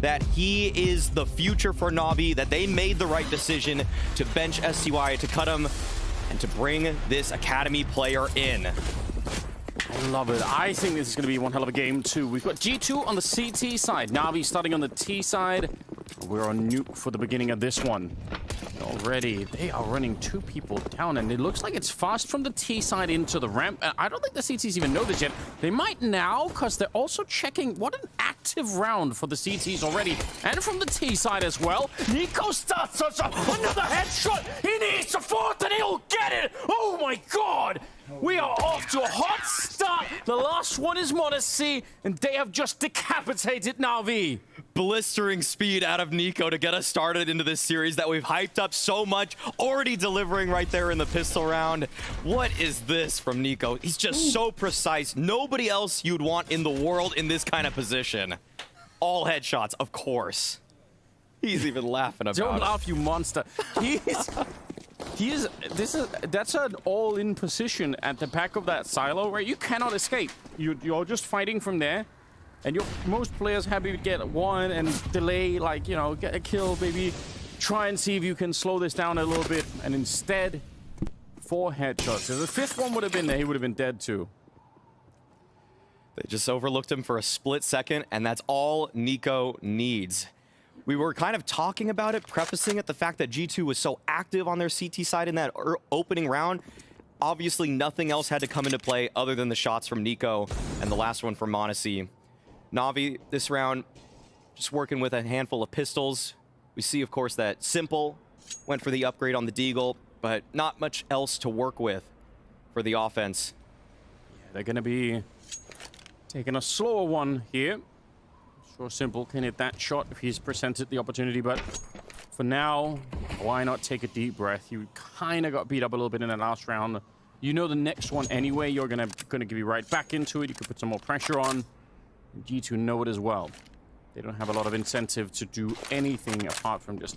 that he is the future for Navi, that they made the right decision to bench STY, to cut him, and to bring this Academy player in. I love it. I think this is going to be one hell of a game, too. We've got G2 on the CT side. Navi starting on the T side. We're on nuke for the beginning of this one. Already, they are running 2 people down, and it looks like it's fast from the T side into the ramp. I don't think the CTs even know this yet. They might now, because they're also checking what an active round for the CTs already, and from the T side as well. Nico starts us up. Another headshot. He needs a 4th, and he'll get it. Oh my god. We are off to a hot start. The last one is Modesty, and they have just decapitated Navi. Blistering speed out of Nico to get us started into this series that we've hyped up so much, already delivering right there in the pistol round. What is this from Nico? He's just so precise. Nobody else you'd want in the world in this kind of position. All headshots, of course. He's even laughing about it. Don't laugh, you monster. That's an all-in position at the back of that silo where you cannot escape. You're just fighting from there. And most players happy to get one and delay, like, you know, get a kill, maybe try and see if you can slow this down a little bit. And instead, 4 headshots. If the 5th one would have been there, he would have been dead too. They just overlooked him for a split second, and that's all Nico needs. We were kind of talking about it, prefacing it, the fact that G2 was so active on their CT side in that opening round. Obviously, nothing else had to come into play other than the shots from Nico and the last one from Monacy. Navi, this round, just working with a handful of pistols. We see, of course, that Simple went for the upgrade on the Deagle, but not much else to work with for the offense. Yeah, they're going to be taking a slower one here. Sure, Simple can hit that shot if he's presented the opportunity, but for now, why not take a deep breath? You kind of got beat up a little bit in the last round. You know the next one anyway. You're gonna give you right back into it. You could put some more pressure on. G2 know it as well. They don't have a lot of incentive to do anything apart from just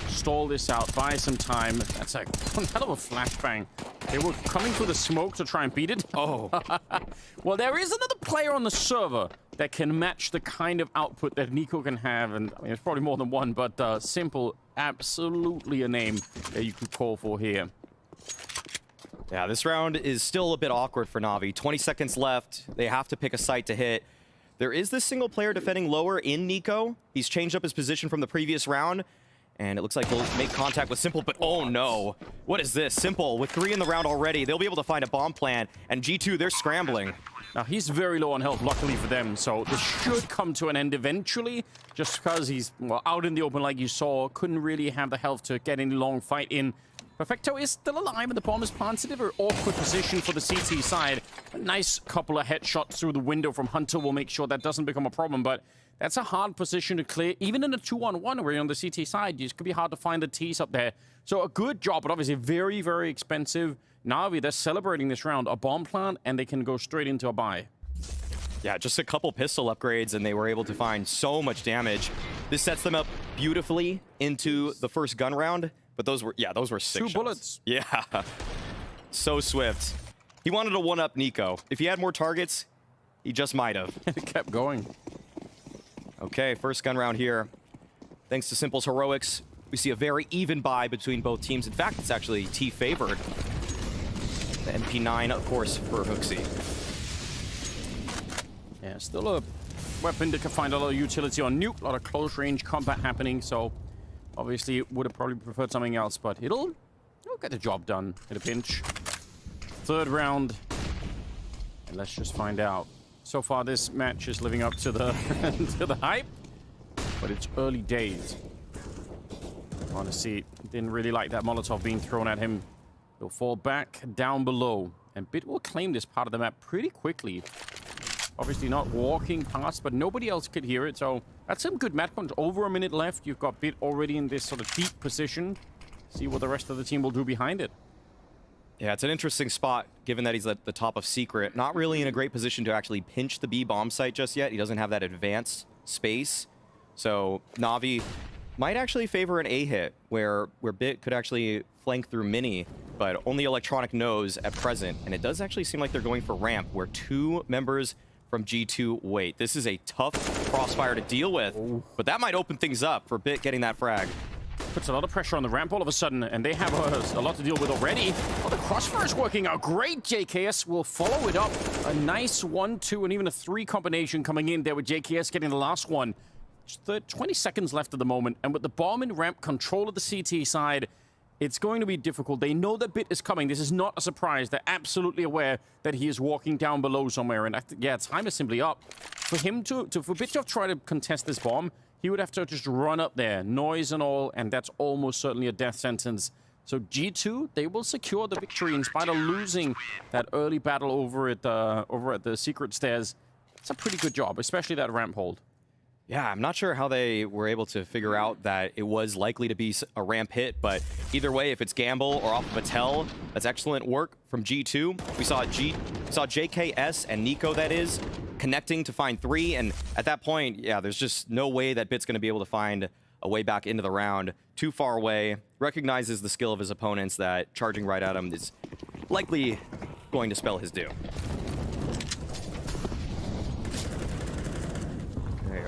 stall this out, buy some time. That's like one hell of a flashbang. They were coming through the smoke to try and beat it. Oh. Well, there is another player on the server that can match the kind of output that Nico can have. And I mean, it's probably more than one, but Simple, absolutely a name that you could call for here. Yeah, this round is still a bit awkward for Navi. 20 seconds left. They have to pick a site to hit. There is this single player defending lower in Nico. He's changed up his position from the previous round, and it looks like he'll make contact with Simple, but oh no. What is this? Simple, with 3 in the round already, they'll be able to find a bomb plan, and G2, they're scrambling. Now, he's very low on health, luckily for them, so this should come to an end eventually, just because he's, well, out in the open like you saw, couldn't really have the health to get any long fight in. Perfecto is still alive, and the bomb is planted in a very awkward position for the CT side. A nice couple of headshots through the window from Hunter will make sure that doesn't become a problem, but that's a hard position to clear. Even in a 2-on-1 where you're on the CT side, it could be hard to find the T's up there. So a good job, but obviously very, very expensive. Navi, they're celebrating this round, a bomb plant, and they can go straight into a buy. Yeah, just a couple pistol upgrades, and they were able to find so much damage. This sets them up beautifully into the first gun round. But those were 6 2 shots. bullets. Yeah. So swift. He wanted to one-up Nico. If he had more targets, he just might have. It kept going. Okay, first gun round here. Thanks to Simple's heroics, we see a very even buy between both teams. In fact, it's actually T-favored. The MP9, of course, for Hooksy. Yeah, still a weapon that can find a lot of utility on nuke. A lot of close-range combat happening, so obviously would have probably preferred something else, but it'll get the job done in a pinch. 3rd round, and let's just find out. So far, this match is living up to the to the hype, but it's early days. Honestly, didn't really like that Molotov being thrown at him. He'll fall back down below, and Bit will claim this part of the map pretty quickly. Obviously not walking past, but nobody else could hear it, so that's some good map punch. Over a minute left. You've got Bit already in this sort of deep position. See what the rest of the team will do behind it. Yeah, it's an interesting spot, given that he's at the top of Secret. Not really in a great position to actually pinch the B bomb site just yet. He doesn't have that advanced space. So Navi might actually favor an A hit, where Bit could actually flank through Mini, but only Electronic knows at present. And it does actually seem like they're going for ramp, where 2 members from G2 wait. This is a tough crossfire to deal with. But that might open things up for Bit getting that frag. Puts a lot of pressure on the ramp all of a sudden, and they have a lot to deal with already. Oh, the crossfire is working out great. JKS will follow it up. A nice 1, 2, and even a 3 combination coming in there with JKS getting the last one. Just 20 seconds left at the moment, and with the bomb and ramp control of the CT side, it's going to be difficult. They know that Bit is coming. This is not a surprise. They're absolutely aware that he is walking down below somewhere, and yeah, time is simply up. For him for Bit to try to contest this bomb, he would have to just run up there, noise and all, and that's almost certainly a death sentence. So G2, they will secure the victory in spite of losing that early battle over at the secret stairs. It's a pretty good job, especially that ramp hold. Yeah, I'm not sure how they were able to figure out that it was likely to be a ramp hit, but either way, if it's Gamble or off of a tell, that's excellent work from G2. We saw JKS and Nico, that is, connecting to find 3, and at that point, yeah, there's just no way that Bit's going to be able to find a way back into the round. Too far away, recognizes the skill of his opponents that charging right at him is likely going to spell his doom.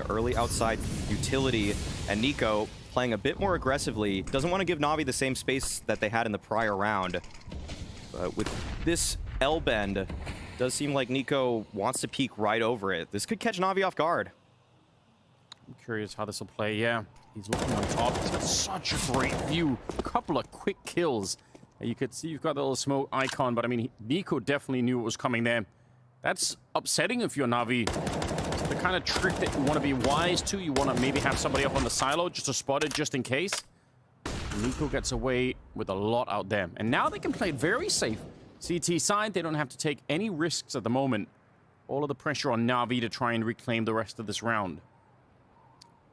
Early outside utility, and Nico playing a bit more aggressively. Doesn't want to give Navi the same space that they had in the prior round. But with this L-bend, does seem like Nico wants to peek right over it. This could catch Navi off guard. I'm curious how this will play. Yeah, he's looking on top. He's got such a great view. A couple of quick kills. You could see you've got the little smoke icon, but I mean, Nico definitely knew it was coming there. That's upsetting if you're Navi. The kind of trick that you want to be wise to. You want to maybe have somebody up on the silo just to spot it just in case. Nico gets away with a lot out there. And now they can play it very safe. CT side, they don't have to take any risks at the moment. All of the pressure on Navi to try and reclaim the rest of this round.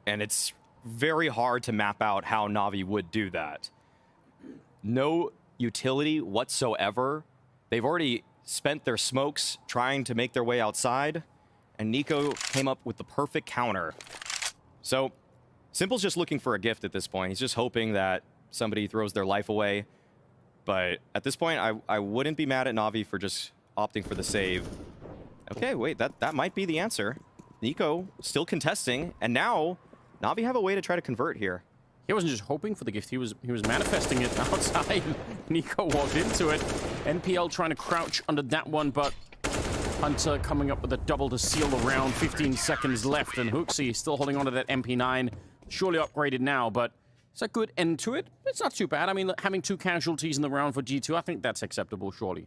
And it's very hard to map out how Navi would do that. No utility whatsoever. They've already spent their smokes trying to make their way outside. And Nico came up with the perfect counter. So, Simple's just looking for a gift at this point. He's just hoping that somebody throws their life away. But at this point, I wouldn't be mad at Navi for just opting for the save. Okay, wait, that might be the answer. Nico still contesting, and now Navi have a way to try to convert here. He wasn't just hoping for the gift, he was manifesting it outside. Nico walked into it. NPL trying to crouch under that one, but Hunter coming up with a double to seal the round. 15 seconds left, and Hooksy still holding on to that MP9. Surely upgraded now, but it's a good end to it. It's not too bad. I mean, having 2 casualties in the round for G2, I think that's acceptable, surely.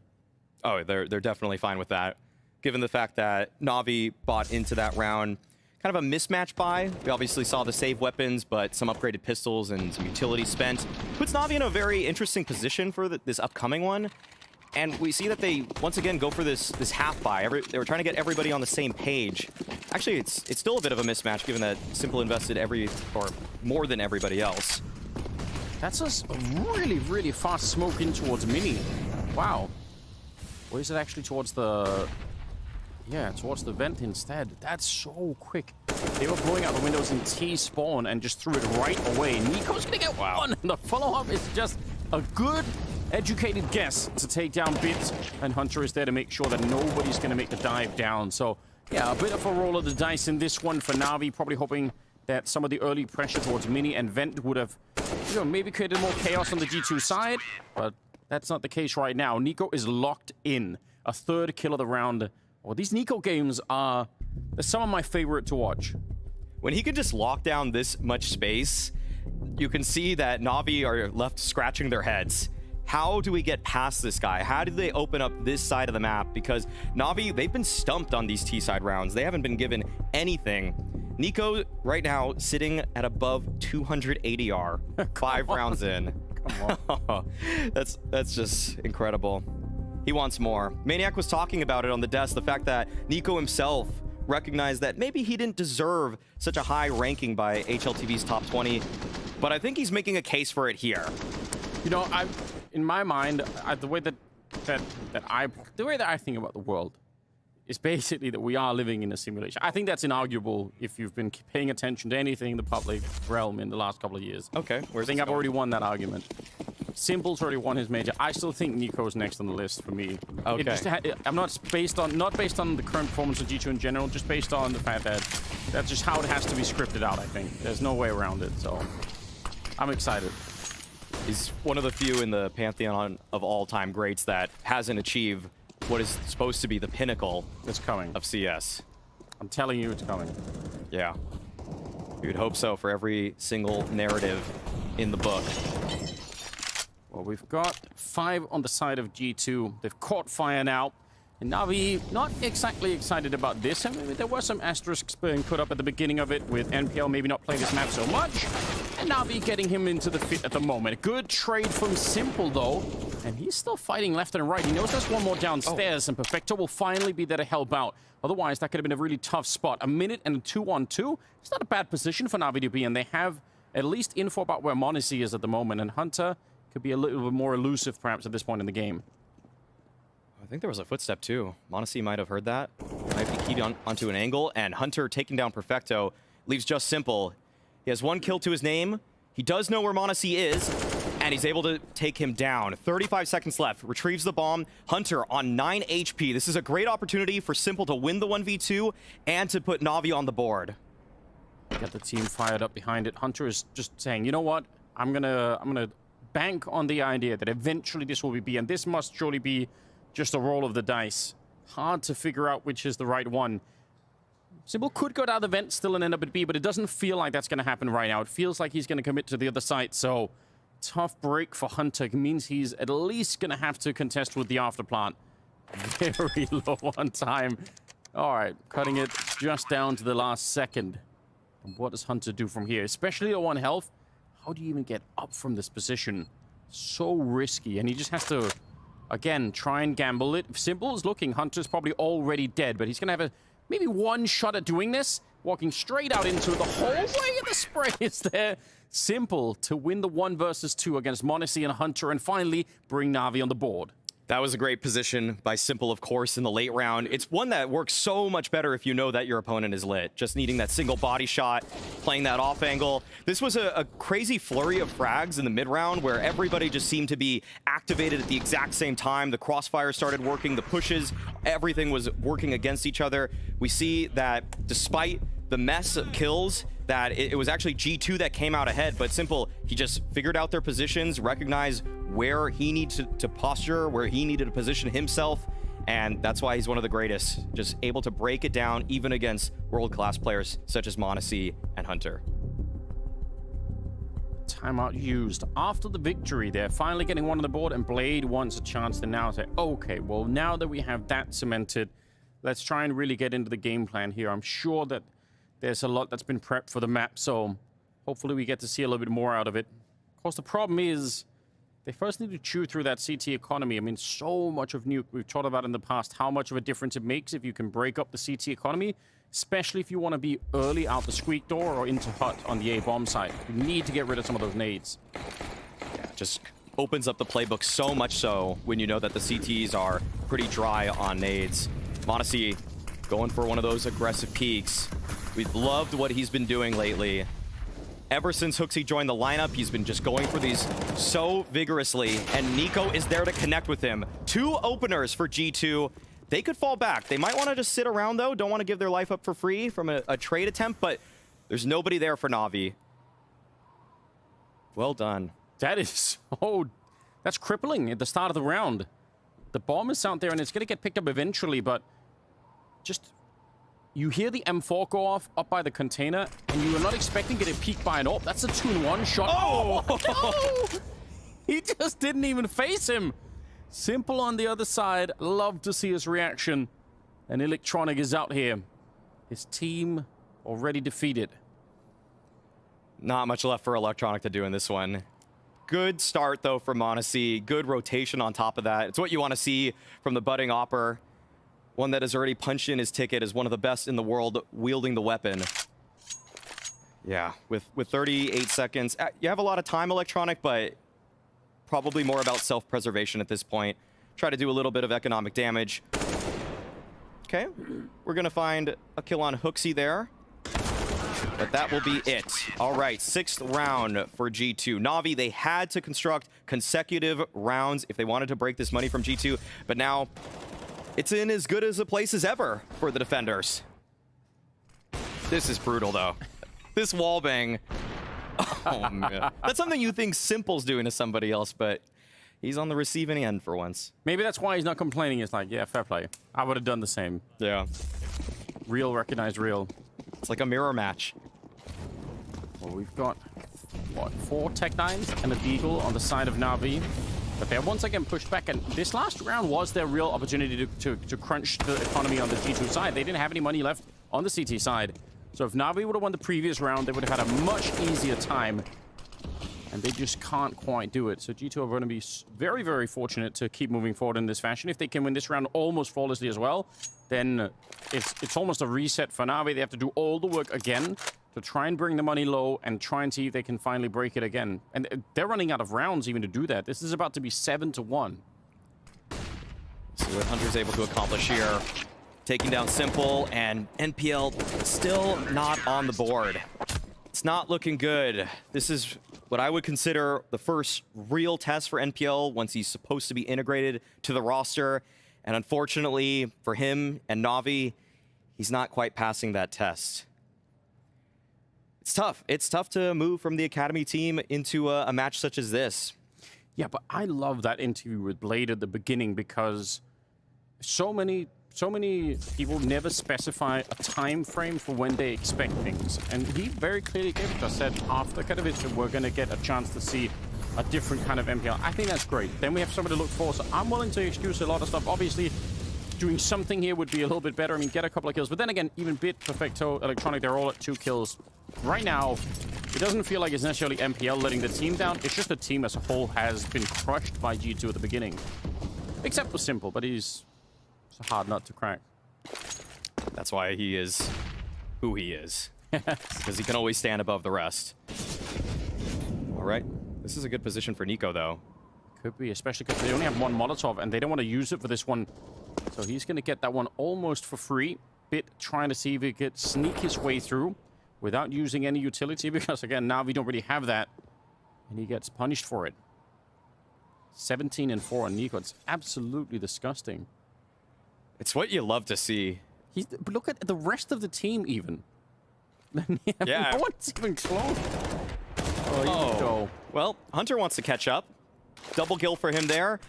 Oh, they're definitely fine with that. Given the fact that Navi bought into that round, kind of a mismatch buy. We obviously saw the save weapons, but some upgraded pistols and some utility spent. Puts Navi in a very interesting position for this upcoming one. And we see that they, once again, go for this half buy. They were trying to get everybody on the same page. Actually, it's still a bit of a mismatch, given that Simple invested more than everybody else. That's a really, really fast smoke in towards Mini. Wow. Or is it actually towards the... Yeah, towards the vent instead. That's so quick. They were blowing out the windows in T-spawn and just threw it right away. Nico's gonna get one. The follow-up is just a good, educated guess to take down Bit. And Hunter is there to make sure that nobody's gonna make the dive down. So, yeah, a bit of a roll of the dice in this one for Navi. Probably hoping that some of the early pressure towards Mini and Vent would have, maybe created more chaos on the G2 side. But that's not the case right now. Nico is locked in. A 3rd kill of the round. Well, these Nico games are some of my favorite to watch. When he can just lock down this much space, you can see that Navi are left scratching their heads. How do we get past this guy? How do they open up this side of the map? Because Navi, they've been stumped on these T-side rounds. They haven't been given anything. Nico, right now, sitting at above 200 ADR, 5 rounds in. Come on. That's just incredible. He wants more. Maniac was talking about it on the desk, the fact that Nico himself recognized that maybe he didn't deserve such a high ranking by HLTV's top 20, but I think he's making a case for it here. In my mind, the way that I think about the world is basically that we are living in a simulation. I think that's inarguable if you've been paying attention to anything in the public realm in the last couple of years. Okay, I think I've already won that argument. Simple's already won his major. I still think Nico's next on the list for me. Okay. I'm not based on the current performance of G2 in general, just based on the fact that That's just how it has to be scripted out, I think. There's no way around it, so I'm excited. He's one of the few in the pantheon of all-time greats that hasn't achieved what is supposed to be the pinnacle It's coming. of CS. I'm telling you, it's coming. Yeah. You'd hope so for every single narrative in the book. Well, we've got 5 on the side of G2. They've caught fire now. And Navi, not exactly excited about this. I mean, there were some asterisks being put up at the beginning of it with NPL maybe not playing this map so much. And Navi getting him into the fit at the moment. A good trade from Simple, though. And he's still fighting left and right. He knows there's one more downstairs, and Perfecto will finally be there to help out. Otherwise, that could have been a really tough spot. A minute and a 2-on-2. It's not a bad position for Navi to be in. They have at least info about where Monacy is at the moment. And Hunter could be a little bit more elusive, perhaps, at this point in the game. I think there was a footstep, too. Monacy might have heard that. Might be keyed onto an angle, and Hunter taking down Perfecto leaves just Simple. He has 1 kill to his name. He does know where Monacy is, and he's able to take him down. 35 seconds left. Retrieves the bomb. Hunter on 9 HP. This is a great opportunity for Simple to win the 1v2 and to put Navi on the board. Get the team fired up behind it. Hunter is just saying, you know what? I'm gonna bank on the idea that eventually this will be B, and this must surely be just a roll of the dice. Hard to figure out which is the right one. Simple could go down the vent still and end up at B, but it doesn't feel like that's going to happen right now. It feels like he's going to commit to the other side, so tough break for Hunter. It means he's at least going to have to contest with the afterplant. Very low on time. All right, cutting it just down to the last second. And what does Hunter do from here? Especially at 1 health. How do you even get up from this position? So risky, and he just has to, again, try and gamble it. If Simple is looking, Hunter's probably already dead, but he's going to have maybe 1 shot at doing this. Walking straight out into it the whole way, and the spray is there. Simple to win the 1 versus 2 against Monacy and Hunter, and finally bring Navi on the board. That was a great position by Simple, of course, in the late round. It's one that works so much better if you know that your opponent is lit. Just needing that single body shot, playing that off angle. This was a crazy flurry of frags in the mid round where everybody just seemed to be activated at the exact same time. The crossfire started working, the pushes, everything was working against each other. We see that despite the mess of kills, that it was actually G2 that came out ahead, but Simple, he just figured out their positions, recognized where he needed to posture, where he needed to position himself, and that's why he's one of the greatest, just able to break it down even against world-class players such as Monacy and Hunter. Timeout used. After the victory, they're finally getting 1 on the board, and Blade wants a chance to now say, okay, well, now that we have that cemented, let's try and really get into the game plan here. I'm sure that there's a lot that's been prepped for the map, so hopefully we get to see a little bit more out of it. Of course, the problem is they first need to chew through that CT economy. I mean, so much of Nuke, we've talked about in the past, how much of a difference it makes if you can break up the CT economy, especially if you want to be early out the squeak door or into hut on the A-bomb side. You need to get rid of some of those nades. Yeah, just opens up the playbook so much so when you know that the CTs are pretty dry on nades. Monacy going for one of those aggressive peaks. We've loved what he's been doing lately. Ever since Hooksy joined the lineup, he's been just going for these so vigorously, and Nico is there to connect with him. 2 openers for G2. They could fall back. They might want to just sit around, though. Don't want to give their life up for free from a trade attempt, but there's nobody there for Navi. Well done. That is so... That's crippling at the start of the round. The bomb is out there, and it's going to get picked up eventually, but just... You hear the M4 go off up by the container, and you were not expecting to get peeked by an AWP. That's a 2-in-1 shot. Oh! No! He just didn't even face him. Simple on the other side. Love to see his reaction. And Electronic is out here. His team already defeated. Not much left for Electronic to do in this one. Good start, though, for Monacy. Good rotation on top of that. It's what you want to see from the budding Opper. One that has already punched in his ticket as one of the best in the world wielding the weapon. Yeah, with 38 seconds. You have a lot of time, Electronic, but probably more about self-preservation at this point. Try to do a little bit of economic damage. Okay, we're going to find a kill on Hooksy there. But that will be it. All right, 6th round for G2. Navi, they had to construct consecutive rounds if they wanted to break this money from G2, but now it's in as good as a place as ever for the defenders. This is brutal, though. This wallbang. Oh, man. That's something you think Simple's doing to somebody else, but he's on the receiving end for once. Maybe that's why he's not complaining. It's like, yeah, fair play. I would have done the same. Yeah. Real recognized real. It's like a mirror match. Well, we've got, what, 4 Tech-9s and a Deagle on the side of Navi. But they're once again pushed back, and this last round was their real opportunity to crunch the economy on the G2 side. They didn't have any money left on the CT side. So if Navi would have won the previous round, they would have had a much easier time. And they just can't quite do it. So G2 are going to be very, very fortunate to keep moving forward in this fashion. If they can win this round almost flawlessly as well, then it's almost a reset for Navi. They have to do all the work again to try and bring the money low and try and see if they can finally break it again. And they're running out of rounds even to do that. This is about to be 7-1. See what Hunter's able to accomplish here. Taking down Simple, and NPL still not on the board. It's not looking good. This is what I would consider the first real test for NPL once he's supposed to be integrated to the roster. And unfortunately for him and Navi, he's not quite passing that test. It's tough. It's tough to move from the academy team into a match such as this. Yeah, but I love that interview with Blade at the beginning because so many people never specify a time frame for when they expect things. And he very clearly gave it to us, said after Katowice, we're going to get a chance to see a different kind of MPL. I think that's great. Then we have somebody to look for. So I'm willing to excuse a lot of stuff. Obviously, doing something here would be a little bit better. I mean, get a couple of kills. But then again, even Bit, Perfecto, Electronic, they're all at 2 kills. Right now, it doesn't feel like it's necessarily MPL letting the team down. It's just the team as a whole has been crushed by G2 at the beginning. Except for Simple, but he's a hard nut to crack. That's why he is who he is. Because he can always stand above the rest. All right. This is a good position for Nico, though. Could be, especially because they only have 1 Molotov, and they don't want to use it for this one. So he's going to get that one almost for free. Bit trying to see if he could sneak his way through without using any utility, because, again, Navi don't really have that. And he gets punished for it. 17-4 on Nico. It's absolutely disgusting. It's what you love to see. But look at the rest of the team, even. Yeah. No one's even close. Oh, you go. Well, Hunter wants to catch up. Double kill for him there.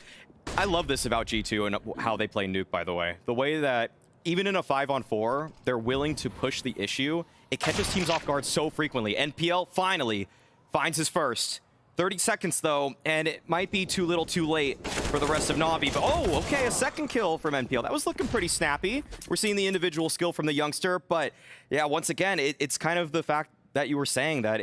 I love this about G2 and how they play Nuke, by the way. The way that, even in a 5-on-4, they're willing to push the issue. It catches teams off guard so frequently. NPL finally finds his first. 30 seconds, though, and it might be too little too late for the rest of Navi. But, oh, okay, a second kill from NPL. That was looking pretty snappy. We're seeing the individual skill from the youngster, but, yeah, once again, it's kind of the fact that you were saying that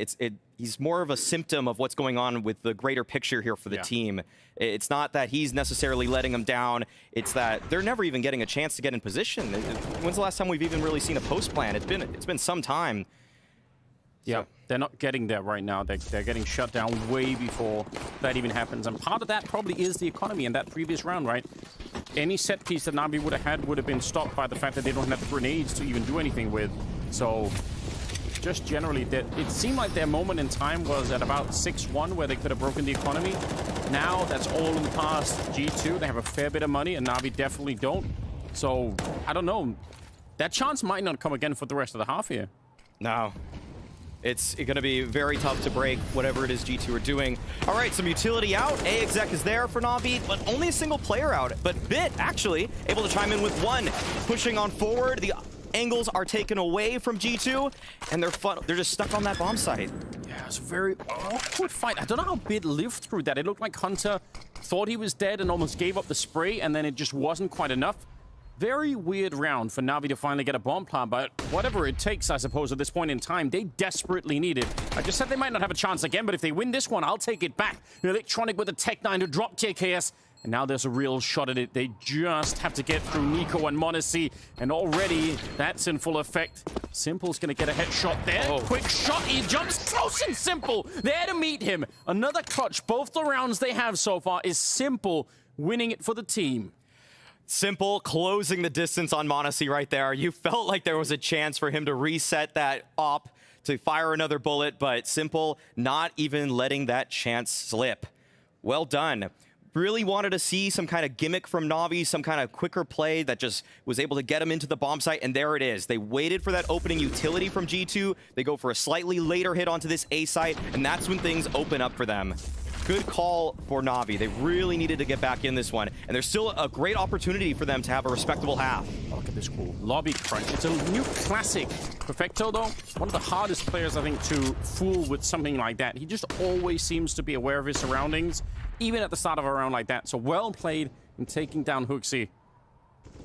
he's more of a symptom of what's going on with the greater picture here for the team. It's not that he's necessarily letting them down. It's that they're never even getting a chance to get in position. When's the last time we've even really seen a post plan? It's been some time. Yeah, So. they're not getting there right now. They're getting shut down way before that even happens. And part of that probably is the economy in that previous round, right? Any set piece that Navi would have had would have been stopped by the fact that they don't have the grenades to even do anything with. So just generally, it seemed like their moment in time was at about 6-1 where they could have broken the economy. Now that's all in the past. G2, they have a fair bit of money, and Navi definitely don't. So, I don't know. That chance might not come again for the rest of the half here. No. It's going to be very tough to break whatever it is G2 are doing. All right, some utility out. A-Exec is there for Navi, but only a single player out. But Bit, actually, able to chime in with 1. Pushing on forward. The angles are taken away from G2, and they're just stuck on that bomb site. Yeah, it's a very awkward fight. I don't know how Bit lived through that. It looked like Hunter thought he was dead and almost gave up the spray, and then it just wasn't quite enough. Very weird round for Navi to finally get a bomb plant, but whatever it takes, I suppose, at this point in time, they desperately need it. I just said they might not have a chance again, but if they win this one, I'll take it back. Electronic with a Tech-9 to drop JKS, and now there's a real shot at it. They just have to get through Nico and Monacy, and already that's in full effect. Simple's gonna get a headshot there. Oh. Quick shot, he jumps close and Simple there to meet him. Another clutch. Both the rounds they have so far is Simple winning it for the team. Simple closing the distance on Monacy right there. You felt like there was a chance for him to reset that op, to fire another bullet, but Simple not even letting that chance slip. Well done. really wanted to see some kind of gimmick from Navi, some kind of quicker play that just was able to get him into the bomb site, and there it is. They waited for that opening utility from G2. They go for a slightly later hit onto this A site, and that's when things open up for them. Good call for Navi. They really needed to get back in this one, and there's still a great opportunity for them to have a respectable half. Look at this cool lobby crunch. It's a new classic. Perfecto, though, one of the hardest players, I think, to fool with something like that. He just always seems to be aware of his surroundings, even at the start of a round like that. So well played in taking down Hooksy.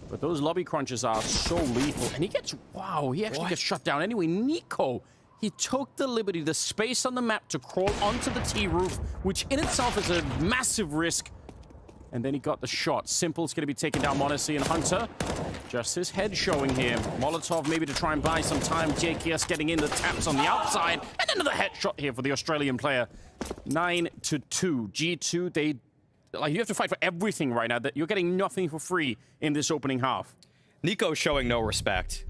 But those lobby crunches are so lethal. And he gets, wow, he actually gets shut down. Anyway, Nico, he took the liberty, the space on the map to crawl onto the T roof, which in itself is a massive risk. And then he got the shot. Simple's going to be taking down Monacy and Hunter. Just his head showing here. Molotov maybe to try and buy some time. JKS getting in the taps on the outside. And another headshot here for the Australian player. 9-2. G2, they... Like, you have to fight for everything right now. That you're getting nothing for free in this opening half. Nico's showing no respect.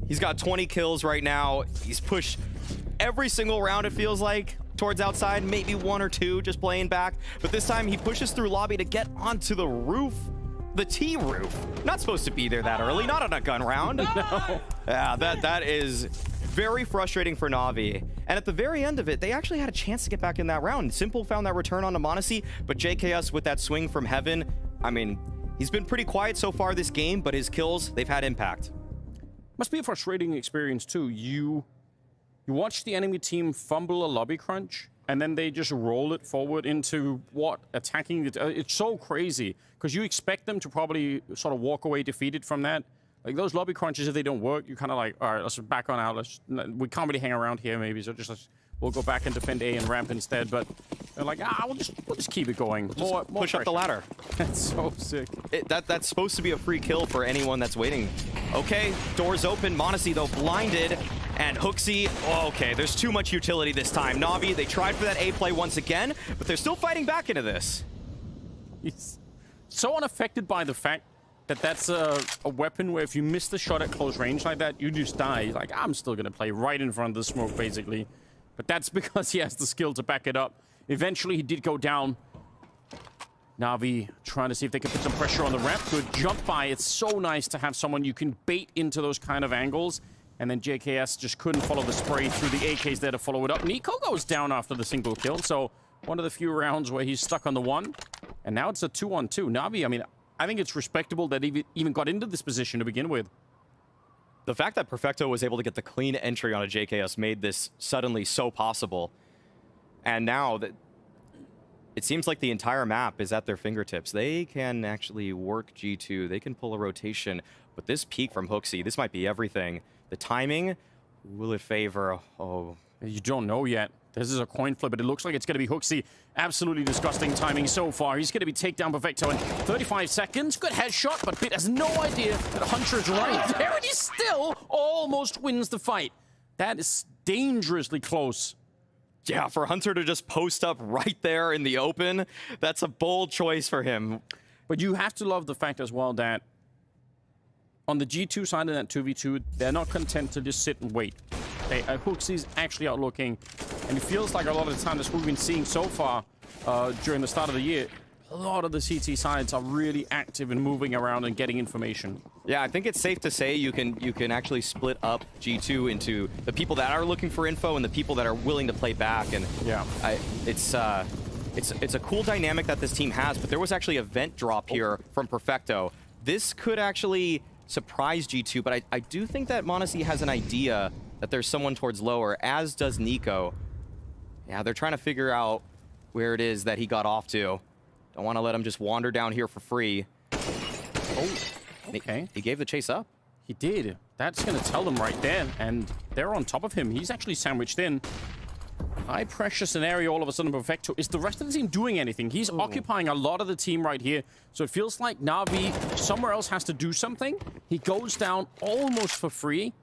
He's got 20 kills right now. He's pushed every single round, it feels like, towards outside. Maybe 1 or 2 just playing back. But this time he pushes through lobby to get onto the roof. The T roof. Not supposed to be there that early. Not on a gun round. No. Yeah, that is very frustrating for Navi. And at the very end of it, they actually had a chance to get back in that round. Simple found that return on Monacy, but JKS with that swing from heaven, I mean, he's been pretty quiet so far this game, but his kills, they've had impact. Must be a frustrating experience, too. You watch the enemy team fumble a lobby crunch, and then they just roll it forward into what? Attacking it. It's so crazy, because you expect them to probably sort of walk away defeated from that. Like, those lobby crunches, if they don't work, you're kind of like, all right, let's back on out. We can't really hang around here, maybe, so we'll go back and defend A and ramp instead. But they're like, we'll just keep it going. More push up the ladder. That's so sick. That's supposed to be a free kill for anyone that's waiting. Okay, doors open. Monacy, though, blinded. And Hooksy, okay, there's too much utility this time. Navi, they tried for that A play once again, but they're still fighting back into this. He's so unaffected by the fact that that's a weapon where if you miss the shot at close range like that, you just die. He's like, I'm still going to play right in front of the smoke, basically. But that's because he has the skill to back it up. Eventually, he did go down. Navi trying to see if they can put some pressure on the ramp. Good jump by. It's so nice to have someone you can bait into those kind of angles. And then JKS just couldn't follow the spray through the AKs there to follow it up. Nico goes down after the single kill. So one of the few rounds where he's stuck on the one. And now it's a 2-on-2. Navi, I mean, I think it's respectable that he even got into this position to begin with. The fact that Perfecto was able to get the clean entry on a JKS made this suddenly so possible. And now that it seems like the entire map is at their fingertips. They can actually work G2. They can pull a rotation. But this peek from Hooksy, this might be everything. The timing, will it favor? Oh, you don't know yet. This is a coin flip, but it looks like it's going to be Hooksy. Absolutely disgusting timing so far. He's going to be takedown Perfecto in 35 seconds. Good headshot, but Bit has no idea that Hunter is right there, and he still almost wins the fight. That is dangerously close. Yeah, for Hunter to just post up right there in the open, that's a bold choice for him. But you have to love the fact as well that on the G2 side of that 2v2, they're not content to just sit and wait. Hooksy's actually outlooking, and it feels like a lot of the time that's what we've been seeing so far during the start of the year. A lot of the CT sides are really active in moving around and getting information. Yeah, I think it's safe to say you can actually split up G2 into the people that are looking for info and the people that are willing to play back. And yeah, it's a cool dynamic that this team has. But there was actually a vent drop here from Perfecto. This could actually surprise G2, but I do think that Monacy has an idea that there's someone towards lower, as does Nico. Yeah, they're trying to figure out where it is that he got off to. Don't want to let him just wander down here for free. Oh, okay. He gave the chase up. He did. That's going to tell them right there, and they're on top of him. He's actually sandwiched in. High pressure scenario all of a sudden Perfecto. Is the rest of the team doing anything? He's occupying a lot of the team right here. So it feels like Navi somewhere else has to do something. He goes down almost for free.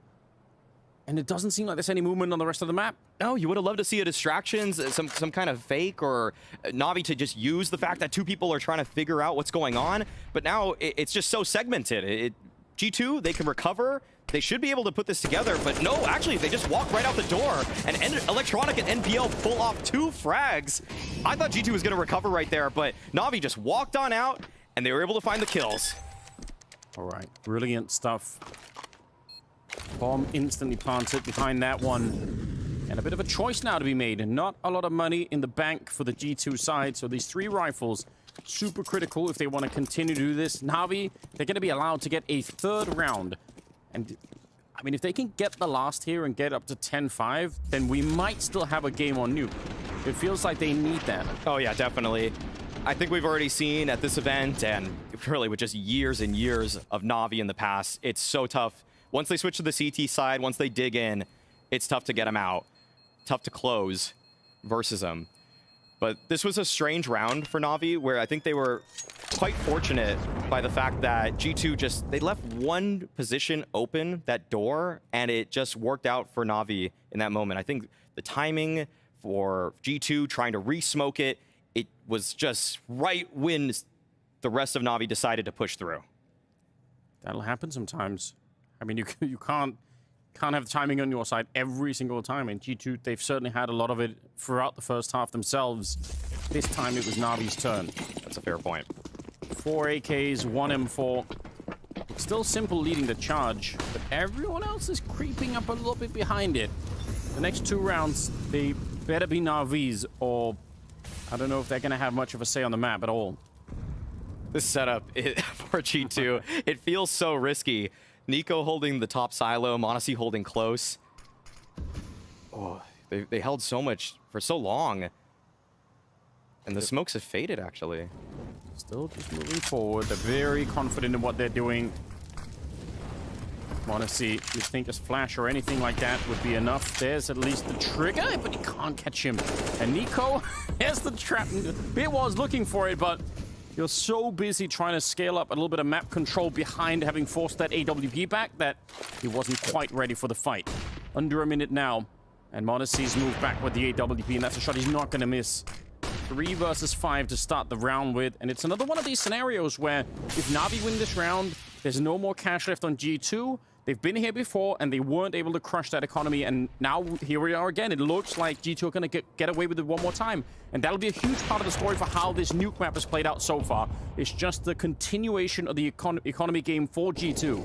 And it doesn't seem like there's any movement on the rest of the map. No, you would have loved to see a distractions, some kind of fake, or Navi to just use the fact that two people are trying to figure out what's going on. But now it's just so segmented. G2, they can recover. they should be able to put this together, but no, actually, they just walk right out the door, and Electronic and NPL pull off 2 frags. I thought G2 was going to recover right there, but Navi just walked on out, and they were able to find the kills. All right, brilliant stuff. Bomb instantly planted behind that one. And a bit of a choice now to be made. Not a lot of money in the bank for the G2 side, so these 3 rifles, super critical if they want to continue to do this. Navi, they're going to be allowed to get a 3rd round. And, I mean, if they can get the last here and get up to 10-5, then we might still have a game on Nuke. It feels like they need that. Oh, yeah, definitely. I think we've already seen at this event, and really with just years and years of Navi in the past, it's so tough. Once they switch to the CT side, once they dig in, it's tough to get them out. Tough to close versus them. But this was a strange round for Navi, where I think they were quite fortunate by the fact that G2 just, they left one position open, that door, and it just worked out for Navi in that moment. I think the timing for G2 trying to re-smoke it, it was just right when the rest of Navi decided to push through. That'll happen sometimes. I mean, you can't have timing on your side every single time. And G2, they've certainly had a lot of it throughout the first half themselves. This time it was Navi's turn. That's a fair point. 4 AKs, 1 M4. It's still Simple leading the charge, but everyone else is creeping up a little bit behind it. The next 2 rounds, they better be Navi's, or I don't know if they're going to have much of a say on the map at all. This setup for G2, it feels so risky. Nico holding the top silo, m0NESY holding close. Oh, they held so much for so long. And the smokes have faded, actually. Still just moving forward. They're very confident in what they're doing. m0NESY, you think just flash or anything like that would be enough. There's at least the trigger, but he can't catch him. And Nico has the trap. Bit was looking for it, but you're so busy trying to scale up a little bit of map control behind having forced that AWP back that he wasn't quite ready for the fight. Under a minute now, and m0NESY's moved back with the AWP, and that's a shot he's not going to miss. 3 versus 5 to start the round with, and it's another one of these scenarios where if Navi win this round, there's no more cash left on G2. They've been here before, and they weren't able to crush that economy, and now here we are again. It looks like G2 are going to get away with it one more time, and that'll be a huge part of the story for how this Nuke map has played out so far. It's just the continuation of the economy game for G2.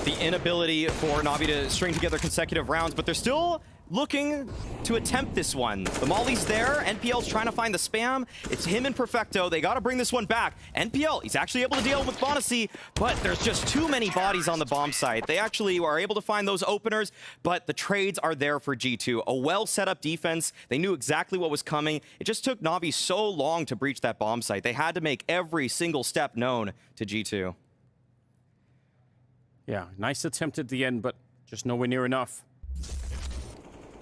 The inability for Navi to string together consecutive rounds, but they're still looking to attempt this one. The molly's there. NPL's trying to find the spam. It's him and Perfecto. They got to bring this one back. NPL, he's actually able to deal with m0NESY, but there's just too many bodies on the bomb site. They actually are able to find those openers, but the trades are there for G2. A well set up defense. They knew exactly what was coming. It just took Navi so long to breach that bomb site. They had to make every single step known to G2. Yeah, nice attempt at the end, but just nowhere near enough.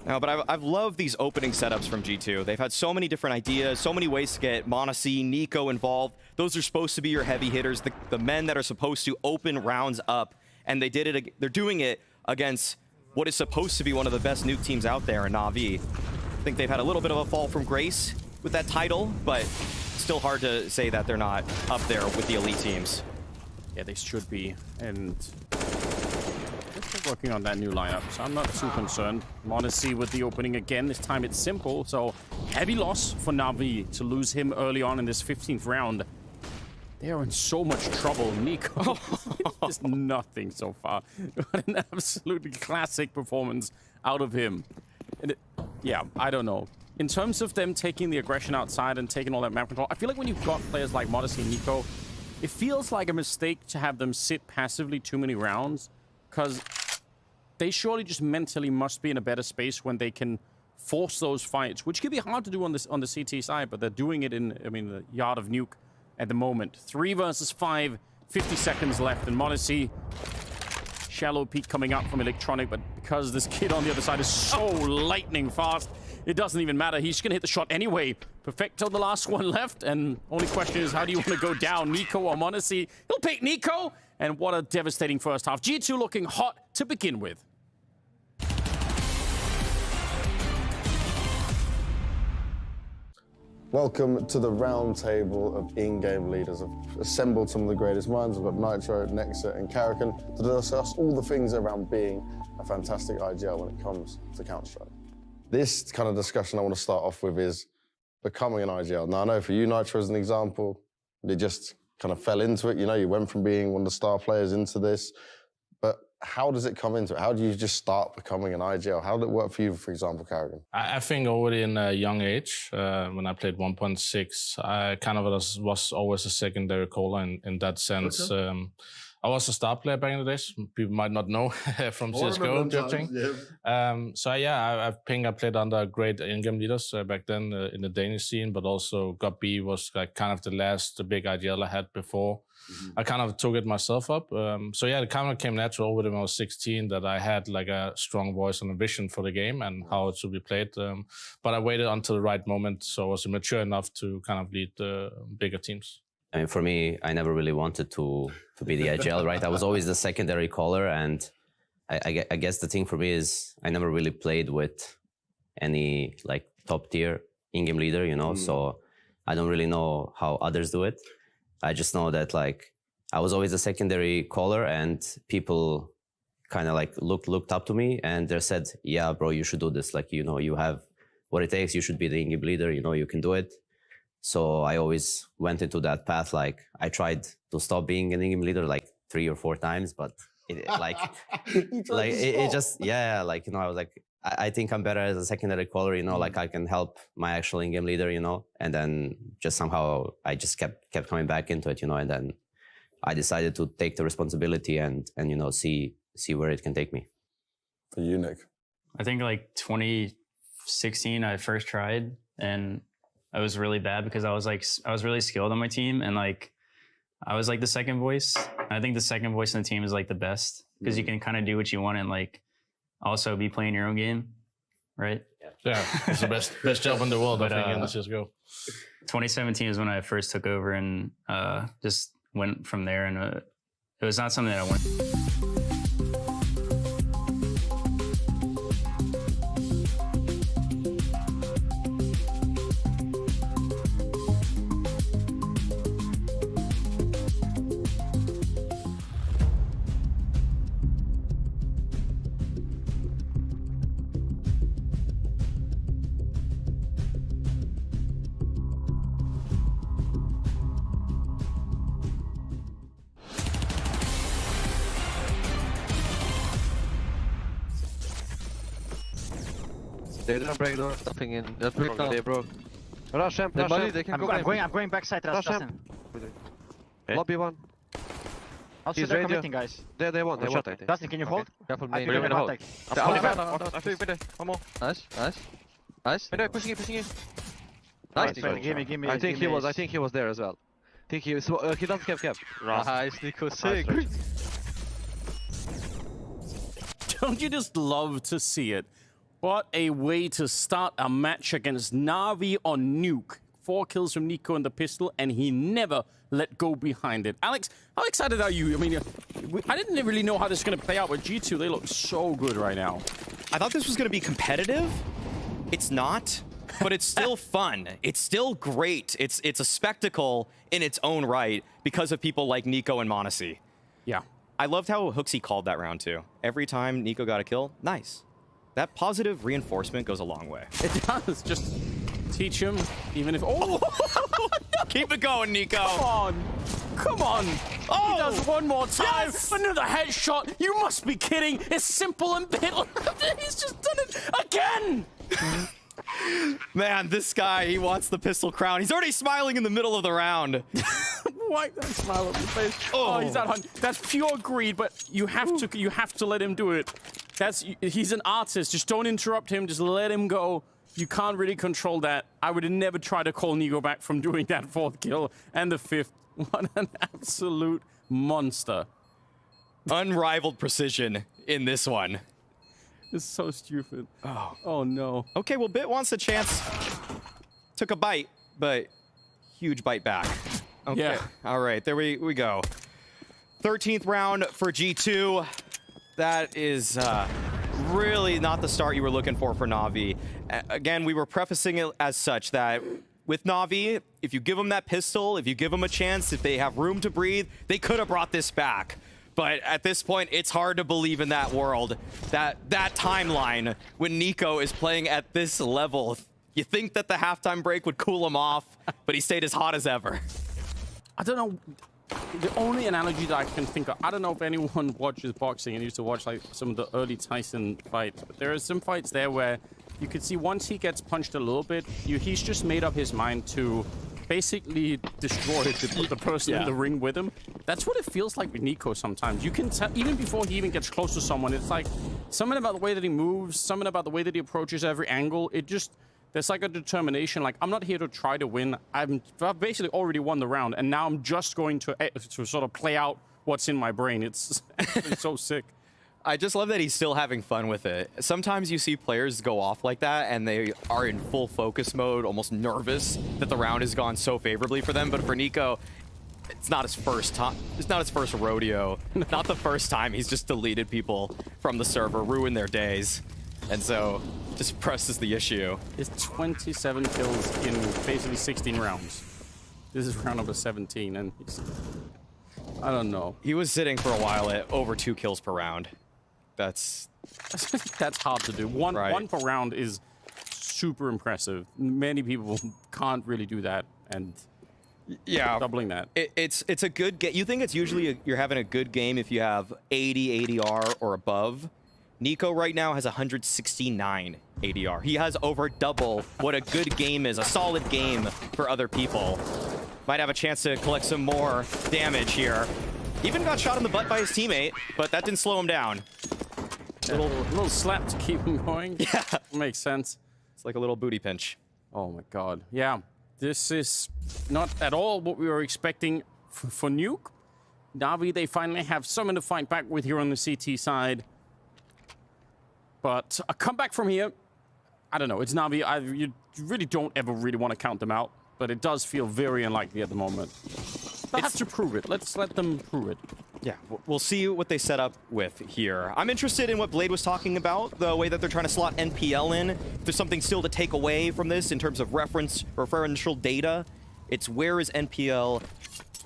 No, but I've loved these opening setups from G2. They've had so many different ideas, so many ways to get m0NESY, Nico involved. Those are supposed to be your heavy hitters, the men that are supposed to open rounds up. And they did it. They're doing it against what is supposed to be one of the best Nuke teams out there in Navi. I think they've had a little bit of a fall from grace with that title, but still hard to say that they're not up there with the elite teams. Yeah, they should be. And they're working on that new lineup, so I'm not too concerned. m0NESY with the opening again. This time it's Simple, so heavy loss for Navi to lose him early on in this 15th round. They are in so much trouble. Nico is nothing so far. What an absolutely classic performance out of him. And yeah, I don't know. In terms of them taking the aggression outside and taking all that map control, I feel like when you've got players like m0NESY and Nico, it feels like a mistake to have them sit passively too many rounds, because they surely just mentally must be in a better space when they can force those fights, which can be hard to do on the CT side, but they're doing it in, I mean, the yard of Nuke at the moment. 3 versus 5, 50 seconds left, and m0NESY, shallow peek coming up from Electronic, but because this kid on the other side is so lightning fast, it doesn't even matter. He's gonna hit the shot anyway. Perfecto, the last one left, and only question is, how do you want to go down, Nico or m0NESY? He'll pick Nico, and what a devastating first half. G2 looking hot to begin with. Welcome to the round table of in-game leaders. I've assembled some of the greatest minds. I've got Nitro, Nexa, and Karrakin to discuss all the things around being a fantastic IGL when it comes to Counter-Strike. This kind of discussion I want to start off with is becoming an IGL. Now, I know for you, Nitro, as an example, you just kind of fell into it. You know, you went from being one of the star players into this. But how does it come into it? How do you just start becoming an IGL? How did it work for you, for example, Karrakin? I think already in a young age, when I played 1.6, I kind of was always a secondary caller in that sense. Okay. I was a star player back in the days. People might not know from CSGO, judging. Yeah. So yeah, I played under great in-game leaders back then in the Danish scene, but also GOT-B was like kind of the last big IGL I had before. I kind of took it myself up. So yeah, it kind of came natural when I was 16 that I had like a strong voice and a vision for the game and how it should be played. But I waited until the right moment, so I was mature enough to kind of lead the bigger teams. I mean, for me, I never really wanted to be the IGL, right? I was always the secondary caller, and I guess the thing for me is I never really played with any like top tier in-game leader, you know. So I don't really know how others do it. I just know that like I was always a secondary caller, and people kind of like looked up to me, and they said, "Yeah, bro, you should do this. Like, you know, you have what it takes. You should be the in-game leader. You know, you can do it." So I always went into that path. Like I tried to stop being an in-game leader like 3 or 4 times, but it it just, yeah, like, you know, I was like, I think I'm better as a secondary caller, you know, like I can help my actual in-game leader, you know, and then just somehow I just kept coming back into it, you know, and then I decided to take the responsibility and you know, see where it can take me. For you, Nick? I think like 2016, I first tried, and I was really bad because I was really skilled on my team, and like I was like the second voice. I think the second voice in the team is like the best because you can kind of do what you want and like also be playing your own game, right? Yeah, it's the best job in the world, but, I think, in the CSGO. 2017 is when I first took over and just went from there, and it was not something that I wanted. They didn't break door, nothing in. That's break now. They broke. Rush him, rush him. They can go I'm going backside, rush Justin. Him. Lobby one. Also, they're committing, guys. They won, I think. Justin, can you hold? Careful, I me. think Hold. contact. One more. Nice. Pushing you. Nice. Give me. I think he was there as well. He doesn't cap. Nice, Nico, sick. Don't you just love to see it? What a way to start a match against Navi on Nuke. 4 kills from Nico in the pistol, and he never let go behind it. Alex, how excited are you? I mean, I didn't really know how this is going to play out with G2. They look so good right now. I thought this was going to be competitive. It's not, but it's still fun. It's still great. It's a spectacle in its own right because of people like Nico and m0NESY. Yeah. I loved how Hooksy called that round too. Every time Nico got a kill, nice. That positive reinforcement goes a long way. It does. Just teach him, even if... Oh! Keep it going, Nico. Come on. Oh! He does one more time. Yes! Another headshot. You must be kidding. It's simple and piddle. He's just done it again. Man, this guy, he wants the pistol crown. He's already smiling in the middle of the round. Wipe that smile on your face. Oh, he's at hunt. That's pure greed, but you have to let him do it. He's an artist. Just don't interrupt him. Just let him go. You can't really control that. I would never try to call Nico back from doing that 4th kill and the 5th. What an absolute monster. Unrivaled precision in this one. It's so stupid. Oh no. Okay, well, Bit wants a chance. Took a bite, but huge bite back. Okay. Yeah. All right, there we go. 13th round for G2. That is really not the start you were looking for Navi. Again, we were prefacing it as such that with Navi. If you give them that pistol, if you give them a chance, if they have room to breathe, they could have brought this back. But at this point, it's hard to believe in that world, that timeline when NiKo is playing at this level. You think that the halftime break would cool him off, but he stayed as hot as ever. I don't know. The only analogy that I can think of, I don't know if anyone watches boxing and used to watch like some of the early Tyson fights, but there are some fights there where you could see once he gets punched a little bit, he's just made up his mind to basically destroy the person in the ring with him. That's what it feels like with NiKo sometimes. You can tell, even before he even gets close to someone, it's like something about the way that he moves, something about the way that he approaches every angle. It just, there's like a determination, like, I'm not here to try to win. I've basically already won the round, and now I'm just going to sort of play out what's in my brain. It's so sick. I just love that he's still having fun with it. Sometimes you see players go off like that, and they are in full focus mode, almost nervous that the round has gone so favorably for them. But for NiKo, it's not his first time. It's not his first rodeo. Not the first time he's just deleted people from the server, ruined their days. And so just presses the issue. It's 27 kills in basically 16 rounds. This is round number 17, and I don't know. He was sitting for a while at over 2 kills per round. That's hard to do. One per round is super impressive. Many people can't really do that, and yeah, doubling that. It's a good game. You think it's usually you're having a good game if you have 80 ADR or above. NiKo right now has 169 ADR. He has over double what a good game is, a solid game for other people. Might have a chance to collect some more damage here. Even got shot in the butt by his teammate, but that didn't slow him down. Little slap to keep him going. Yeah. Makes sense. It's like a little booty pinch. Oh my god. Yeah. This is not at all what we were expecting for Nuke. Navi, they finally have someone to fight back with here on the CT side. But a comeback from here, I don't know. It's Navi. You really don't ever really want to count them out, but it does feel very unlikely at the moment. They'll have to prove it. Let's let them prove it. Yeah, we'll see what they set up with here. I'm interested in what Blade was talking about, the way that they're trying to slot NPL in. If there's something still to take away from this in terms of referential data, it's where is NPL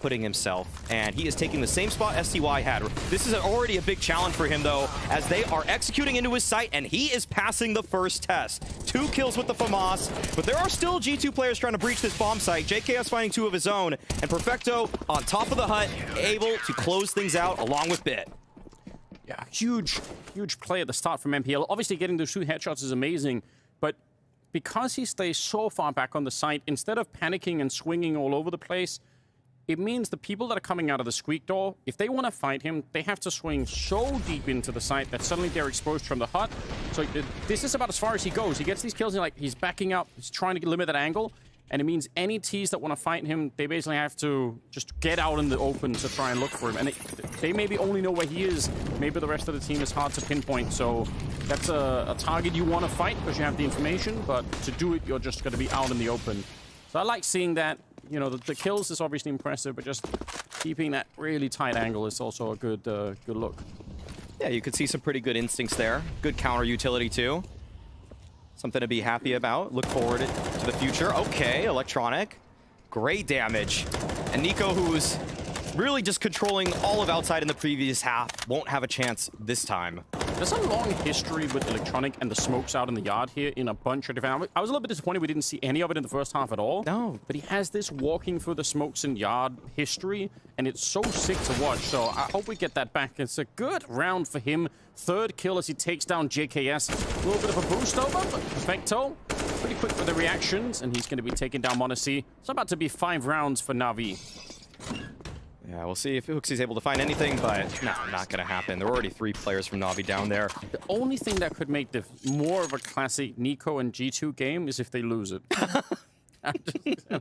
putting himself, and he is taking the same spot STY had. This is already a big challenge for him, though, as they are executing into his sight, and he is passing the first test. 2 kills with the FAMAS, but there are still G2 players trying to breach this bomb site. JKS finding 2 of his own, and Perfecto on top of the hut, able to close things out along with Bit. Yeah, huge play at the start from NPL. Obviously, getting those 2 headshots is amazing, but because he stays so far back on the site, instead of panicking and swinging all over the place, it means the people that are coming out of the squeak door, if they want to fight him, they have to swing so deep into the site that suddenly they're exposed from the hut. So this is about as far as he goes. He gets these kills and like he's backing up, he's trying to limit that angle, and it means any Ts that want to fight him, they basically have to just get out in the open to try and look for him. And they maybe only know where he is. Maybe the rest of the team is hard to pinpoint. So that's a target you want to fight because you have the information, but to do it, you're just going to be out in the open. So I like seeing that. You know, the kills is obviously impressive, but just keeping that really tight angle is also a good look. Yeah, you could see some pretty good instincts there. Good counter utility, too. Something to be happy about. Look forward to the future. Okay, Electronic. Great damage. And NiKo, who's really just controlling all of outside in the previous half, won't have a chance this time. There's a long history with Electronic and the smokes out in the yard here in a bunch of different... I was a little bit disappointed we didn't see any of it in the first half at all. No. But he has this walking through the smokes and yard history, and it's so sick to watch. So I hope we get that back. It's a good round for him. 3rd kill as he takes down JKS. A little bit of a boost over, but Perfecto pretty quick with the reactions, and he's going to be taking down m0NESY. It's about to be 5 rounds for Navi. Yeah, we'll see if Hooks is able to find anything, but no, not going to happen. There are already 3 players from Navi down there. The only thing that could make this more of a classic NiKo and G2 game is if they lose it. I'm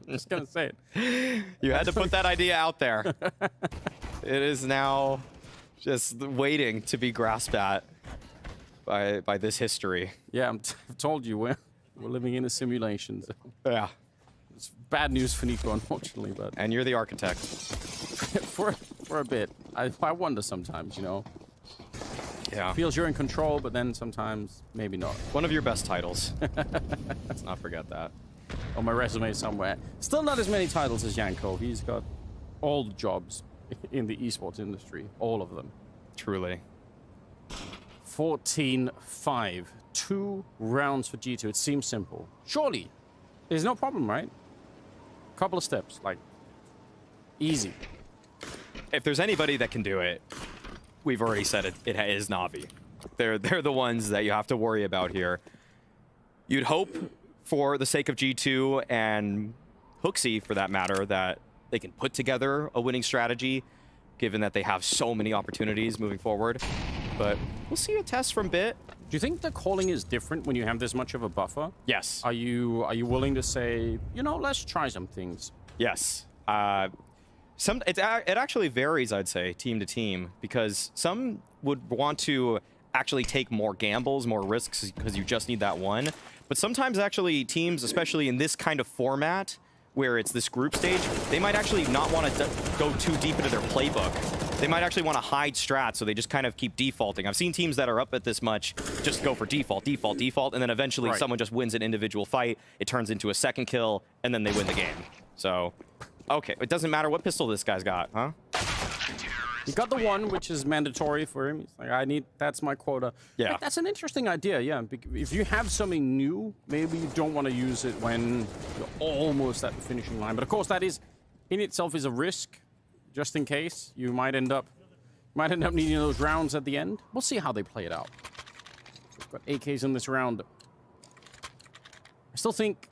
just going to say it. You had to put that idea out there. It is now just waiting to be grasped at by this history. Yeah, I've told you, we're living in a simulation. So. Yeah. It's bad news for NiKo, unfortunately, but... And you're the architect. for a bit. I wonder sometimes, you know. Yeah. Feels you're in control, but then sometimes maybe not. One of your best titles. Let's not forget that. on my resume somewhere. Still not as many titles as Yanko. He's got all the jobs in the esports industry. All of them. Truly. 14-5. 2 rounds for G2. It seems simple. Surely. There's no problem, right? Couple of steps. Like, easy. If there's anybody that can do it, we've already said it. It is Navi. They're the ones that you have to worry about here. You'd hope, for the sake of G2 and Hooksy, for that matter, that they can put together a winning strategy, given that they have so many opportunities moving forward. But we'll see a test from Bit. Do you think the calling is different when you have this much of a buffer? Yes. Are you willing to say, you know, let's try some things? Yes. It actually varies, I'd say, team to team, because some would want to actually take more gambles, more risks, because you just need that one. But sometimes actually teams, especially in this kind of format, where it's this group stage, they might actually not want to go too deep into their playbook. They might actually want to hide strats, so they just kind of keep defaulting. I've seen teams that are up at this much just go for default, default, default, and then eventually someone just wins an individual fight. It turns into a second kill, and then they win the game. So, okay, it doesn't matter what pistol this guy's got, huh? He got the one, which is mandatory for him. He's like, that's my quota. Yeah. Like, that's an interesting idea, yeah. If you have something new, maybe you don't want to use it when you're almost at the finishing line. But of course, that is, in itself, is a risk, just in case. You might end up needing those rounds at the end. We'll see how they play it out. We've got AKs in this round. I still think,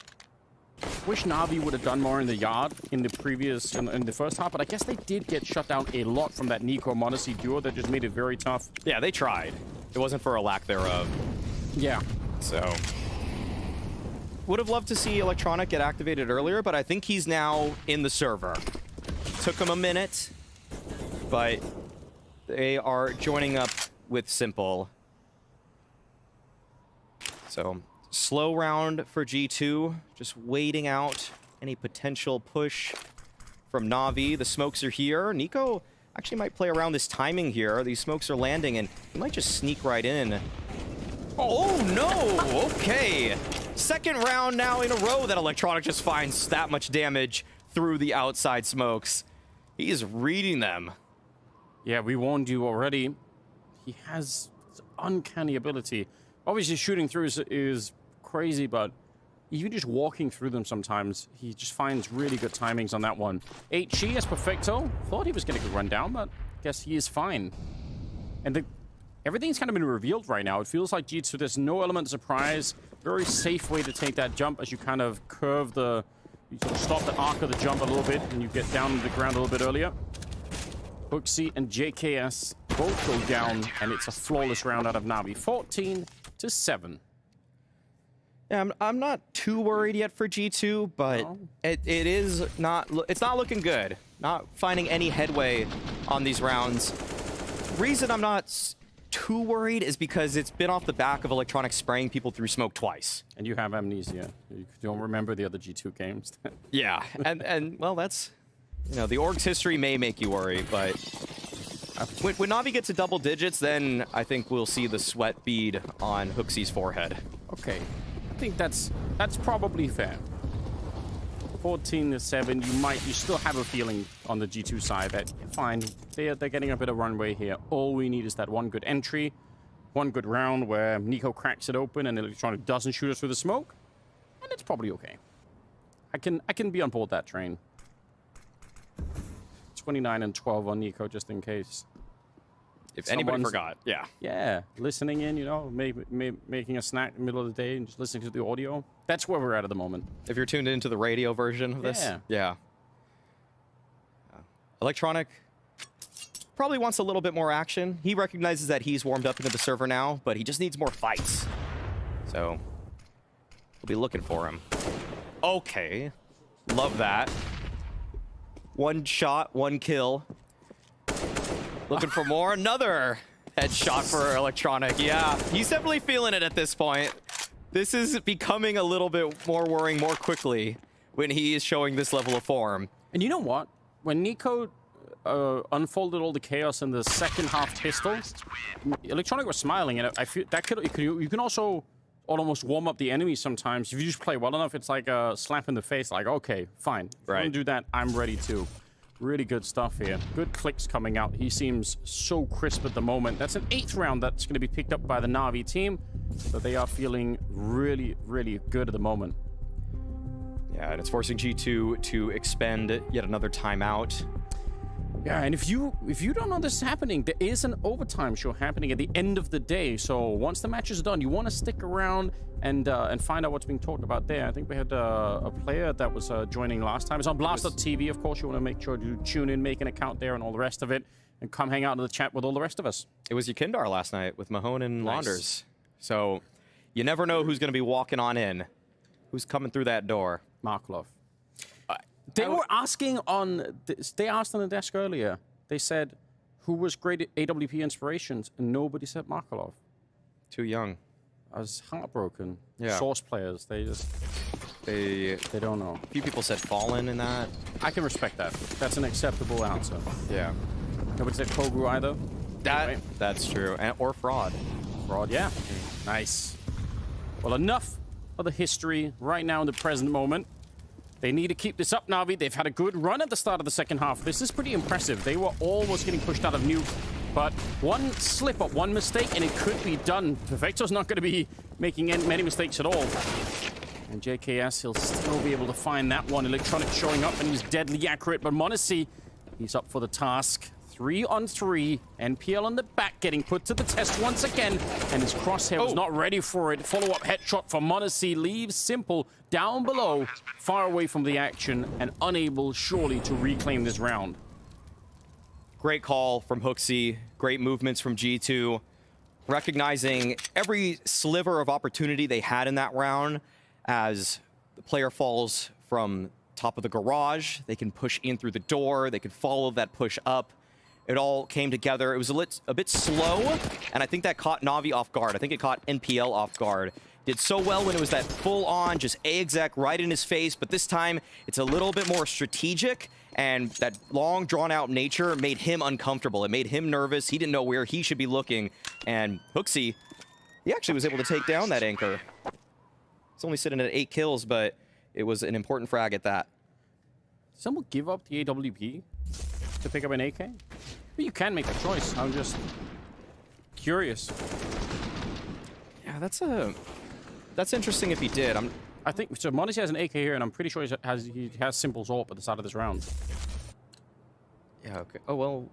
wish Navi would have done more in the yard in the first half, but I guess they did get shut down a lot from that Nico Monacy duo that just made it very tough. Yeah, they tried. It wasn't for a lack thereof. Yeah. So, would have loved to see Electronic get activated earlier, but I think he's now in the server. Took him a minute, but they are joining up with Simple. So, slow round for G2, just waiting out any potential push from Navi. The smokes are here. Nico actually might play around this timing here. These smokes are landing, and he might just sneak right in. Oh, no! Okay. Second round now in a row that Electronic just finds that much damage through the outside smokes. He is reading them. Yeah, we warned you already. He has uncanny ability. Obviously, shooting through is crazy, but even just walking through them sometimes, he just finds really good timings on that one. HG as Perfecto. Thought he was getting a run down, but guess he is fine. And everything's kind of been revealed right now. It feels like G2, there's no element of surprise. Very safe way to take that jump as you kind of curve the... You sort of stop the arc of the jump a little bit, and you get down to the ground a little bit earlier. Hooksy and JKS both go down, and it's a flawless round out of Navi. 14-7. Yeah, I'm not too worried yet for G2, but it's not looking good. Not finding any headway on these rounds. Reason I'm not too worried is because it's been off the back of Electronic spraying people through smoke twice. And you have amnesia. You don't remember the other G2 games. Yeah, and well, that's, you know, the org's history may make you worry, but when Navi gets to double digits, then I think we'll see the sweat bead on Hooksy's forehead. Okay, I think that's probably fair. 14-7, you still have a feeling on the G2 side that, fine, they're getting a bit of runway here. All we need is that one good entry, one good round where Nico cracks it open and Electronic doesn't shoot us through the smoke, and it's probably okay. I can be on board that train. 29-12 on Nico, just in case. If anybody forgot, yeah. Yeah, listening in, you know, making a snack in the middle of the day and just listening to the audio. That's where we're at the moment. If you're tuned into the radio version of this, yeah. Electronic probably wants a little bit more action. He recognizes that he's warmed up into the server now, but he just needs more fights. So, we'll be looking for him. Okay, love that. One shot, one kill. Looking for more. Another headshot for Electronic. Yeah, he's definitely feeling it at this point. This is becoming a little bit more worrying more quickly when he is showing this level of form. And you know what? When Nico unfolded all the chaos in the second half pistol, Electronic was smiling, and I feel that you can also almost warm up the enemy sometimes. If you just play well enough, it's like a slap in the face. Like, okay, fine. If you want to do that, I'm ready too. Really good stuff here. Good clicks coming out. He seems so crisp at the moment. That's an 8th round that's going to be picked up by the Navi team. So they are feeling really, really good at the moment. Yeah, and it's forcing G2 to expend yet another timeout. Yeah, and if you don't know this is happening, there is an overtime show happening at the end of the day. So once the match is done, you want to stick around and find out what's being talked about there. I think we had a player that was joining last time. It's on Blast.tv, of course. You want to make sure to tune in, make an account there, and all the rest of it, and come hang out in the chat with all the rest of us. It was Yakindar last night with Mahone and Launders. So you never know who's going to be walking on in, who's coming through that door. Markov. They were asking on... They asked on the desk earlier. They said, who was great at AWP inspirations? And nobody said Markov. Too young. I was heartbroken. Yeah. Source players, they don't know. A few people said Fallen in that. I can respect that. That's an acceptable answer. Yeah. Nobody said Kogru either. That's true. Or Fraud. Fraud, yeah. Nice. Well, enough of the history right now in the present moment. They need to keep this up, Navi. They've had a good run at the start of the second half. This is pretty impressive. They were almost getting pushed out of Nuke, but one slip-up, one mistake, and it could be done. Perfecto's not going to be making many mistakes at all. And JKS, he'll still be able to find that one. Electronic showing up, and he's deadly accurate, but Monacy, he's up for the task. 3-on-3, NPL on the back, getting put to the test once again, and his crosshair was not ready for it. Follow-up headshot from Monacy leaves Simple down below, far away from the action, and unable, surely, to reclaim this round. Great call from Hooksy. Great movements from G2. Recognizing every sliver of opportunity they had in that round as the player falls from top of the garage. They can push in through the door. They could follow that push up. It all came together. It was a bit slow, and I think that caught Navi off guard. I think it caught NPL off guard. Did so well when it was that full-on, just A-exec right in his face, but this time it's a little bit more strategic, and that long, drawn-out nature made him uncomfortable. It made him nervous. He didn't know where he should be looking, and Hooksy, he actually was able to take down that anchor. He's only sitting at 8 kills, but it was an important frag at that. Someone give up the AWP to pick up an AK? But you can make a choice. I'm just curious. Yeah, that's interesting if he did. I think so. Monacy has an AK here, and I'm pretty sure he has Simple's AWP at the start of this round. Yeah, okay. Oh, well,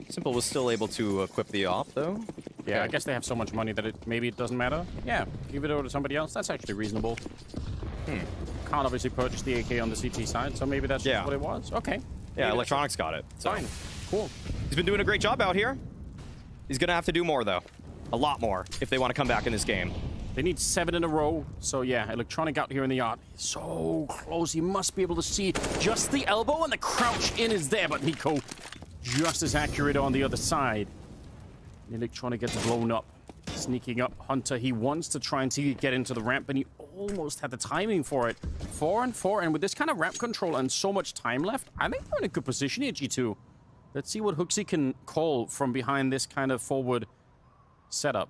Simple was still able to equip the AWP, though. Yeah, okay. I guess they have so much money that maybe it doesn't matter. Yeah, give it over to somebody else. That's actually reasonable. Can't obviously purchase the AK on the CT side, so maybe that's just what it was. Okay. Yeah, maybe Electronics got it. So. Fine. Cool. He's been doing a great job out here. He's going to have to do more, though. A lot more, if they want to come back in this game. They need 7 in a row. So, yeah, Electronic out here in the yard. So close. He must be able to see just the elbow, and the crouch in is there. But Nico just as accurate on the other side. Electronic gets blown up. Sneaking up Hunter. He wants to try and get into the ramp, and he almost had the timing for it. 4-on-4, and with this kind of ramp control and so much time left, I think they're in a good position here, G2. Let's see what Hooksy can call from behind this kind of forward setup.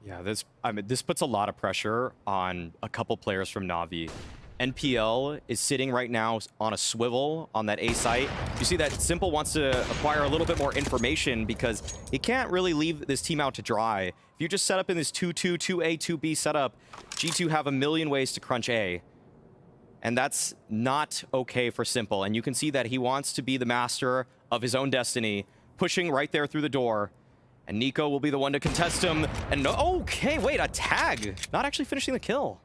Yeah, this puts a lot of pressure on a couple players from Navi. NPL is sitting right now on a swivel on that A site. You see that Simple wants to acquire a little bit more information because he can't really leave this team out to dry. If you just set up in this 2-2, 2A, 2B setup, G2 have a million ways to crunch A. And that's not okay for Simple. And you can see that he wants to be the master of his own destiny, pushing right there through the door. And Nico will be the one to contest him. And okay, wait, a tag. Not actually finishing the kill.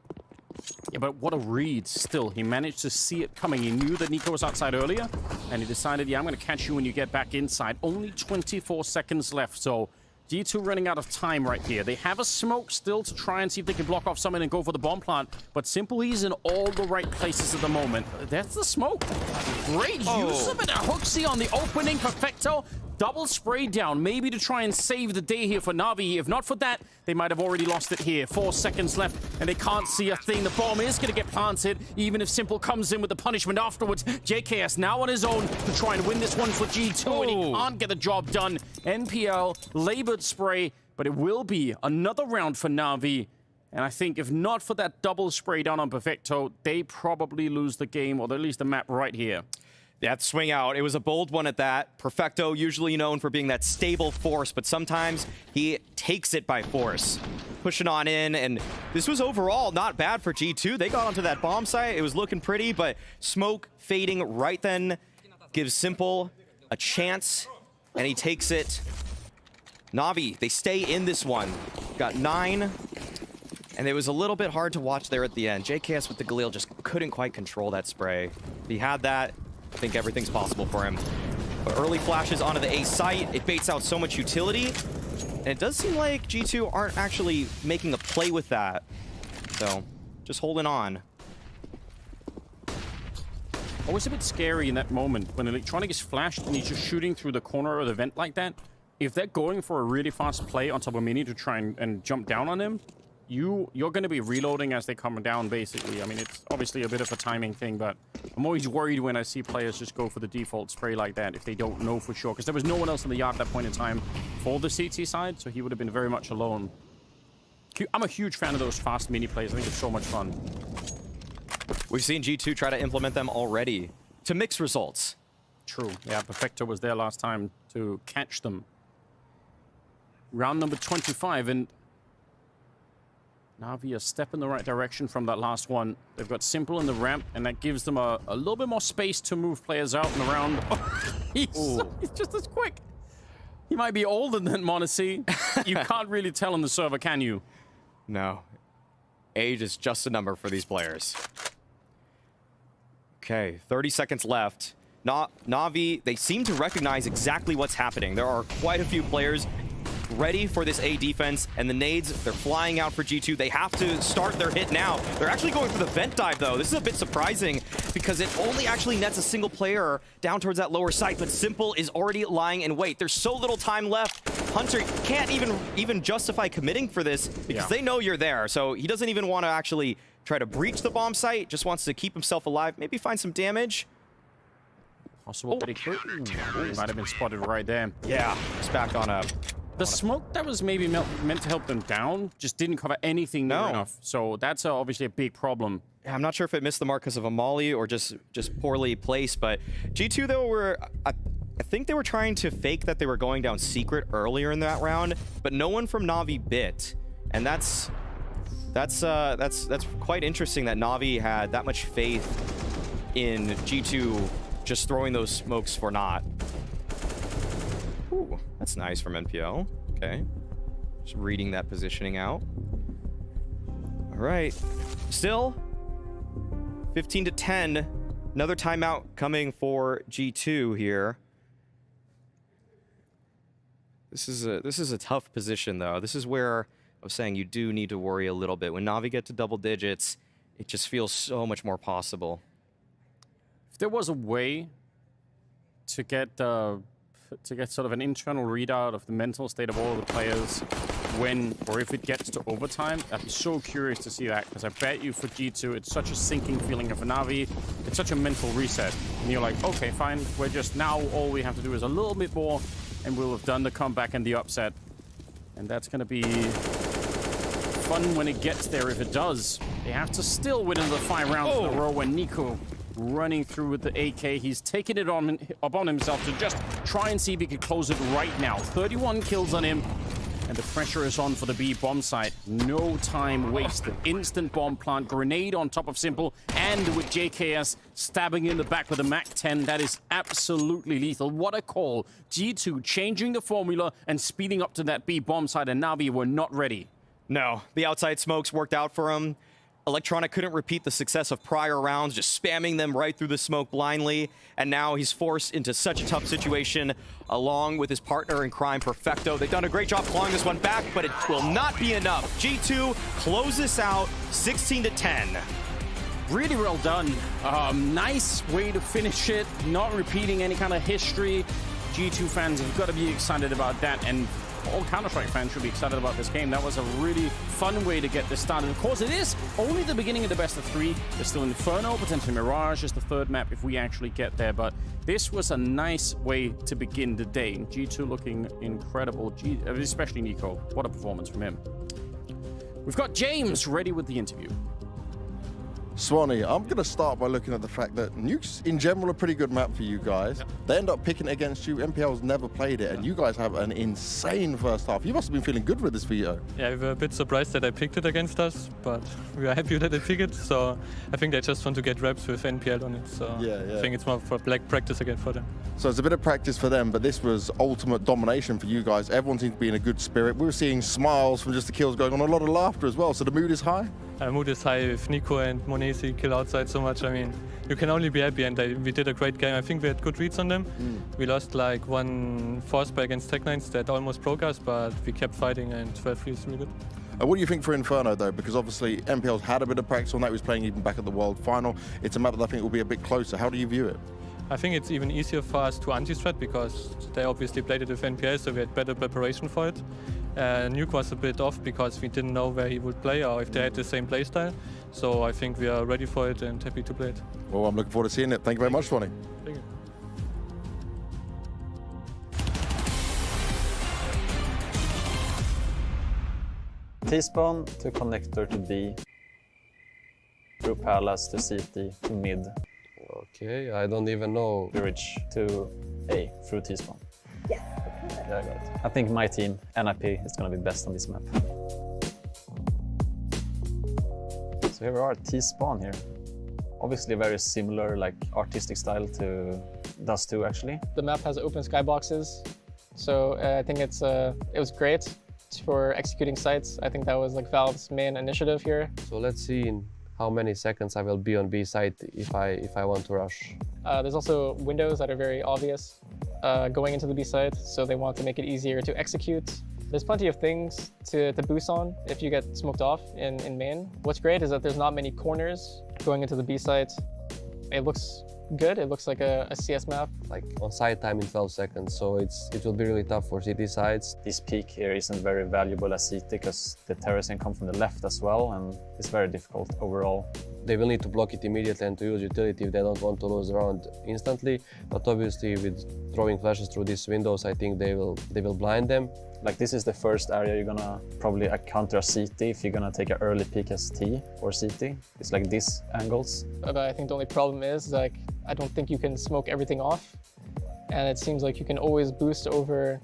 Yeah, but what a read still. He managed to see it coming. He knew that Nico was outside earlier, and he decided, yeah, I'm going to catch you when you get back inside. Only 24 seconds left, so G2 running out of time right here. They have a smoke still to try and see if they can block off someone and go for the bomb plant, but Simple is in all the right places at the moment. That's the smoke. Great use of it. Hooksy on the opening. Perfecto. Double spray down, maybe to try and save the day here for Navi. If not for that, they might have already lost it here. 4 seconds left, and they can't see a thing. The bomb is going to get planted, even if Simple comes in with the punishment afterwards. JKS now on his own to try and win this one for G2, and he can't get the job done. NPL, labored spray, But it will be another round for Navi. And I think if not for that double spray down on Perfecto, they probably lose the game, or at least the map right here. That swing out, it was a bold one at that. Perfecto, usually known for being that stable force, but sometimes he takes it by force. Pushing on in, and this was overall not bad for G2. They got onto that bomb site. It was looking pretty, but smoke fading right then gives Simple a chance, and he takes it. Navi, they stay in this one. Got 9, and it was a little bit hard to watch there at the end. JKS with the Galil just couldn't quite control that spray. If he had that, I think everything's possible for him. But early flashes onto the A site, it baits out so much utility. And it does seem like G2 aren't actually making a play with that. So, just holding on. Always a bit scary in that moment when Electronic is flashed and he's just shooting through the corner of the vent like that. If they're going for a really fast play on top of Mini to try and jump down on him, you're going to be reloading as they come down, basically. I mean, it's obviously a bit of a timing thing, but I'm always worried when I see players just go for the default spray like that if they don't know for sure, because there was no one else in the yard at that point in time for the CT side, so he would have been very much alone. I'm a huge fan of those fast mini plays. I think it's so much fun. We've seen G2 try to implement them already to mix results. True. Yeah, Perfecto was there last time to catch them. Round number 25, and Navi a step in the right direction from that last one. They've got Simple in the ramp, and that gives them a little bit more space to move players out and around. He's just as quick. He might be older than Monacy. You can't really tell on the server, can you? No. Age is just a number for these players. Okay, 30 seconds left. Navi, they seem to recognize exactly what's happening. There are quite a few players ready for this A defense, and the nades, they're flying out for G2. They have to start their hit now. They're actually going for the vent dive, though. This is a bit surprising because it only actually nets a single player down towards that lower site, but Simple is already lying in wait. There's so little time left. Hunter can't even justify committing for this because they know you're there, so he doesn't even want to actually try to breach the bomb site, just wants to keep himself alive, maybe find some damage. Possible that he could. He might have been spotted right there. Yeah, just back on a... The smoke that was maybe meant to help them down just didn't cover anything near enough. So that's obviously a big problem. I'm not sure if it missed the mark because of a molly or just poorly placed, but G2 though were... I think they were trying to fake that they were going down secret earlier in that round, but no one from Navi bit. And that's quite interesting that Navi had that much faith in G2 just throwing those smokes for naught. Ooh, that's nice from NPL. Okay. Just reading that positioning out. All right. Still 15-10. Another timeout coming for G2 here. This is a tough position though. This is where I was saying you do need to worry a little bit. When Navi get to double digits, it just feels so much more possible. If there was a way to get sort of an internal readout of the mental state of all of the players when or if it gets to overtime, I'd be so curious to see that, because I bet you for G2 it's such a sinking feeling. Of Navi, it's such a mental reset, and you're like, okay, fine, we're just now all we have to do is a little bit more and we'll have done the comeback and the upset, and that's going to be fun when it gets there. If it does, they have to still win another 5 rounds in a row. When Nico running through with the AK, he's taking it upon himself to just try and see if he could close it right now. 31 kills on him, and the pressure is on for the B bomb site. No time wasted. Instant bomb plant, grenade on top of Simple, and with JKS stabbing in the back with a MAC-10, that is absolutely lethal. What a call. G2 changing the formula and speeding up to that B bomb site, and Navi were not ready. No, the outside smokes worked out for him. Electronic couldn't repeat the success of prior rounds, just spamming them right through the smoke blindly. And now he's forced into such a tough situation along with his partner in crime, Perfecto. They've done a great job clawing this one back, but it will not be enough. G2 close this out 16-10. Really well done. Nice way to finish it, not repeating any kind of history. G2 fans have got to be excited about that. And all Counter-Strike fans should be excited about this game. That was a really fun way to get this started. Of course, it is only the beginning of the best of 3. There's still Inferno, potentially Mirage is the 3rd map if we actually get there. But this was a nice way to begin the day. G2 looking incredible, especially Nico. What a performance from him. We've got James ready with the interview. Swanee, I'm going to start by looking at the fact that Nuke's, in general, a pretty good map for you guys. Yep. They end up picking it against you. MPL's never played it, and you guys have an insane first half. You must have been feeling good with this veto. Yeah, we were a bit surprised that they picked it against us, but we are happy that they picked it. So I think they just want to get reps with NPL on it. So yeah. I think it's more for practice again for them. So it's a bit of practice for them, but this was ultimate domination for you guys. Everyone seemed to be in a good spirit. We were seeing smiles from just the kills going on, a lot of laughter as well. So the mood is high? Mood is high with Nico and Monesi kill outside so much. I mean, you can only be happy, and we did a great game. I think we had good reads on them. We lost like one force play against Tech9s that almost broke us, but we kept fighting, and 12-3 is really good. What do you think for Inferno, though? Because obviously MPL's had a bit of practice on that. He was playing even back at the World Final. It's a map that I think will be a bit closer. How do you view it? I think it's even easier for us to anti-strat because they obviously played it with NPL, so we had better preparation for it. Nuke was a bit off because we didn't know where he would play or if they had the same playstyle. So I think we are ready for it and happy to play it. Well, I'm looking forward to seeing it. Thank you very much, Swanee. Thank you. T-spawn to connector to B. Through Palace to CT to mid. Okay, I don't even know. Bridge to A through T-spawn. Yeah, I got it. I think my team, NIP, is going to be best on this map. So here we are, T-spawn here. Obviously very similar, like artistic style to Dust 2 actually. The map has open skyboxes, so I think it was great for executing sites. I think that was like Valve's main initiative here. So let's see in how many seconds I will be on B site if I want to rush. There's also windows that are very obvious going into the B site, so they want to make it easier to execute. There's plenty of things to boost on if you get smoked off in main. What's great is that there's not many corners going into the B site. It looks good. It looks like a CS map. Like on side time in 12 seconds, so it will be really tough for CT sides. This peak here isn't very valuable as CT because the terrorists can come from the left as well, and it's very difficult overall. They will need to block it immediately and to use utility if they don't want to lose round instantly. But obviously with throwing flashes through these windows, I think they will blind them. Like this is the first area you're gonna probably counter a CT if you're gonna take an early peek as T or CT. It's like these angles. But I think the only problem is like I don't think you can smoke everything off, and it seems like you can always boost over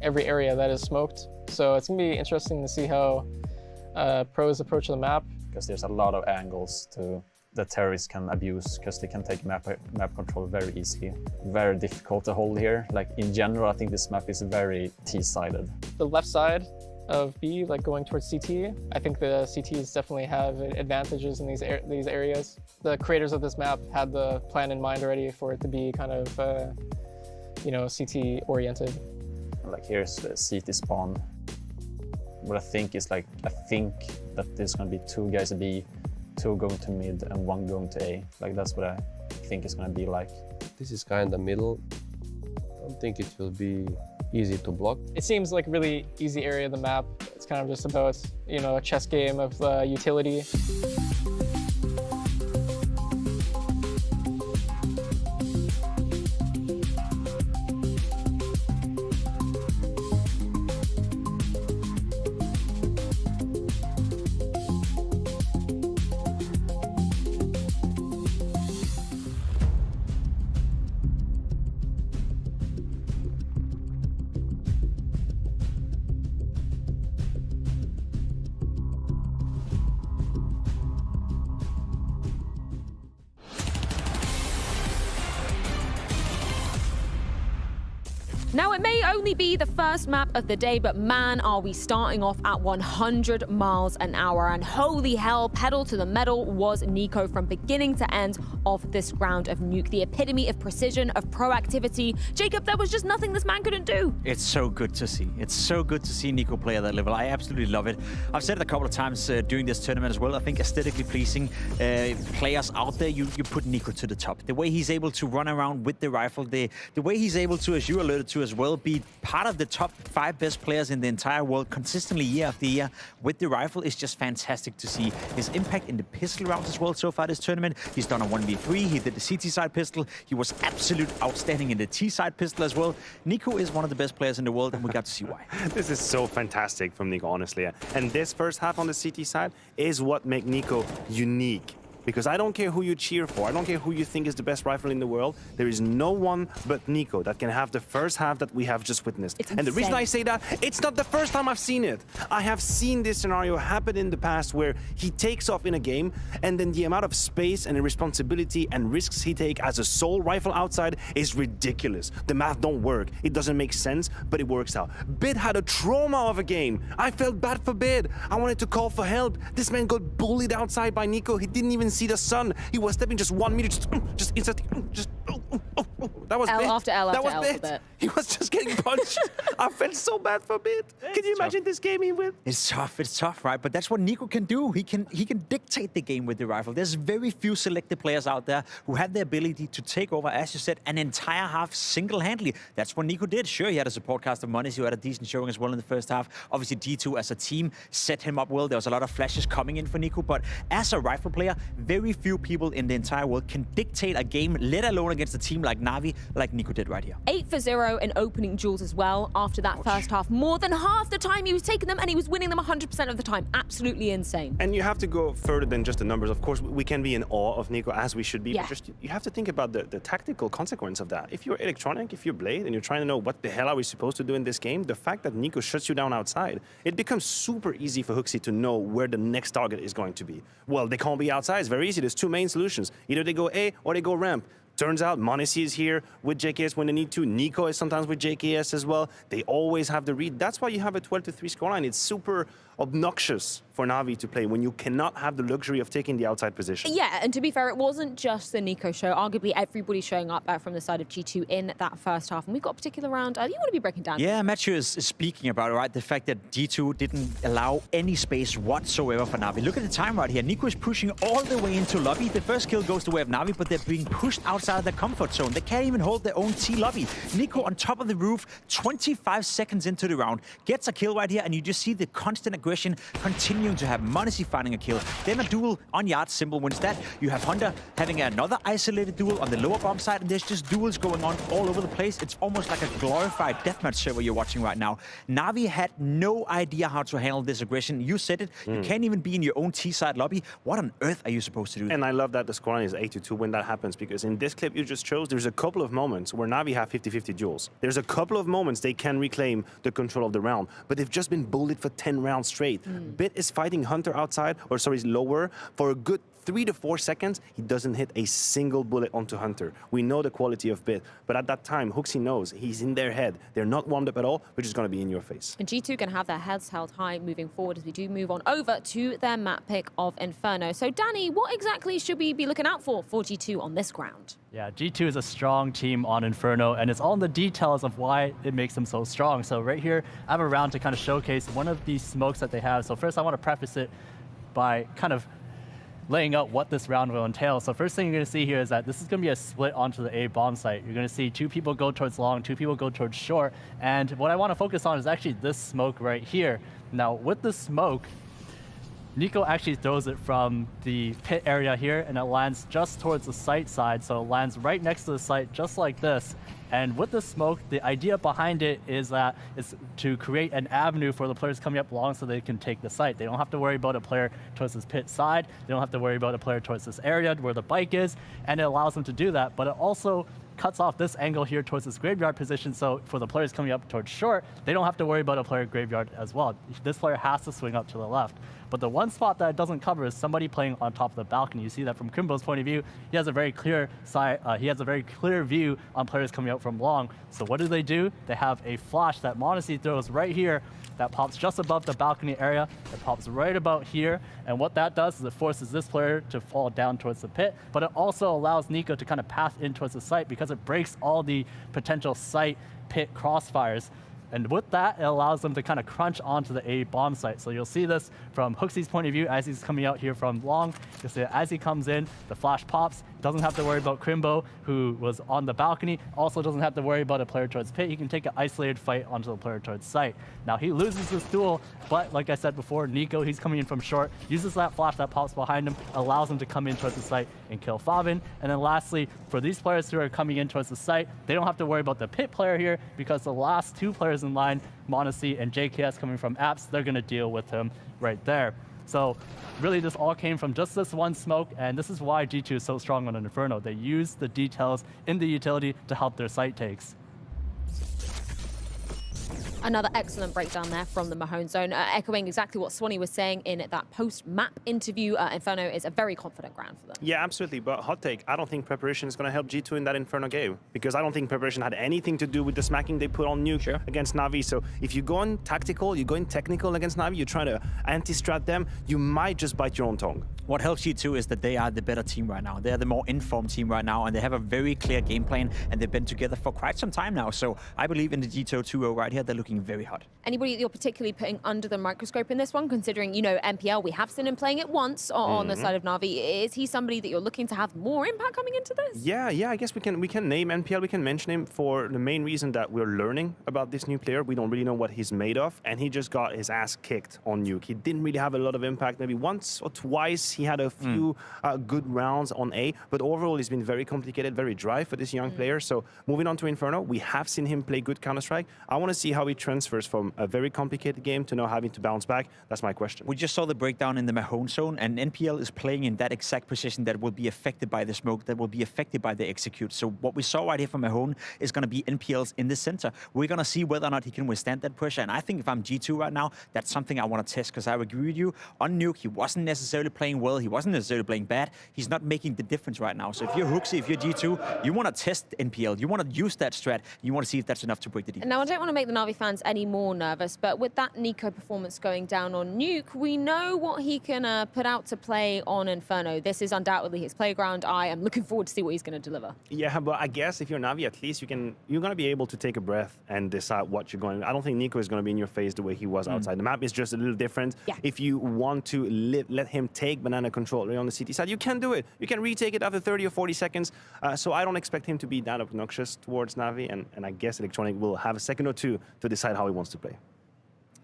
every area that is smoked. So it's gonna be interesting to see how pros approach the map. Because there's a lot of angles the terrorists can abuse because they can take map control very easily. Very difficult to hold here. Like in general, I think this map is very T-sided. The left side of B, like going towards CT, I think the CTs definitely have advantages in these areas. The creators of this map had the plan in mind already for it to be kind of, you know, CT oriented. Like here's the CT spawn. What I think is like, I think that there's going to be 2 guys at B, 2 going to mid and 1 going to A. Like that's what I think it's going to be like. This is kind of middle. I don't think it will be easy to block. It seems like a really easy area of the map. It's kind of just about, you know, a chess game of utility. Now, it may only be the first map of the day, but man, are we starting off at 100 miles an hour. And holy hell, pedal to the metal was Nico from beginning to end of this round of Nuke. The epitome of precision, of proactivity. Jacob, there was just nothing this man couldn't do. It's so good to see. It's so good to see Nico play at that level. I absolutely love it. I've said it a couple of times during this tournament as well. I think aesthetically pleasing players out there, you put Nico to the top. The way he's able to run around with the rifle, the way he's able to, as you alluded to as well be part of the top 5 best players in the entire world consistently year after year with the rifle is just fantastic to see. His impact in the pistol rounds as well so far this tournament. He's done a 1v3, he did the CT side pistol, he was absolute outstanding in the T side pistol as well. Nico is one of the best players in the world, and we got to see why. This is so fantastic from Nico, honestly. And this first half on the CT side is what makes Nico unique. Because I don't care who you cheer for, I don't care who you think is the best rifle in the world, there is no one but Nico that can have the first half that we have just witnessed. And the reason I say that, it's not the first time I've seen it. I have seen this scenario happen in the past where he takes off in a game and then the amount of space and the responsibility and risks he takes as a sole rifle outside is ridiculous. The math don't work, it doesn't make sense, but it works out. Bid had a trauma of a game. I felt bad for Bid. I wanted to call for help. This man got bullied outside by Nico. He didn't even see the sun. He was stepping just 1 meter, just instantly, that was L Bit. after L that after was L Bit. for Bit. He was just getting punched. I felt so bad for Bit. Can you imagine this game he win? It's tough, right? But that's what Nico can do. He can dictate the game with the rifle. There's very few selected players out there who have the ability to take over, as you said, an entire half single-handedly. That's what Nico did. Sure, he had a support cast of Monis, who had a decent showing as well in the first half. Obviously, G2 as a team set him up well. There was a lot of flashes coming in for Nico, but as a rifle player, very few people in the entire world can dictate a game, let alone against a team like Navi, like Nico did right here. 8 for 0 in opening duels as well after that first half. More than half the time he was taking them, and he was winning them 100% of the time. Absolutely insane. And you have to go further than just the numbers. Of course, we can be in awe of Nico, as we should be, but just you have to think about the tactical consequence of that. If you're Electronic, if you're Blade, and you're trying to know what the hell are we supposed to do in this game, the fact that Nico shuts you down outside, it becomes super easy for Hooksy to know where the next target is going to be. Well, they can't be outside. It's very easy. There's 2 main solutions. Either they go A or they go ramp. Turns out Monacy is here with JKS when they need to. Nico is sometimes with JKS as well. They always have the read. That's why you have a 12-3 scoreline. It's super obnoxious for Navi to play when you cannot have the luxury of taking the outside position. Yeah, and to be fair, it wasn't just the Nico show. Arguably, everybody showing up from the side of G2 in that first half. And we've got a particular round you want to be breaking down. Yeah, Matthew is speaking about it, right? The fact that G2 didn't allow any space whatsoever for Navi. Look at the time right here. Nico is pushing all the way into lobby. The first kill goes the way of Navi, but they're being pushed outside of their comfort zone. They can't even hold their own T lobby. Nico on top of the roof, 25 seconds into the round, gets a kill right here, and you just see the constant aggression continuing to have Monacy finding a kill. Then a duel on Yard, simple wins that. You have Hunter having another isolated duel on the lower bomb side, and there's just duels going on all over the place. It's almost like a glorified deathmatch server you're watching right now. Navi had no idea how to handle this aggression. You said it. You can't even be in your own T-side lobby. What on earth are you supposed to do? And I love that the scoreline is 8-2 when that happens, because in this clip you just chose, there's a couple of moments where Navi have 50-50 duels. There's a couple of moments they can reclaim the control of the round, but they've just been bullied for 10 rounds straight. Bit is fighting Hunter outside, or sorry, lower, for a good 3 to 4 seconds. He doesn't hit a single bullet onto Hunter. We know the quality of Bit, but at that time, Hooksy knows he's in their head. They're not warmed up at all, which is going to be in your face. And G2 can have their heads held high moving forward as we do move on over to their map pick of Inferno. So, Danny, what exactly should we be looking out for G2 on this ground? Yeah, G2 is a strong team on Inferno, and it's all in the details of why it makes them so strong. So right here, I have a round to kind of showcase one of these smokes that they have. So first, I want to preface it by kind of laying out what this round will entail. So first thing you're going to see here is that this is going to be a split onto the A bomb site. You're going to see 2 people go towards long, 2 people go towards short. And what I want to focus on is actually this smoke right here. Now, with the smoke, Nico actually throws it from the pit area here, and it lands just towards the site side. So it lands right next to the site, just like this. And with the smoke, the idea behind it is that it's to create an avenue for the players coming up long so they can take the site. They don't have to worry about a player towards this pit side. They don't have to worry about a player towards this area where the bike is, and it allows them to do that. But it also cuts off this angle here towards this graveyard position, so for the players coming up towards short, they don't have to worry about a player graveyard as well. This player has to swing up to the left. But the one spot that it doesn't cover is somebody playing on top of the balcony. You see that from Kimbo's point of view, he has a very clear view on players coming out from long. So what do? They have a flash that Monacy throws right here that pops just above the balcony area. It pops right about here. And what that does is it forces this player to fall down towards the pit, but it also allows Nico to kind of pass in towards the site because it breaks all the potential site pit crossfires. And with that, it allows them to kind of crunch onto the A bomb site. So you'll see this from HooXi's point of view as he's coming out here from long. You'll see as he comes in, the flash pops. Doesn't have to worry about Crimbo, who was on the balcony. Also doesn't have to worry about a player towards pit. He can take an isolated fight onto the player towards site. Now he loses this duel, but like I said before, Nico, he's coming in from short, uses that flash that pops behind him, allows him to come in towards the site and kill Favin. And then lastly, for these players who are coming in towards the site, they don't have to worry about the pit player here because the last two players in line, m0NESY and JKS coming from apps, they're gonna deal with him right there. So really this all came from just this one smoke, and this is why G2 is so strong on an Inferno. They use the details in the utility to help their site takes. Another excellent breakdown there from the Mahone zone, echoing exactly what Swanee was saying in that post-map interview. Inferno is a very confident ground for them. Yeah, absolutely. But hot take, I don't think preparation is going to help G2 in that Inferno game, because I don't think preparation had anything to do with the smacking they put on Nuke against Navi. So if you go in tactical, you go in technical against Navi, you try to anti-strat them, you might just bite your own tongue. What helps G2 is that they are the better team right now. They are the more informed team right now, and they have a very clear game plan, and they've been together for quite some time now. So I believe in the G2 2-0 right here. They're looking very hot. Anybody that you're particularly putting under the microscope in this one, considering, you know, MPL, we have seen him playing it once on the side of Navi. Is he somebody that you're looking to have more impact coming into this? Yeah, I guess we can name MPL, we can mention him for the main reason that we're learning about this new player. We don't really know what he's made of, and he just got his ass kicked on Nuke. He didn't really have a lot of impact. Maybe once or twice he had a few good rounds on A, but overall he's been very complicated, very dry for this young player. So moving on to Inferno, we have seen him play good Counter-Strike. I want to see how he transfers from a very complicated game to now having to bounce back. That's my question. We just saw the breakdown in the Mahone zone, and NPL is playing in that exact position that will be affected by the smoke, that will be affected by the execute. So what we saw right here from Mahone is going to be NPL's in the center. We're going to see whether or not he can withstand that pressure. And I think if I'm G2 right now, that's something I want to test, because I agree with you. On Nuke, he wasn't necessarily playing well. He wasn't necessarily playing bad. He's not making the difference right now. So if you're HooXi, if you're G2, you want to test NPL. You want to use that strat. You want to see if that's enough to break the defense. Now, I don't want to make the Navi fans any more nervous, but with that Nico performance going down on Nuke, we know what he can put out to play on Inferno. This is undoubtedly his playground. I am looking forward to see what he's going to deliver. Yeah, but I guess if you're Navi, at least you're going to be able to take a breath and decide what you're going to. I don't think Nico is going to be in your face the way he was outside. The map is just a little different. Yeah. If you want to let him take banana control on the CT side, you can do it. You can retake it after 30 or 40 seconds. So I don't expect him to be that obnoxious towards Navi, and I guess Electronic will have a second or two to decide how he wants to play.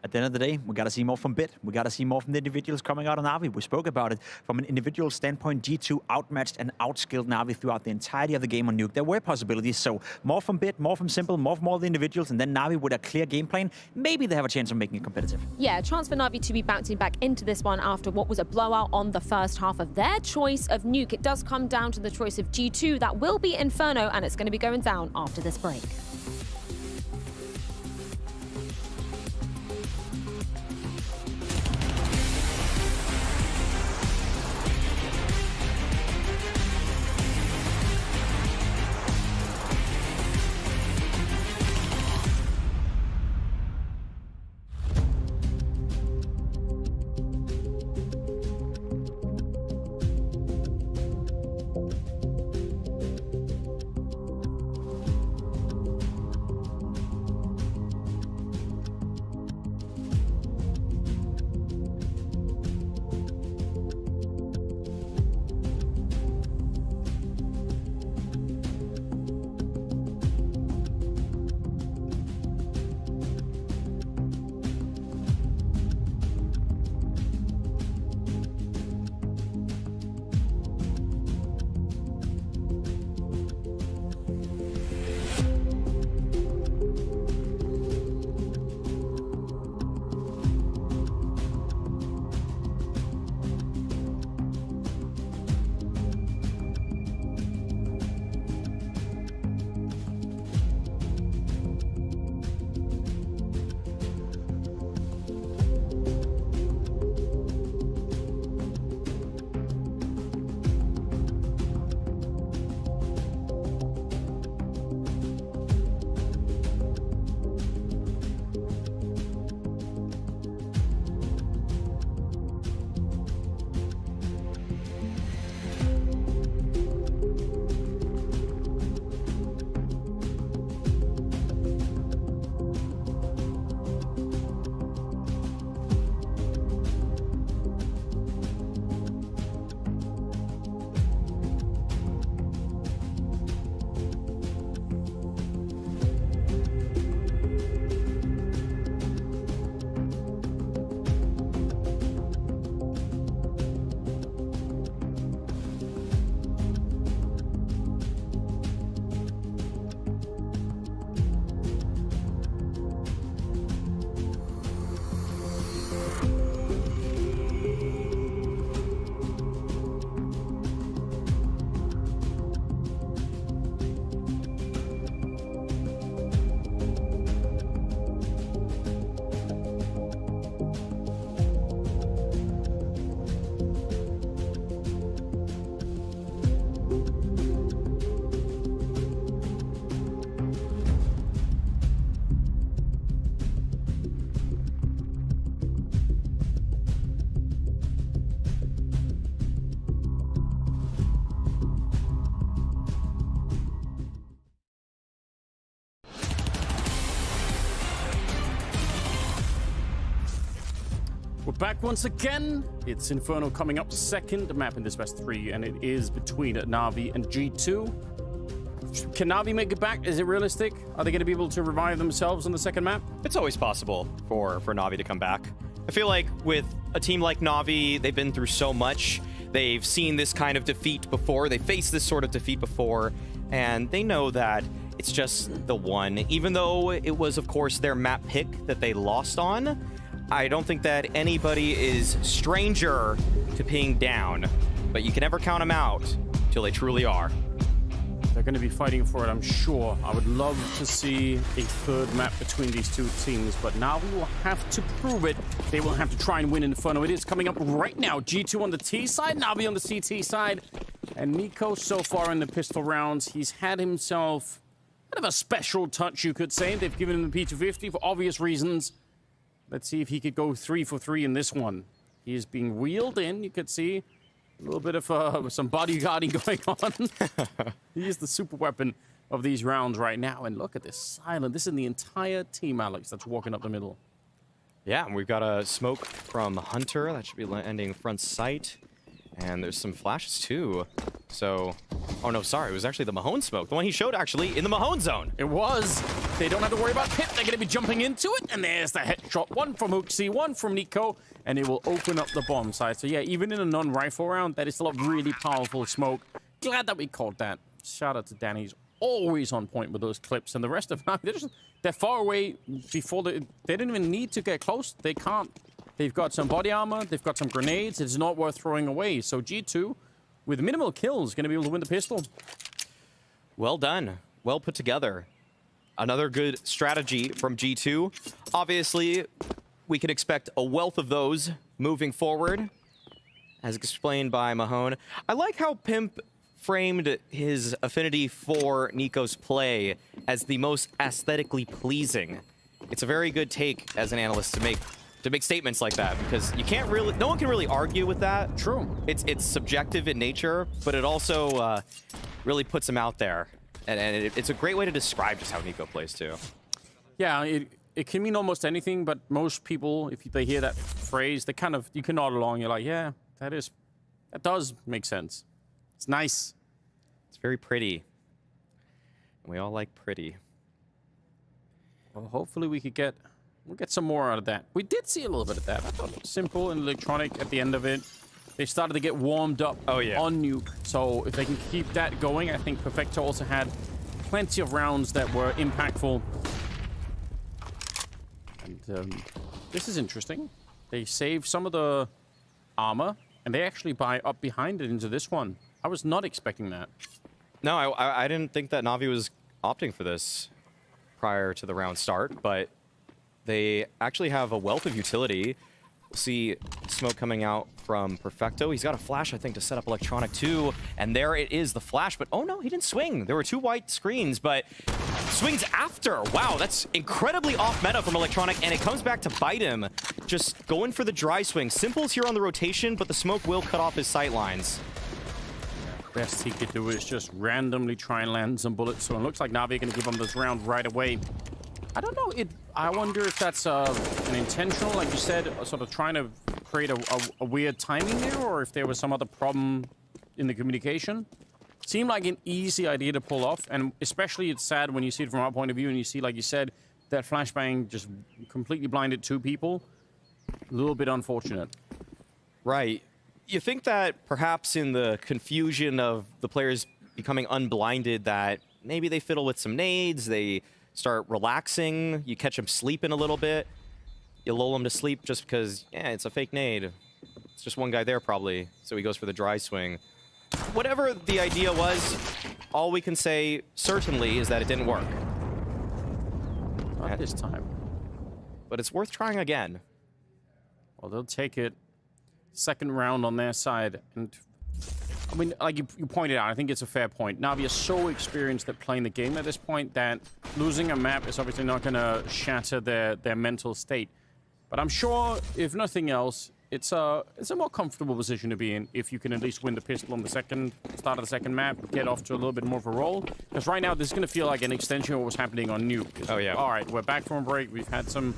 At the end of the day, we got to see more from Bit. We got to see more from the individuals coming out of Navi. We spoke about it. From an individual standpoint, G2 outmatched and outskilled Navi throughout the entirety of the game on Nuke. There were possibilities, so more from Bit, more from Simple, more from all the individuals, and then Navi with a clear game plan. Maybe they have a chance of making it competitive. Yeah, a chance for Navi to be bouncing back into this one after what was a blowout on the first half of their choice of Nuke. It does come down to the choice of G2. That will be Inferno, and it's going to be going down after this break. We're back once again. It's Inferno coming up second map in this best 3, and it is between Navi and G2. Can Navi make it back? Is it realistic? Are they going to be able to revive themselves on the second map? It's always possible for Navi to come back. I feel like with a team like Navi, they've been through so much. They've seen this kind of defeat before. They faced this sort of defeat before, and they know that it's just the one. Even though it was, of course, their map pick that they lost on, I don't think that anybody is stranger to being down, but you can never count them out till they truly are. They're going to be fighting for it, I'm sure. I would love to see a third map between these two teams, but now we will have to prove it. They will have to try and win Inferno. It is coming up right now. G2 on the T side, Navi on the CT side. And Nico, so far in the pistol rounds, he's had himself kind of a special touch, you could say. They've given him the P250 for obvious reasons. Let's see if he could go 3 for 3 in this one. He is being wheeled in, you could see. A little bit of some bodyguarding going on. He is the super weapon of these rounds right now. And look at this silent. This is the entire team, Alex, that's walking up the middle. Yeah, and we've got a smoke from Hunter. That should be ending front sight. And there's some flashes, too. So, oh no, sorry. It was actually the Mahone smoke. The one he showed, actually, in the Mahone zone. It was. They don't have to worry about Pit. They're going to be jumping into it. And there's the headshot. One from Hooksy, one from Nico. And it will open up the bomb side. So yeah, even in a non-rifle round, that is still a really powerful smoke. Glad that we caught that. Shout out to Danny. He's always on point with those clips. And the rest of them, they're far away before they didn't even need to get close. They can't. They've got some body armor. They've got some grenades. It's not worth throwing away. So G2, with minimal kills, going to be able to win the pistol. Well done. Well put together. Another good strategy from G2. Obviously, we can expect a wealth of those moving forward, as explained by Mahone. I like how Pimp framed his affinity for Nico's play as the most aesthetically pleasing. It's a very good take as an analyst to make statements like that, because you can't really, no one can really argue with that. True. It's subjective in nature, but it also really puts him out there. And it's a great way to describe just how Nico plays too. Yeah, it can mean almost anything, but most people, if they hear that phrase, they kind of, you can nod along. You're like, yeah, that does make sense. It's nice. It's very pretty. We all like pretty. Well, hopefully we'll get some more out of that. We did see a little bit of that. I thought it was simple and electronic at the end of it. They started to get warmed up on Nuke. So if they can keep that going, I think Perfecto also had plenty of rounds that were impactful. And this is interesting. They save some of the armor, and they actually buy up behind it into this one. I was not expecting that. No, I didn't think that Navi was opting for this prior to the round start, but they actually have a wealth of utility. We'll see smoke coming out from Perfecto. He's got a flash, I think, to set up electronic too. And there it is, the flash. But oh no, he didn't swing. There were 2 white screens, but swings after. Wow, that's incredibly off meta from electronic, and it comes back to bite him. Just going for the dry swing. Simple's here on the rotation, but the smoke will cut off his sight lines. Best he could do is just randomly try and land some bullets. So it looks like Navi are going to give him this round right away. I don't know. I wonder if that's an intentional, like you said, sort of trying to create a weird timing there, or if there was some other problem in the communication. Seemed like an easy idea to pull off, and especially it's sad when you see it from our point of view and you see, like you said, that flashbang just completely blinded 2 people. A little bit unfortunate. Right. You think that perhaps in the confusion of the players becoming unblinded, that maybe they fiddle with some nades, they start relaxing, you catch them sleeping a little bit, you lull them to sleep just because, yeah, it's a fake nade. It's just one guy there probably, so he goes for the dry swing. Whatever the idea was, all we can say certainly is that it didn't work. Not this time. But it's worth trying again. Well, they'll take it. Second round on their side. And I mean, like you pointed out, I think it's a fair point. Navi is so experienced at playing the game at this point that losing a map is obviously not going to shatter their mental state. But I'm sure, if nothing else, it's a more comfortable position to be in if you can at least win the pistol on the start of the second map, get off to a little bit more of a roll. Because right now, this is going to feel like an extension of what was happening on Nuke. Oh, yeah. All right, we're back from a break. We've had some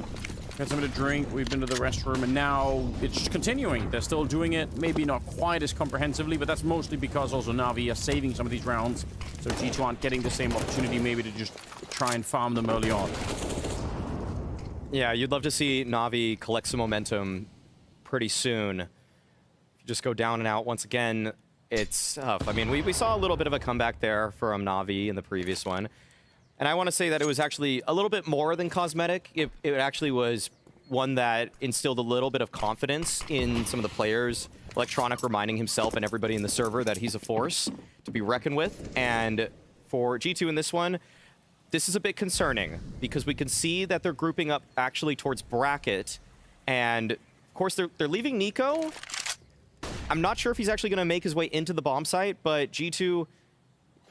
Got something to drink. We've been to the restroom, and now it's continuing. They're still doing it. Maybe not quite as comprehensively, but that's mostly because also Navi are saving some of these rounds. So G2 aren't getting the same opportunity maybe to just try and farm them early on. Yeah, you'd love to see Navi collect some momentum pretty soon. If you just go down and out once again, it's tough. I mean, we saw a little bit of a comeback there from Navi in the previous one. And I want to say that it was actually a little bit more than cosmetic. It actually was one that instilled a little bit of confidence in some of the players. Electronic reminding himself and everybody in the server that he's a force to be reckoned with. And for G2 in this one, this is a bit concerning because we can see that they're grouping up actually towards bracket. And of course, they're leaving Nico. I'm not sure if he's actually going to make his way into the bomb site, but G2...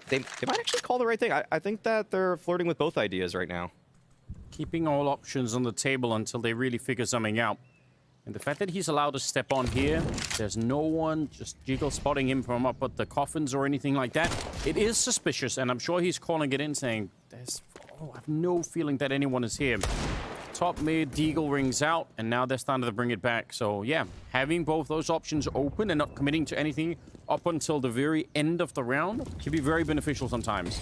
They might actually call the right thing. I think that they're flirting with both ideas right now. Keeping all options on the table until they really figure something out. And the fact that he's allowed to step on here, there's no one just jiggle spotting him from up at the coffins or anything like that. It is suspicious, and I'm sure he's calling it in saying, I have no feeling that anyone is here. Top mid, Deagle rings out, and now they're starting to bring it back. So yeah, having both those options open and not committing to anything up until the very end of the round can be very beneficial sometimes.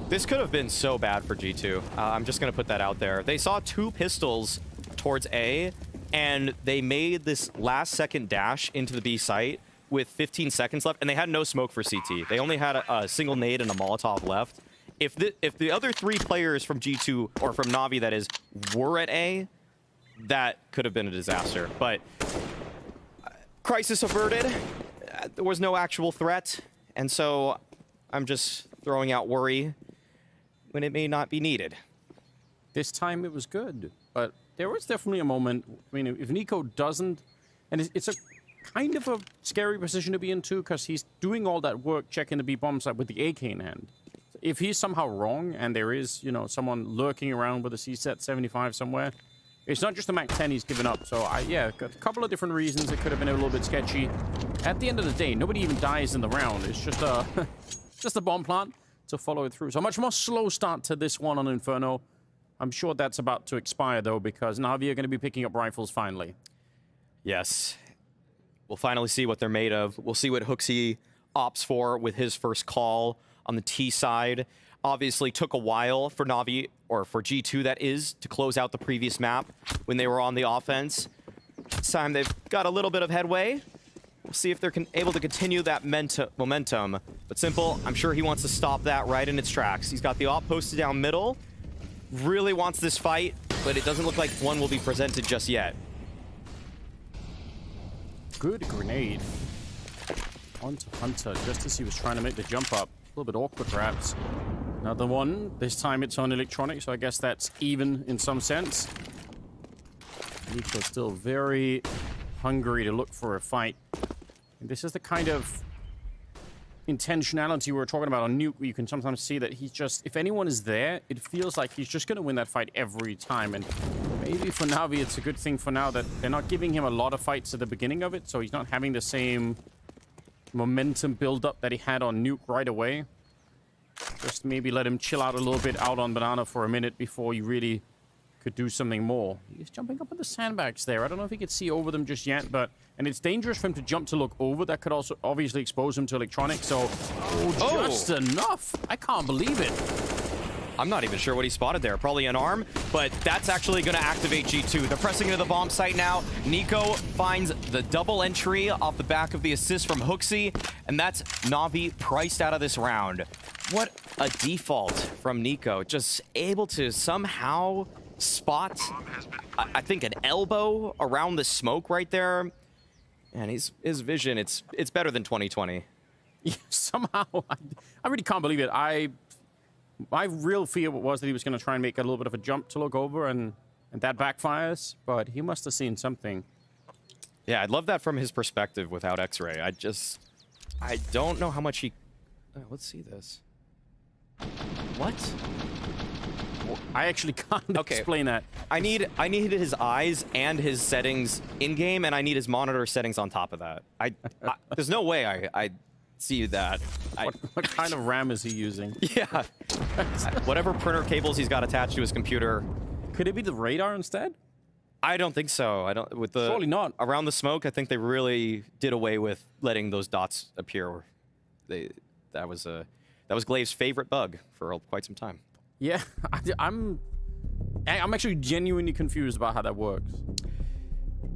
This could have been so bad for G2. I'm just going to put that out there. They saw 2 pistols towards A, and they made this last-second dash into the B site with 15 seconds left, and they had no smoke for CT. They only had a single nade and a Molotov left. If the other 3 players from G2, or from Navi that is, were at A, that could have been a disaster. But crisis averted. There was no actual threat, and so I'm just throwing out worry when it may not be needed. This time it was good, but there was definitely a moment. I mean, if Nico doesn't, and it's a kind of a scary position to be in too, because he's doing all that work checking the B bomb site with the AK in hand. If he's somehow wrong and there is, you know, someone lurking around with a CSET 75 somewhere, it's not just the Mac 10 he's given up. So, yeah, a couple of different reasons it could have been a little bit sketchy. At the end of the day, nobody even dies in the round. It's just a, just a bomb plant to follow it through. So, a much more slow start to this one on Inferno. I'm sure that's about to expire, though, because Navi are going to be picking up rifles finally. Yes. We'll finally see what they're made of. We'll see what Hooksy opts for with his first call on the T side. Obviously took a while for Navi, or for G2 that is, to close out the previous map when they were on the offense. This time they've got a little bit of headway. We'll see if they're able to continue that momentum. But Simple, I'm sure he wants to stop that right in its tracks. He's got the op posted down middle. Really wants this fight, but it doesn't look like one will be presented just yet. Good grenade. Onto Hunter, just as he was trying to make the jump up. A little bit awkward, perhaps. Another one. This time it's on Electronic, so I guess that's even in some sense. Nico's still very hungry to look for a fight. And this is the kind of intentionality we were talking about on Nuke, where you can sometimes see that he's just, if anyone is there, it feels like he's just going to win that fight every time. And maybe for Navi, it's a good thing for now that they're not giving him a lot of fights at the beginning of it, so he's not having the same momentum build-up that he had on Nuke right away. Just maybe let him chill out a little bit out on Banana for a minute before you really could do something more. He's jumping up at the sandbags there. I don't know if he could see over them just yet, but... And it's dangerous for him to jump to look over. That could also obviously expose him to Electronic, so... Oh, just enough! I can't believe it. I'm not even sure what he spotted there. Probably an arm, but that's actually going to activate G2. They're pressing into the bomb site now. Nico finds the double entry off the back of the assist from Hooksy, and that's Navi priced out of this round. What a default from Nico. Just able to somehow spot, I think, an elbow around the smoke right there. And his vision, it's better than 2020. Yeah, somehow, I really can't believe it. My real fear was that he was going to try and make a little bit of a jump to look over, and that backfires, but he must have seen something. Yeah, I'd love that from his perspective without X-Ray. I don't know how much he... let's see this. What? I actually can't explain that. I need his eyes and his settings in-game, and I need his monitor settings on top of that. There's no way I see that. What kind of RAM is he using? Yeah. Whatever printer cables he's got attached to his computer. Could it be the radar instead? I don't think so. I don't. With the Surely not. Around the smoke, I think they really did away with letting those dots appear. That was Glaive's favorite bug for quite some time. Yeah, I'm actually genuinely confused about how that works.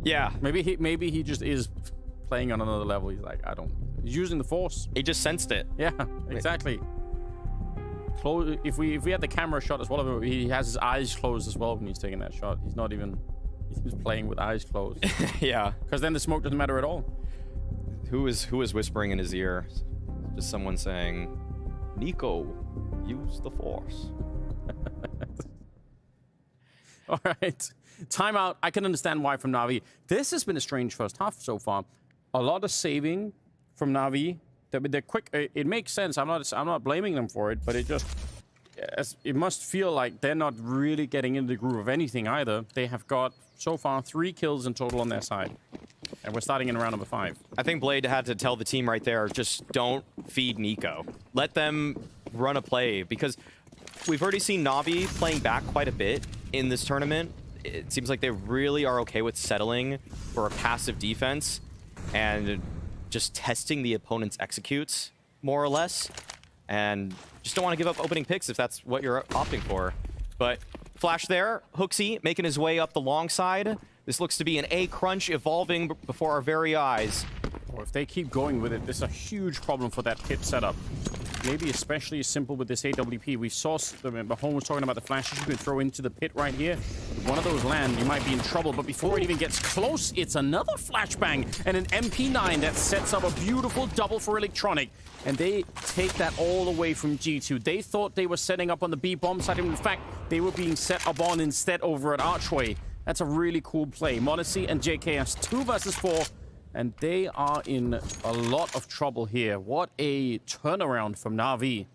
Yeah. Maybe he just is playing on another level. He's like, he's using the force. He just sensed it. Yeah, exactly. If we had the camera shot as well, he has his eyes closed as well when he's taking that shot. He's not even. He's playing with eyes closed. Yeah. Because then the smoke doesn't matter at all. Who is whispering in his ear? Just someone saying, "Nico, use the force." All right. Timeout. I can understand why from Navi. This has been a strange first half so far. A lot of saving from Navi. They're quick. It makes sense. I'm not blaming them for it, but it must feel like they're not really getting into the groove of anything either. They have got so far 3 kills in total on their side. And we're starting in round number 5. I think Blade had to tell the team right there, just don't feed Nico. Let them run a play, because we've already seen Navi playing back quite a bit in this tournament. It seems like they really are okay with settling for a passive defense and just testing the opponent's executes, more or less. And just don't want to give up opening picks if that's what you're opting for. But flash there, Hooksy making his way up the long side. This looks to be an A crunch evolving before our very eyes. Or if they keep going with it, this is a huge problem for that pit setup. Maybe especially simple with this AWP. We saw, Mahone was talking about the flashes you could throw into the pit right here. If one of those land, you might be in trouble. But before it even gets close, it's another flashbang and an MP9 that sets up a beautiful double for Electronic. And they take that all away from G2. They thought they were setting up on the B bomb side. In fact, they were being set up on instead over at Archway. That's a really cool play. Modesty and JKS 2 versus 4. And they are in a lot of trouble here. What a turnaround from Navi.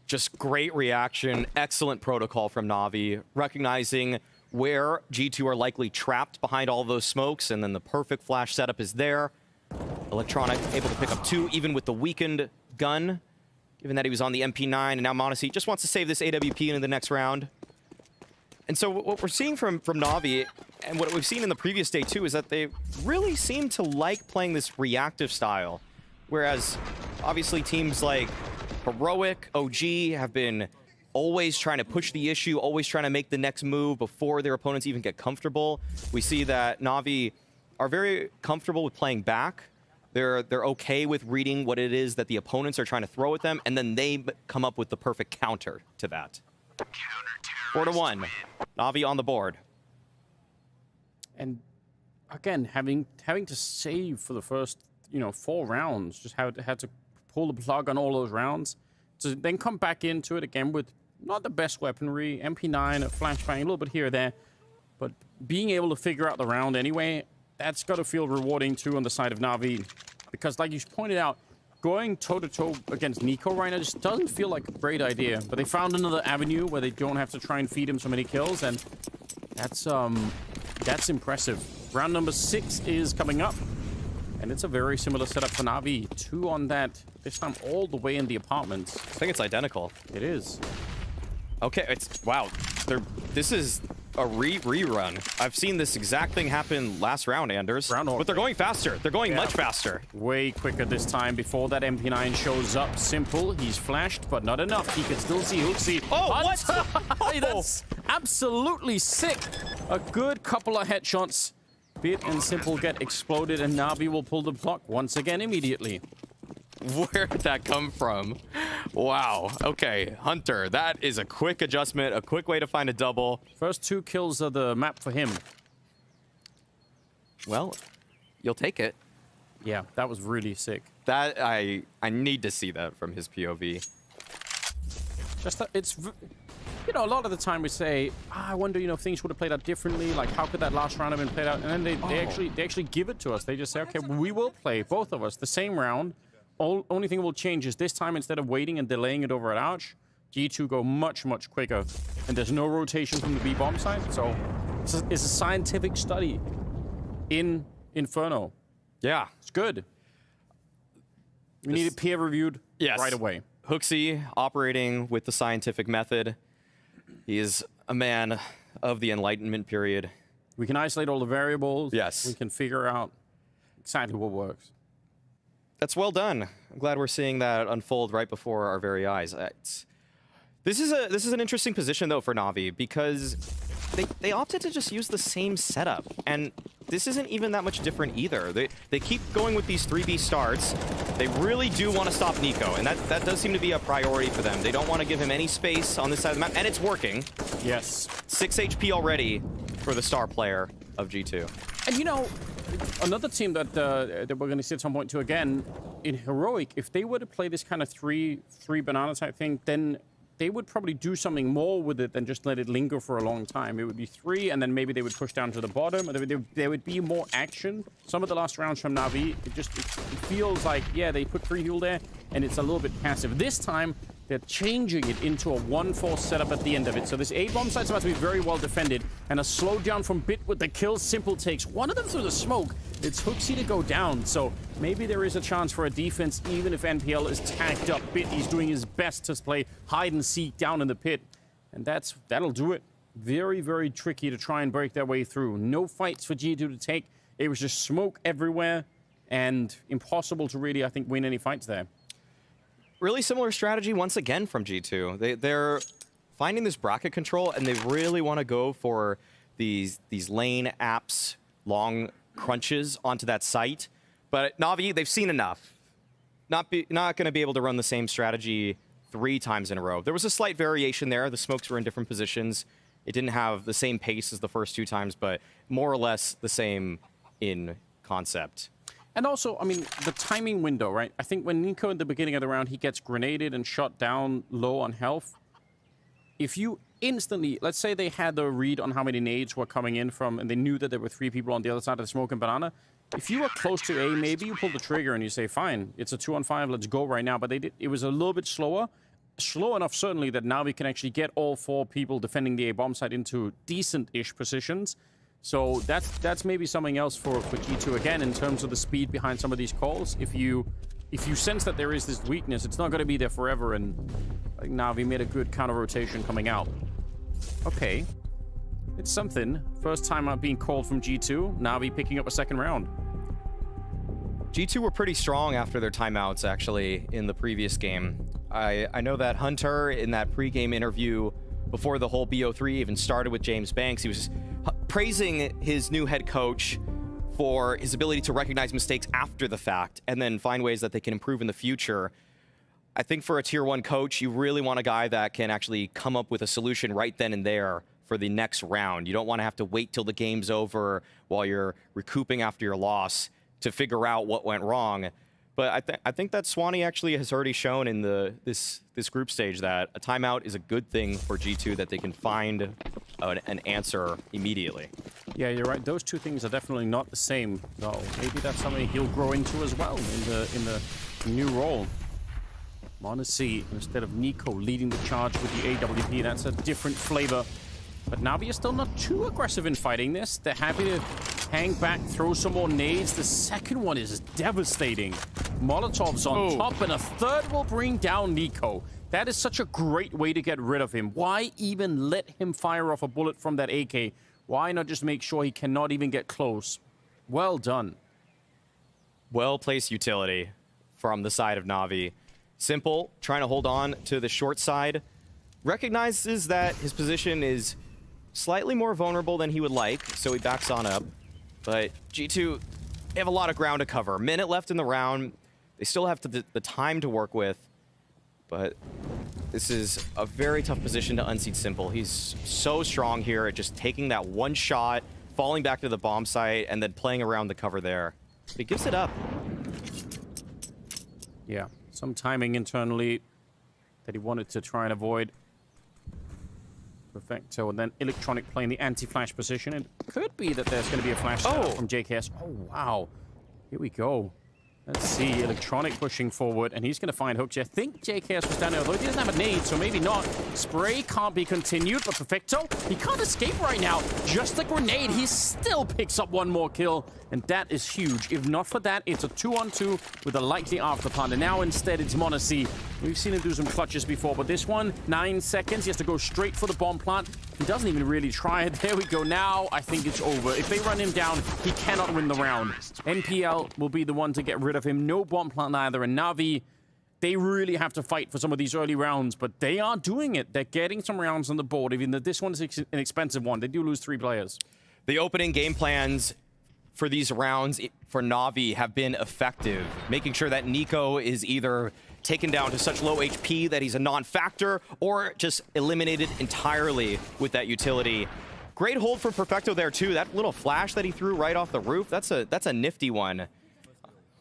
Just great reaction. Excellent protocol from Navi. Recognizing where G2 are likely trapped behind all those smokes. And then the perfect flash setup is there. Electronic able to pick up 2, even with the weakened gun. Given that he was on the MP9, and now Modesty just wants to save this AWP into the next round. And so what we're seeing from Navi, and what we've seen in the previous day too, is that they really seem to like playing this reactive style. Whereas, obviously, teams like Heroic, OG have been always trying to push the issue, always trying to make the next move before their opponents even get comfortable. We see that Navi are very comfortable with playing back. They're okay with reading what it is that the opponents are trying to throw at them, and then they come up with the perfect counter to that. 4-1. Navi on the board. And again, having to save for the first, 4 rounds, just had to pull the plug on all those rounds, to then come back into it again with not the best weaponry, MP9, a flashbang, a little bit here or there, but being able to figure out the round anyway, that's got to feel rewarding too on the side of Navi, because like you pointed out, going toe-to-toe against Nico right now just doesn't feel like a great idea. But they found another avenue where they don't have to try and feed him so many kills, and that's impressive. Round number 6 is coming up, and it's a very similar setup for Navi. 2 on that, this time all the way in the apartments. I think it's identical. It is. Okay, wow. This is a rerun. I've seen this exact thing happen last round, Anders. But they're going faster. They're going much faster. Way quicker this time before that MP9 shows up. Simple. He's flashed, but not enough. He can still see Hooksy. Oh, what? That's absolutely sick. A good couple of headshots. Bit and Simple get exploded, and Navi will pull the block once again immediately. Where did that come from? Wow. Okay, Hunter, that is a quick adjustment, a quick way to find a double. First 2 kills of the map for him. Well, you'll take it. Yeah, that was really sick. That, I need to see that from his POV. Just that it's, a lot of the time we say, I wonder, if things would have played out differently. Like, how could that last round have been played out? And then they actually give it to us. They just say, okay, we will play, both of us, the same round. Only thing will change is this time, instead of waiting and delaying it over at Arch, G2 go much, much quicker. And there's no rotation from the B-bomb side. So it's a scientific study in Inferno. Yeah. It's good. We need it peer-reviewed right away. Hooksy operating with the scientific method. He is a man of the Enlightenment period. We can isolate all the variables. Yes. We can figure out exactly what works. That's well done. I'm glad we're seeing that unfold right before our very eyes. This is an interesting position though for Navi because they opted to just use the same setup, and this isn't even that much different either. They keep going with these 3B starts. They really do want to stop Nico, and that does seem to be a priority for them. They don't want to give him any space on this side of the map, and it's working. Yes. 6 HP already for the star player of G2. And you know, another team that we're going to see at some point too again, in Heroic, if they were to play this kind of three banana type thing, then they would probably do something more with it than just let it linger for a long time. It would be 3, and then maybe they would push down to the bottom, and there would be more action. Some of the last rounds from Navi, it feels like, yeah, they put 3 heal there, and it's a little bit passive. This time, they're changing it into a 1-4 setup at the end of it. So this A-bomb site's about to be very well defended, and a slowdown from Bit with the kill. Simple takes one of them through the smoke. It's Hooksy to go down, so maybe there is a chance for a defense, even if NPL is tagged up. Bit, he's doing his best to play hide and seek down in the pit, and that'll do it. Very, very tricky to try and break their way through. No fights for G2 to take. It was just smoke everywhere, and impossible to really, I think, win any fights there. Really similar strategy once again from G2. They're finding this bracket control, and they really want to go for these lane apps, long crunches onto that site. But Navi, they've seen enough. Not going to be able to run the same strategy 3 times in a row. There was a slight variation there. The smokes were in different positions. It didn't have the same pace as the first 2 times, but more or less the same in concept. And also, I mean, the timing window, right? I think when Nico in the beginning of the round, he gets grenaded and shot down low on health. If you instantly, let's say they had the read on how many nades were coming in from, and they knew that there were 3 people on the other side of the smoke and banana. If you were close to A, maybe you pull the trigger and you say, fine, it's a 2-on-5, let's go right now. But it was a little bit slower. Slow enough, certainly, that now we can actually get all 4 people defending the A-bomb site into decent-ish positions. So that's maybe something else for G2 again in terms of the speed behind some of these calls. If you sense that there is this weakness, it's not going to be there forever. And like, Navi made a good counter rotation coming out. Okay, it's something. First time out being called from G2. Navi picking up a second round. G2 were pretty strong after their timeouts, actually, in the previous game. I know that Hunter, in that pregame interview before the whole BO3 even started with James Banks, he was praising his new head coach for his ability to recognize mistakes after the fact and then find ways that they can improve in the future. I think for a tier 1 coach, you really want a guy that can actually come up with a solution right then and there for the next round. You don't want to have to wait till the game's over while you're recouping after your loss to figure out what went wrong. But I think that Swanee actually has already shown in this group stage that a timeout is a good thing for G2, that they can find an answer immediately. Yeah, you're right. Those 2 things are definitely not the same, though. Maybe that's something he'll grow into as well in the new role. m0NESY, instead of Nico leading the charge with the AWP, that's a different flavor. But Navi is still not too aggressive in fighting this. They're happy to hang back, throw some more nades. The second one is devastating. Molotov's on top, and a third will bring down Nico. That is such a great way to get rid of him. Why even let him fire off a bullet from that AK? Why not just make sure he cannot even get close? Well done. Well-placed utility from the side of Navi. Simple, trying to hold on to the short side. Recognizes that his position is slightly more vulnerable than he would like, so he backs on up. But G2, they have a lot of ground to cover. Minute left in the round. They still have the time to work with. But this is a very tough position to unseat Simple. He's so strong here at just taking that one shot, falling back to the bomb site, and then playing around the cover there. He gives it up. Yeah, some timing internally that he wanted to try and avoid. Perfecto, and then Electronic playing the anti-flash position. It could be that there's going to be a flash setup from JKS. Oh, wow. Here we go. Let's see, Electronic pushing forward, and he's going to find Hooksy. I think JKS was down there, although he doesn't have a nade, so maybe not. Spray can't be continued, but Perfecto, he can't escape right now. Just a grenade, he still picks up one more kill, and that is huge. If not for that, it's a 2-on-2 with a likely afterplant, and now instead it's Monacy. We've seen him do some clutches before, but this one, 9 seconds, he has to go straight for the bomb plant. He doesn't even really try it. There we go. Now I think it's over. If they run him down, he cannot win the round. NPL will be the one to get rid of him. No bomb plant either. And Navi, they really have to fight for some of these early rounds, but they are doing it. They're getting some rounds on the board, even though this one's an expensive one. They do lose 3 players. The opening game plans for these rounds for Navi have been effective, making sure that Nico is either taken down to such low HP that he's a non-factor or just eliminated entirely with that utility. Great hold for Perfecto there too. That little flash that he threw right off the roof, that's a nifty one.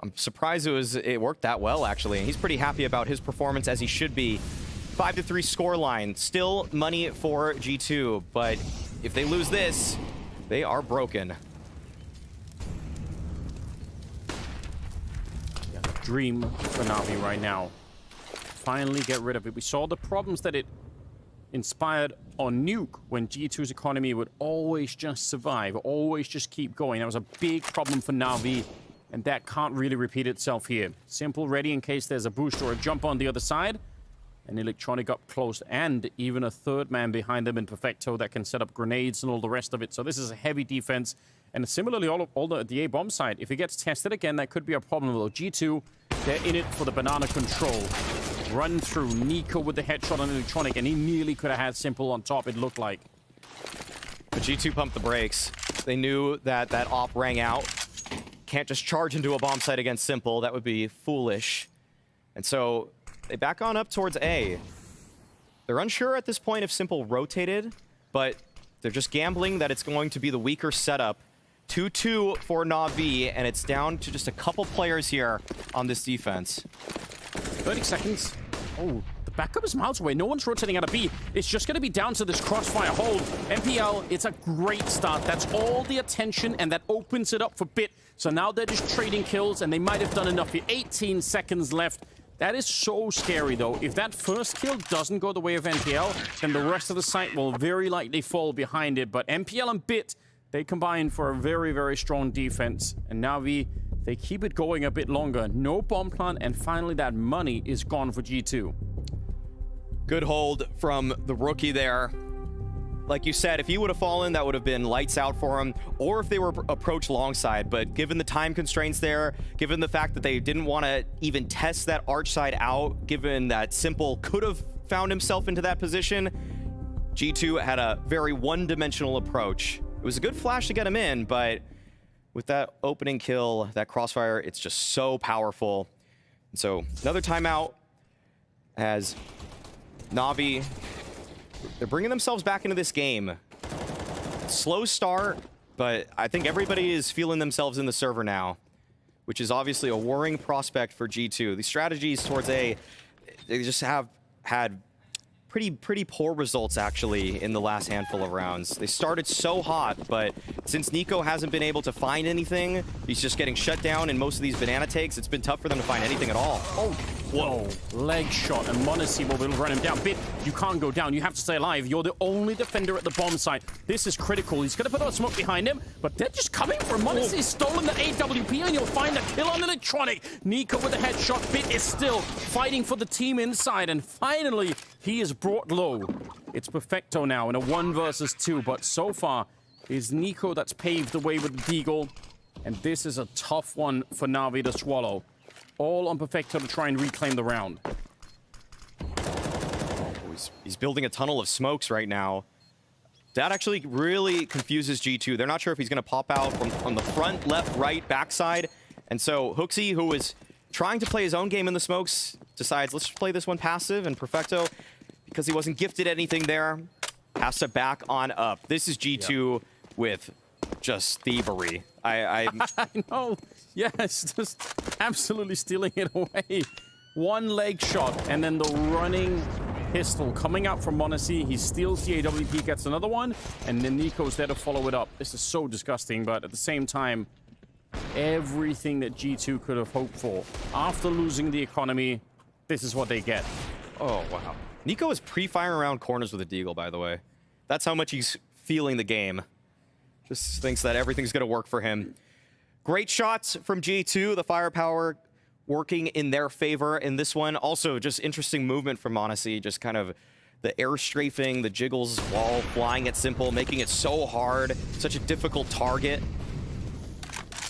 I'm surprised it worked that well, actually. He's pretty happy about his performance, as he should be. 5-3 scoreline. Still money for G2, but if they lose this, they are broken. Dream for Navi right now. Finally get rid of it. We saw the problems that it inspired on Nuke when G2's economy would always just survive, always just keep going. That was a big problem for Navi, and that can't really repeat itself here. Simple ready in case there's a boost or a jump on the other side. And Electronic up close, and even a third man behind them in Perfecto that can set up grenades and all the rest of it. So this is a heavy defense. And similarly, all the A-bomb side, if it gets tested again, that could be a problem. Though G2, they're in it for the banana control. Run through Nico with the headshot on Electronic, and he nearly could have had Simple on top, it looked like. But G2 pumped the brakes. They knew that op rang out. Can't just charge into a bomb site against Simple. That would be foolish. And so they back on up towards A. They're unsure at this point if Simple rotated, but they're just gambling that it's going to be the weaker setup. 2-2 for Navi, and it's down to just a couple players here on this defense. 30 seconds. Oh, the backup is miles away. No one's rotating out of B. It's just going to be down to this crossfire hold. MPL, it's a great start. That's all the attention, and that opens it up for Bit. So now they're just trading kills, and they might have done enough here. 18 seconds left. That is so scary, though. If that first kill doesn't go the way of NPL, then the rest of the site will very likely fall behind it. But NPL and Bit, they combine for a very, very strong defense. And Navi, they keep it going a bit longer. No bomb plant, and finally that money is gone for G2. Good hold from the rookie there. Like you said, if he would have fallen, that would have been lights out for him, or if they were approached longside. But given the time constraints there, given the fact that they didn't want to even test that arch side out, given that Simple could have found himself into that position, G2 had a very one-dimensional approach. It was a good flash to get him in, but with that opening kill, that crossfire, it's just so powerful. And so another timeout as Navi, they're bringing themselves back into this game. Slow start, but I think everybody is feeling themselves in the server now, which is obviously a worrying prospect for G2. These strategies towards A, they just have had pretty poor results, actually, in the last handful of rounds. They started so hot, but since Nico hasn't been able to find anything, he's just getting shut down in most of these banana takes. It's been tough for them to find anything at all. Oh, whoa. Leg shot, and Monacy will run him down. Bit, you can't go down. You have to stay alive. You're the only defender at the bomb site. This is critical. He's going to put out smoke behind him, but they're just coming for him. Monacy's stolen the AWP, and you'll find a kill on Electronic. Nico with a headshot. Bit is still fighting for the team inside, and finally, he is brought low. It's Perfecto now in a 1 versus 2, but so far, it's Nico that's paved the way with the Deagle, and this is a tough one for Navi to swallow. All on Perfecto to try and reclaim the round. He's building a tunnel of smokes right now. That actually really confuses G2. They're not sure if he's going to pop out from the front, left, right, backside. And so Hooksy, who was trying to play his own game in the smokes, decides, let's just play this one passive, and Perfecto, because he wasn't gifted anything there, has to back on up. This is G2 with just thievery. I know. Yes, just absolutely stealing it away. One leg shot, and then the running pistol coming out from Monacy. He steals the AWP, gets another one, and then Nico's there to follow it up. This is so disgusting, but at the same time, Everything that G2 could have hoped for. After losing the economy, this is what they get. Oh, wow. Nico is pre-firing around corners with a deagle, by the way. That's how much he's feeling the game. Just thinks that everything's going to work for him. Great shots from G2. The firepower working in their favor in this one. Also, just interesting movement from m0NESY. Just kind of the air strafing, the jiggles while flying it simple, making it so hard, such a difficult target.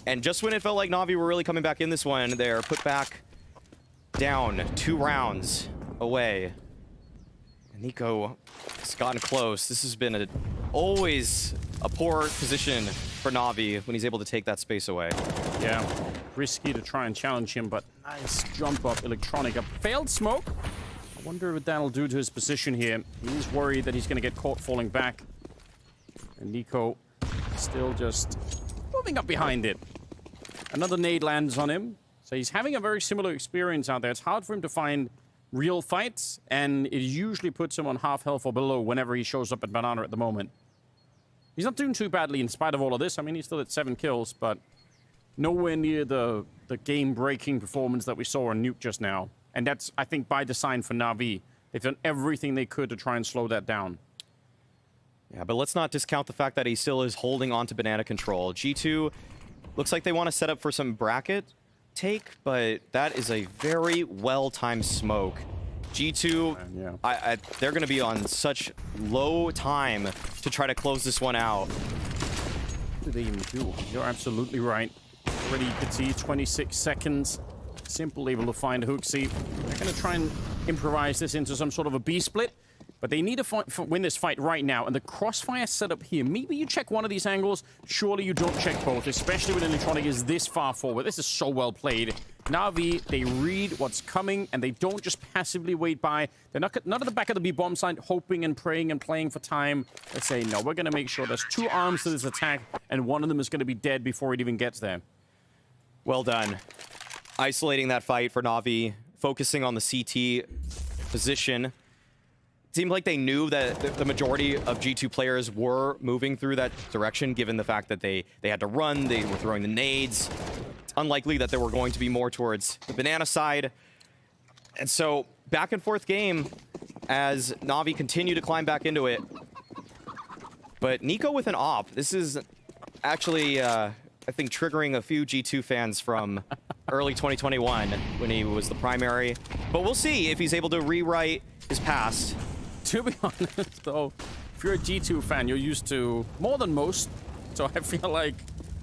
And just when it felt like Navi were really coming back in this one, they're put back down 2 rounds away. And Nico has gotten close. This has been always a poor position for Navi when he's able to take that space away. Yeah, risky to try and challenge him, but nice jump up Electronic. A failed smoke. I wonder what that'll do to his position here. He's worried that he's going to get caught falling back. And Nico still just moving up behind it. Another nade lands on him. So he's having a very similar experience out there. It's hard for him to find real fights, and it usually puts him on half health or below whenever he shows up at Banana at the moment. He's not doing too badly in spite of all of this. I mean, he's still at 7 kills, but nowhere near the game-breaking performance that we saw on Nuke just now. And that's, I think, by design for Navi. They've done everything they could to try and slow that down. Yeah, but let's not discount the fact that he still is holding on to Banana control. G2 looks like they want to set up for some bracket take, but that is a very well-timed smoke. G2, yeah. They're going to be on such low time to try to close this one out. What do they even do? You're absolutely right. Already you could see 26 seconds. Simple able to find Hooksy. They're going to try and improvise this into some sort of a B-split, but they need to win this fight right now. And the crossfire setup here, maybe you check one of these angles. Surely you don't check both, especially when Electronic is this far forward. This is so well played. Navi, they read what's coming, and they don't just passively wait by. They're not at the back of the B-bomb side, hoping and praying and playing for time. They say, no, we're going to make sure there's 2 arms to this attack, and one of them is going to be dead before it even gets there. Well done. Isolating that fight for Navi, focusing on the CT position. It seemed like they knew that the majority of G2 players were moving through that direction, given the fact that they had to run, they were throwing the nades. It's unlikely that they were going to be more towards the Banana side. And so, back and forth game as Navi continue to climb back into it. But Nico with an op. This is actually, I think, triggering a few G2 fans from early 2021 when he was the primary. But we'll see if he's able to rewrite his past. To be honest, though, if you're a G2 fan, you're used to more than most. So I feel like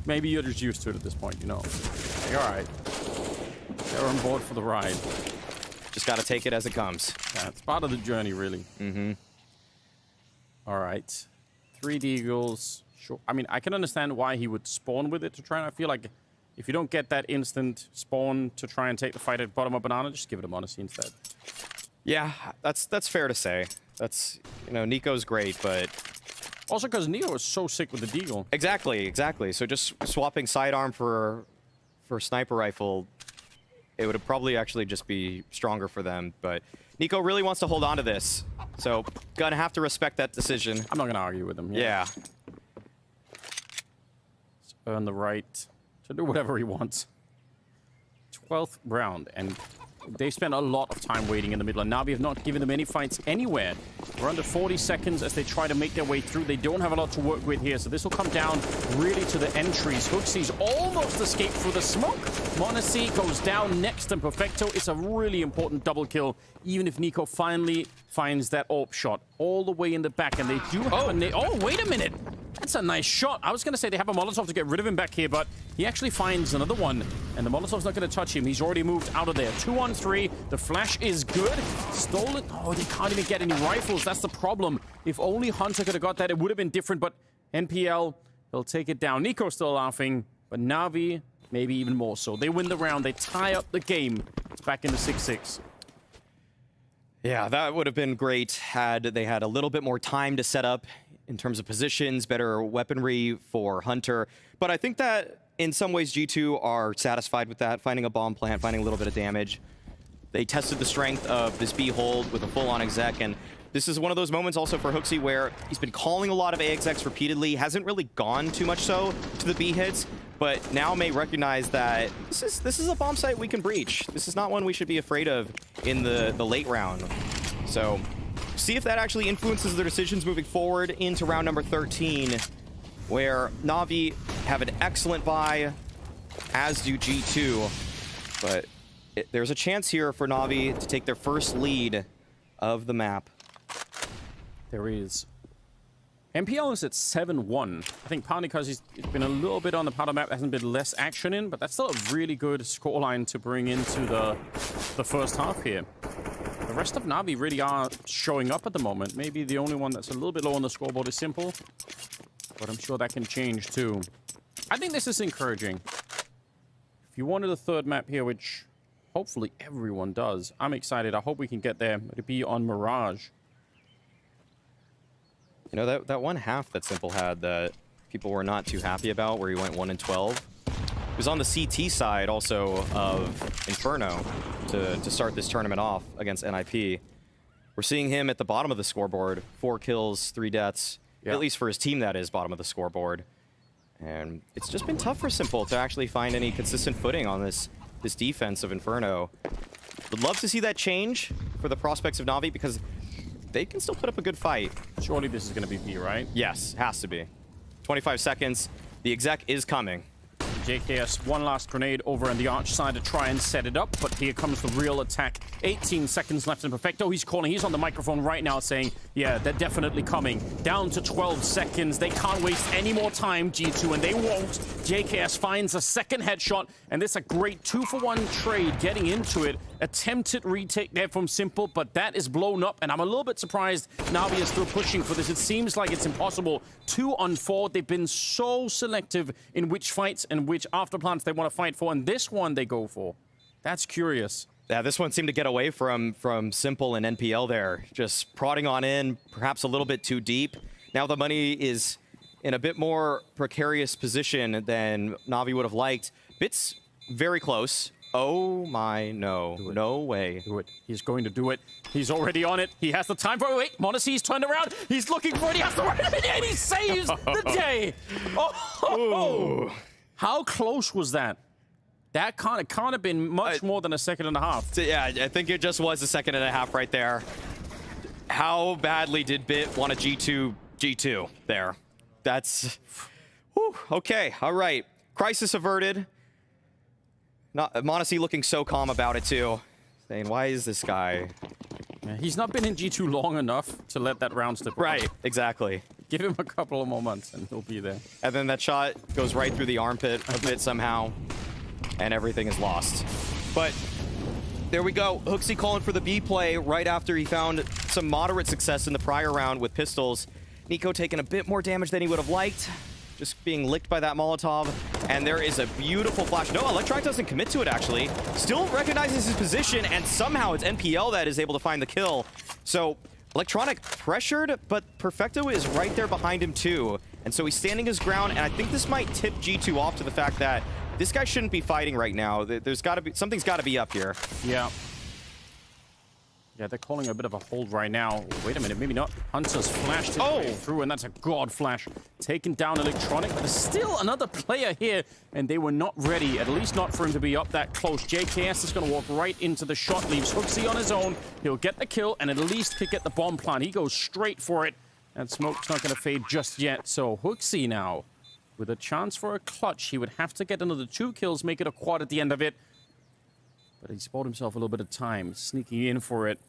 maybe you're just used to it at this point, you know. Like, all right. They're on board for the ride. Just got to take it as it comes. Yeah, it's part of the journey, really. Mm-hmm. All right. 3 deagles. Sure. I mean, I can understand why he would spawn with it to try and I feel like if you don't get that instant spawn to try and take the fight at bottom of Banana, just give it a m0NESY instead. Yeah, that's fair to say. That's, you know, Nico's great, but... Also because Neo is so sick with the deagle. Exactly. So just swapping sidearm for sniper rifle, it would probably actually just be stronger for them. But Nico really wants to hold on to this. So, gonna have to respect that decision. I'm not gonna argue with him. Yeah. Let's earn the right to do whatever he wants. 12th round, and they spent a lot of time waiting in the middle, and Navi have not given them any fights anywhere. We're under 40 seconds as they try to make their way through. They don't have a lot to work with here, so this will come down really to the entries. Hooksy's almost escaped through the smoke. m0NESY goes down next, and Perfecto. It's a really important double kill, even if Nico finally finds that AWP shot all the way in the back, and they do have a... Oh, wait a minute! That's a nice shot. I was going to say they have a Molotov to get rid of him back here, but he actually finds another one, and the Molotov's not going to touch him. He's already moved out of there. 2 on 3. The flash is good. Stolen. Oh, they can't even get any rifles. That's the problem. If only Hunter could have got that, it would have been different, but NPL, they'll take it down. Nico's still laughing, but Navi, maybe even more so. They win the round. They tie up the game. It's back into 6-6. Yeah, that would have been great had they had a little bit more time to set up in terms of positions, better weaponry for Hunter. But I think that in some ways G2 are satisfied with that, finding a bomb plant, finding a little bit of damage. They tested the strength of this B hold with a full-on exec, and this is one of those moments also for Hooksy where he's been calling a lot of AXX repeatedly, hasn't really gone too much so to the B hits, but now may recognize that this is a bomb site we can breach. This is not one we should be afraid of in the late round. So see if that actually influences their decisions moving forward into round number 13, where Navi have an excellent buy, as do G2, but there's a chance here for Navi to take their first lead of the map. There is. MPL is at 7-1. I think partly because it's been a little bit on the powder map, hasn't been less action in, but that's still a really good scoreline to bring into the first half here. The rest of Navi really are showing up at the moment. Maybe the only one that's a little bit low on the scoreboard is Simple, but I'm sure that can change too. I think this is encouraging. If you wanted a third map here, which hopefully everyone does, I'm excited. I hope we can get there. It'll be on Mirage. You know, that one half that Simple had that people were not too happy about, where he went 1-12, it was on the CT side also of Inferno to start this tournament off against NIP. We're seeing him at the bottom of the scoreboard, 4 kills, 3 deaths, at least for his team that is bottom of the scoreboard. And it's just been tough for Simple to actually find any consistent footing on this defense of Inferno. Would love to see that change for the prospects of Navi, because they can still put up a good fight. Surely this is going to be B, right? Yes, has to be. 25 seconds. The exec is coming. JKS, one last grenade over on the arch side to try and set it up, but here comes the real attack. 18 seconds left in Perfecto. He's calling. He's on the microphone right now saying, yeah, they're definitely coming. Down to 12 seconds. They can't waste any more time, G2, and they won't. JKS finds a second headshot, and this is a great 2-for-1 trade getting into it. Attempted retake there from Simple, but that is blown up, and I'm a little bit surprised Navi is still pushing for this. It seems like it's impossible. 2-on-4. They've been so selective in which fights and which afterplants they want to fight for, and this one they go for. That's curious. Yeah, this one seemed to get away from Simple and NPL there. Just prodding on in, perhaps a little bit too deep. Now the money is in a bit more precarious position than Navi would have liked. Bits very close. Oh my, no. No way. Do it. He's going to do it. He's already on it. He has the time for it. Wait, Monacy's turned around. He's looking for it. He has to run it, and he saves the day. Oh, how close was that? That can't have been much more than a second and a half. Yeah, I think it just was a second and a half right there. How badly did Bit want a G2 there? That's... Whew, okay, all right. Crisis averted. Monacy looking so calm about it too. Saying, why is this guy... Yeah, he's not been in G2 long enough to let that round slip. Right, exactly. Give him a couple of more months and he'll be there. And then that shot goes right through the armpit of Bit somehow. And everything is lost. But there we go. Hooksy calling for the B play right after he found some moderate success in the prior round with pistols. Nico taking a bit more damage than he would have liked. Just being licked by that Molotov. And there is a beautiful flash. No, Electronic doesn't commit to it, actually. Still recognizes his position, and somehow it's NPL that is able to find the kill. So Electronic pressured, but Perfecto is right there behind him too. And so he's standing his ground, and I think this might tip G2 off to the fact that this guy shouldn't be fighting right now. There's got to be something's got to be up here. Yeah. Yeah, they're calling a bit of a hold right now. Wait a minute, maybe not. Hunter's flashed his way through, and that's a god flash. Taking down Electronic, but there's still another player here, and they were not ready, at least not for him to be up that close. JKS is going to walk right into the shot, leaves Hooksy on his own. He'll get the kill, and at least could get the bomb plant. He goes straight for it, and Smoke's not going to fade just yet. So Hooksy now, with a chance for a clutch, he would have to get another 2 kills, make it a quad at the end of it. But he's bought himself a little bit of time, sneaking in for it.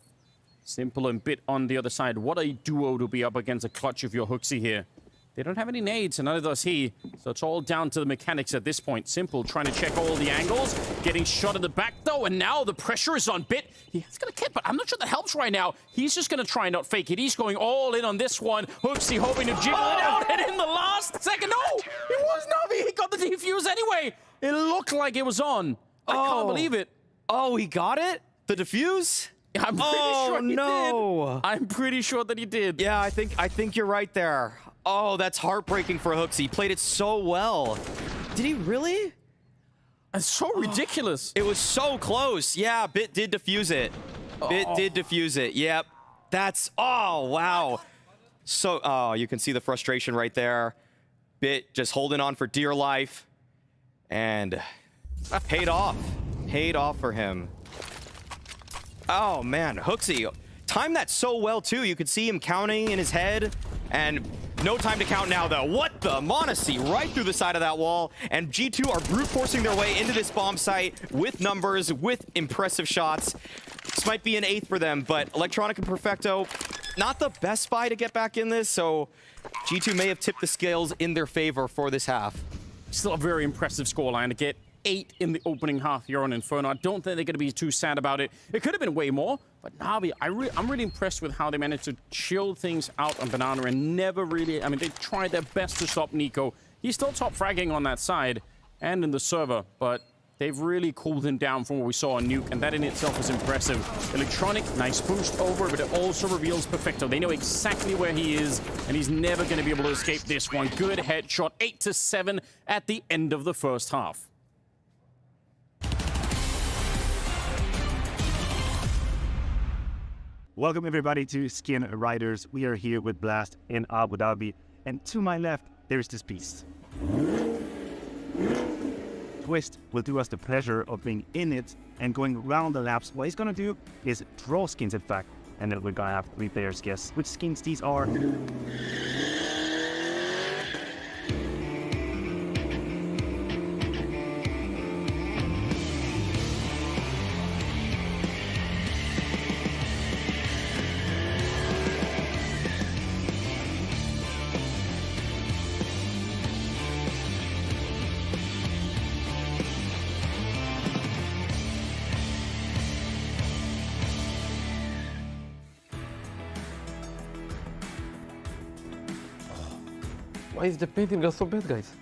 Simple and Bit on the other side. What a duo to be up against a clutch of your Hooksy here. They don't have any nades, and neither does he. So it's all down to the mechanics at this point. Simple trying to check all the angles. Getting shot in the back, though, and now the pressure is on Bit. He's going to kick, but I'm not sure that helps right now. He's just going to try and not fake it. He's going all in on this one. Hooksy hoping to jiggle it out, and in the last second, no! It was Navi! He got the defuse anyway! It looked like it was on. I can't believe it. Oh, he got it? The defuse? I'm pretty sure he did. I'm pretty sure that he did. Yeah, I think you're right there. Oh, that's heartbreaking for Hooksy. He played it so well. Did he really? It's so ridiculous. It was so close. Yeah, Bit did defuse it. Bit did defuse it. Yep. That's, oh, wow. So, oh, you can see the frustration right there. Bit just holding on for dear life. And paid off. Paid off for him. Oh, man. Hooksy timed that so well, too. You could see him counting in his head. And no time to count now, though. What the? Monacy right through the side of that wall. And G2 are brute forcing their way into this bomb site with numbers, with impressive shots. This might be an 8th for them, but Electronic and Perfecto, not the best spy to get back in this, so G2 may have tipped the scales in their favor for this half. Still a very impressive scoreline to get 8 in the opening half here on Inferno. I don't think they're going to be too sad about it. It could have been way more, but Navi, I'm really impressed with how they managed to chill things out on Banana and never really, I mean, they tried their best to stop Nico. He's still top fragging on that side and in the server, but they've really cooled him down from what we saw on Nuke, and that in itself is impressive. Electronic, nice boost over, but it also reveals Perfecto. They know exactly where he is, and he's never going to be able to escape this one. Good headshot, 8-7 at the end of the first half. Welcome everybody to Skin Riders. We are here with Blast in Abu Dhabi, and to my left there is this beast. Twist will do us the pleasure of being in it and going around the laps. What he's gonna do is draw skins, in fact, and then we're gonna have 3 players guess which skins these are. Why is the painting just so bad, guys?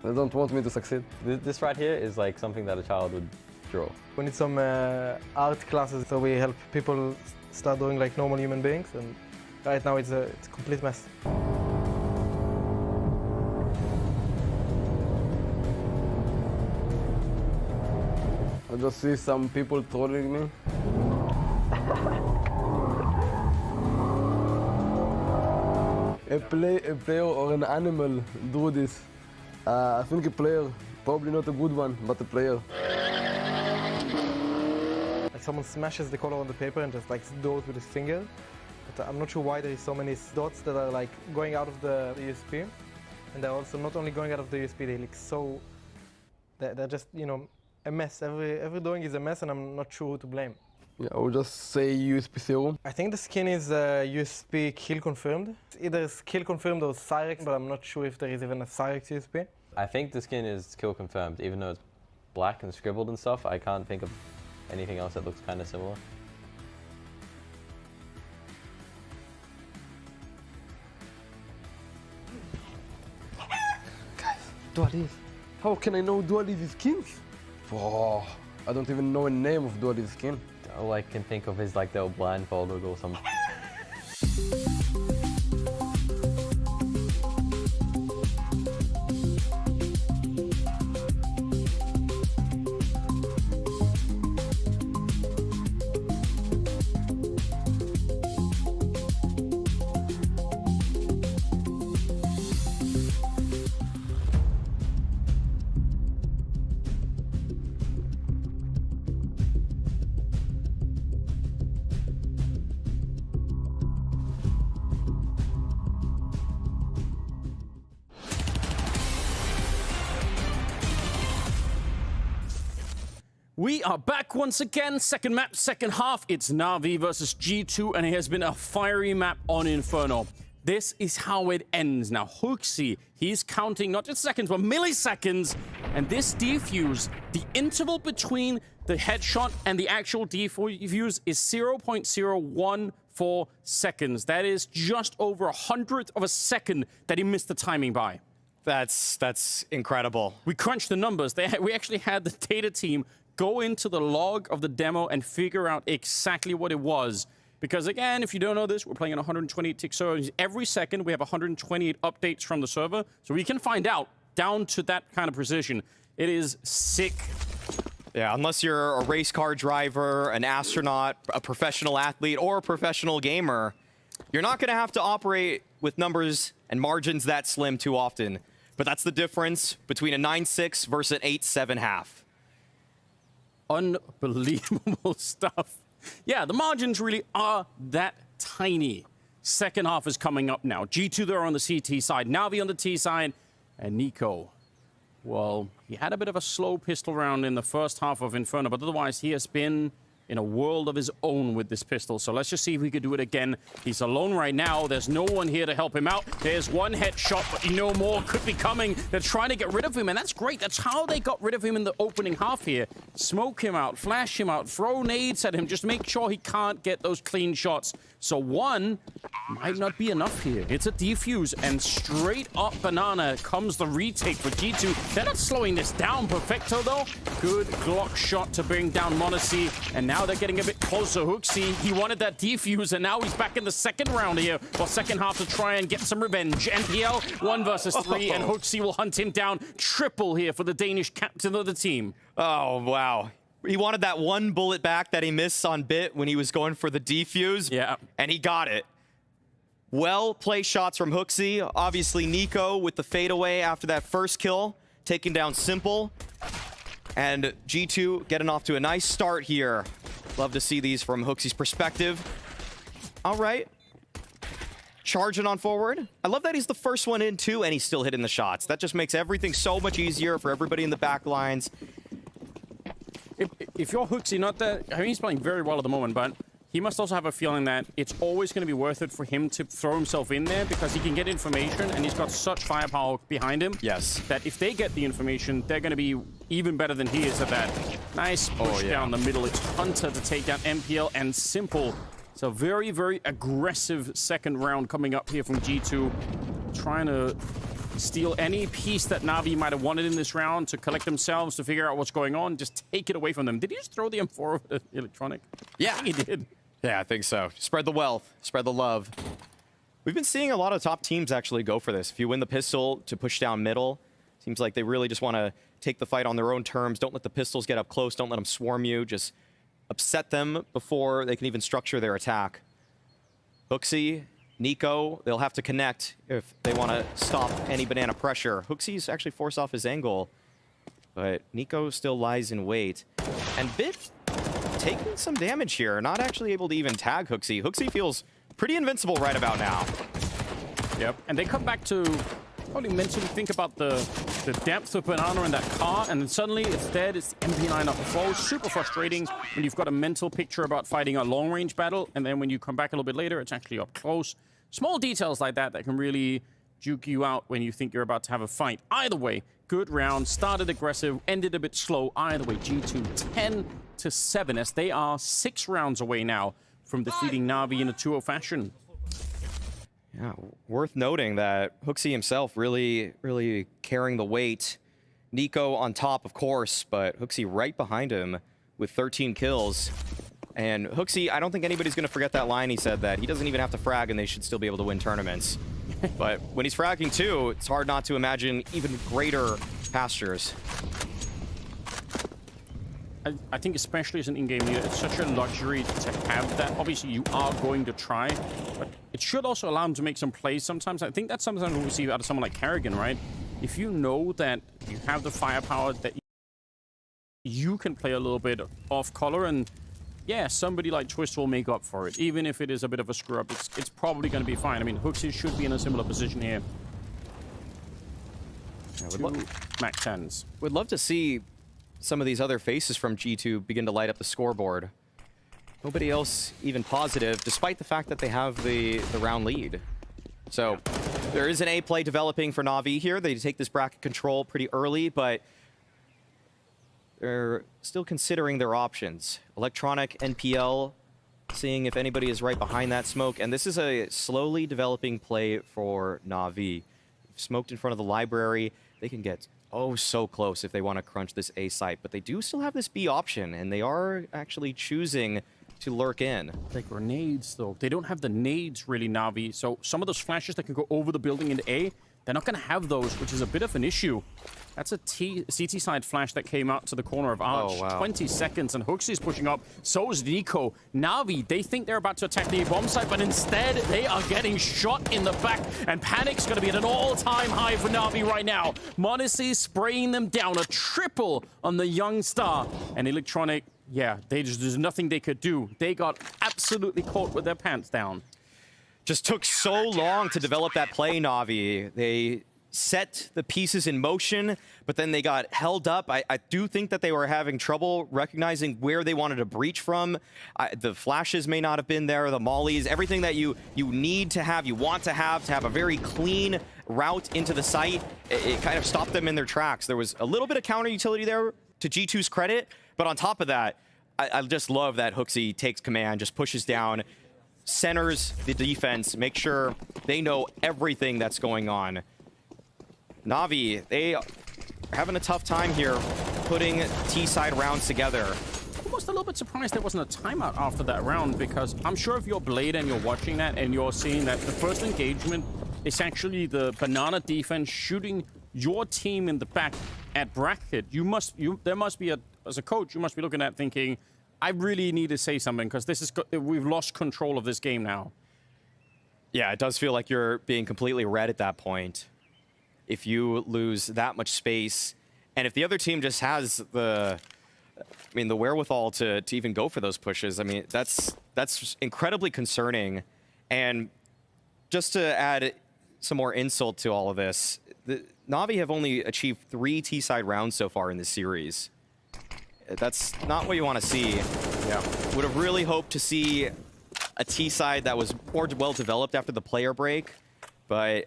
They don't want me to succeed. This right here is like something that a child would draw. We need some art classes so we help people start doing like normal human beings, and right now it's a complete mess. I just see some people trolling me. A player or an animal do this. I think a player, probably not a good one, but a player. Like someone smashes the color on the paper and just like do it with his finger. But I'm not sure why there is so many dots that are like going out of the USP. And they're also not only going out of the USP, they look so... They're just, you know, a mess. Every drawing is a mess, and I'm not sure who to blame. Yeah, I would just say USP 0. I think the skin is USP kill confirmed. It's either kill confirmed or Cyrex, but I'm not sure if there is even a Cyrex USP. I think the skin is kill confirmed, even though it's black and scribbled and stuff. I can't think of anything else that looks kind of similar. Guys, Dualies. How can I know Dualies' skins? Oh, I don't even know a name of Dualies' skin. All I can think of is like the blindfolded or something. We are back once again. Second map, second half. It's Navi versus G2, and it has been a fiery map on Inferno. This is how it ends. Now, Hooksy, he's counting not just seconds, but milliseconds. And this defuse, the interval between the headshot and the actual defuse is 0.014 seconds. That is just over 100th of a second that he missed the timing by. That's incredible. We crunched the numbers. We actually had the data team go into the log of the demo and figure out exactly what it was. Because again, if you don't know this, we're playing on 128 tick servers. Every second, we have 128 updates from the server. So we can find out down to that kind of precision. It is sick. Yeah, unless you're a race car driver, an astronaut, a professional athlete, or a professional gamer, you're not going to have to operate with numbers and margins that slim too often. But that's the difference between a 9-6 versus an 8-7 half. Unbelievable stuff. Yeah, the margins really are that tiny. Second half is coming up now. G2 there on the CT side, Navi on the T side, and NiKo. Well, he had a bit of a slow pistol round in the first half of Inferno, but otherwise he has been in a world of his own with this pistol. So let's just see if we could do it again. He's alone right now. There's no one here to help him out. There's one headshot, but you know more could be coming. They're trying to get rid of him, and that's great. That's how they got rid of him in the opening half here. Smoke him out, flash him out, throw nades at him, just make sure he can't get those clean shots. So one might not be enough here. It's a defuse, and straight up banana comes the retake for G2. They're not slowing this down. Perfecto, though. Good Glock shot to bring down Monacy, and now they're getting a bit closer. Hooksy, he wanted that defuse, and now he's back in the second round here, or second half, to try and get some revenge. NPL, 1 versus 3, and Hooksy will hunt him down. Triple here for the Danish captain of the team. Oh, wow. He wanted that one bullet back that he missed on Bit when he was going for the defuse. Yeah. And he got it. Well play shots from Hooksy. Obviously, NiKo with the fadeaway after that first kill, taking down Simple. And G2 getting off to a nice start here. Love to see these from Hooksy's perspective. All right. Charging on forward. I love that he's the first one in, too, and he's still hitting the shots. That just makes everything so much easier for everybody in the back lines. If you're Hooksy, not that... I mean, he's playing very well at the moment, but he must also have a feeling that it's always going to be worth it for him to throw himself in there, because he can get information, and he's got such firepower behind him. Yes. That if they get the information, they're going to be even better than he is at that. Nice push down the middle. It's Hunter to take down MPL and Simple. It's a very, very aggressive second round coming up here from G2. Trying to steal any piece that Navi might have wanted in this round to collect themselves, to figure out what's going on. Just take it away from them. Did he just throw the M4 over the electronic? Yeah. I think he did. Yeah, I think so. Spread the wealth. Spread the love. We've been seeing a lot of top teams actually go for this. If you win the pistol to push down middle, seems like they really just want to take the fight on their own terms. Don't let the pistols get up close. Don't let them swarm you. Just upset them before they can even structure their attack. Hooksy, NiKo, they'll have to connect if they want to stop any banana pressure. Hooksy's actually forced off his angle, but NiKo still lies in wait. And Bit taking some damage here, not actually able to even tag Hooksy. Hooksy feels pretty invincible right about now. Yep, and they come back to probably mentally think about the depth of Banana in that car, and then suddenly it's dead. It's the MP9 up the floor. Super frustrating when you've got a mental picture about fighting a long-range battle, and then when you come back a little bit later, it's actually up close. Small details like that can really juke you out when you think you're about to have a fight. Either way, good round. Started aggressive, ended a bit slow. Either way, G2 10-7 as they are 6 rounds away now from defeating Navi in a 2-0 fashion. Yeah, worth noting that Hooksy himself really carrying the weight. NiKo on top, of course, but Hooksy right behind him with 13 kills. And Hooksy, I don't think anybody's going to forget that line he said, that he doesn't even have to frag and they should still be able to win tournaments. But when he's fragging too, it's hard not to imagine even greater pastures. I think especially as an in-game leader, it's such a luxury to have that. Obviously, you are going to try, but it should also allow him to make some plays sometimes. I think that's sometimes what we see out of someone like Kerrigan, right? If you know that you have the firepower, that you can play a little bit off-color, and yeah, somebody like Twist will make up for it. Even if it is a bit of a screw-up, it's probably going to be fine. I mean, Hooksy should be in a similar position here. Yeah, Mac 10s. Would love to see some of these other faces from G2 begin to light up the scoreboard. Nobody else even positive, despite the fact that they have the round lead. So there is an A play developing for Navi here. They take this bracket control pretty early, but they're still considering their options. Electronic, NPL, seeing if anybody is right behind that smoke. And this is a slowly developing play for Navi. Smoked in front of the library. They can get so close if they want to crunch this A site, but they do still have this B option, and they are actually choosing to lurk in. The grenades, though. They don't have the nades, really, Navi. So some of those flashes that can go over the building into A, They're not going to have those, which is a bit of an issue. That's a CT side flash that came out to the corner of Arch. Oh, wow. 20 seconds, and Hooks is pushing up. So is Nico. Navi, they think they're about to attack the bomb site, but instead they are getting shot in the back. And Panic's going to be at an all-time high for Navi right now. m0NESY spraying them down. A triple on the young star. And Electronic, yeah, there's nothing they could do. They got absolutely caught with their pants down. Just took so long to develop that play, Navi. They set the pieces in motion, but then they got held up. I do think that they were having trouble recognizing where they wanted to breach from. The flashes may not have been there, the mollies, everything that you need to have, you want to have a very clean route into the site. It kind of stopped them in their tracks. There was a little bit of counter utility there to G2's credit, but on top of that, I just love that Hooksy takes command, just pushes down, centers the defense, make sure they know everything that's going on. Navi, they are having a tough time here putting T-side rounds together. Almost a little bit surprised there wasn't a timeout after that round, because I'm sure if you're Blade and you're watching that and you're seeing that the first engagement is actually the banana defense shooting your team in the back at bracket, there must be as a coach, you must be looking at thinking, I really need to say something, because we've lost control of this game now. Yeah, it does feel like you're being completely red at that point. If you lose that much space, and if the other team just has the wherewithal to even go for those pushes, I mean, that's incredibly concerning. And just to add some more insult to all of this, Navi have only achieved 3 T-side rounds so far in this series. That's not what you want to see. Yeah. Would have really hoped to see a T-side that was more well developed after the player break, but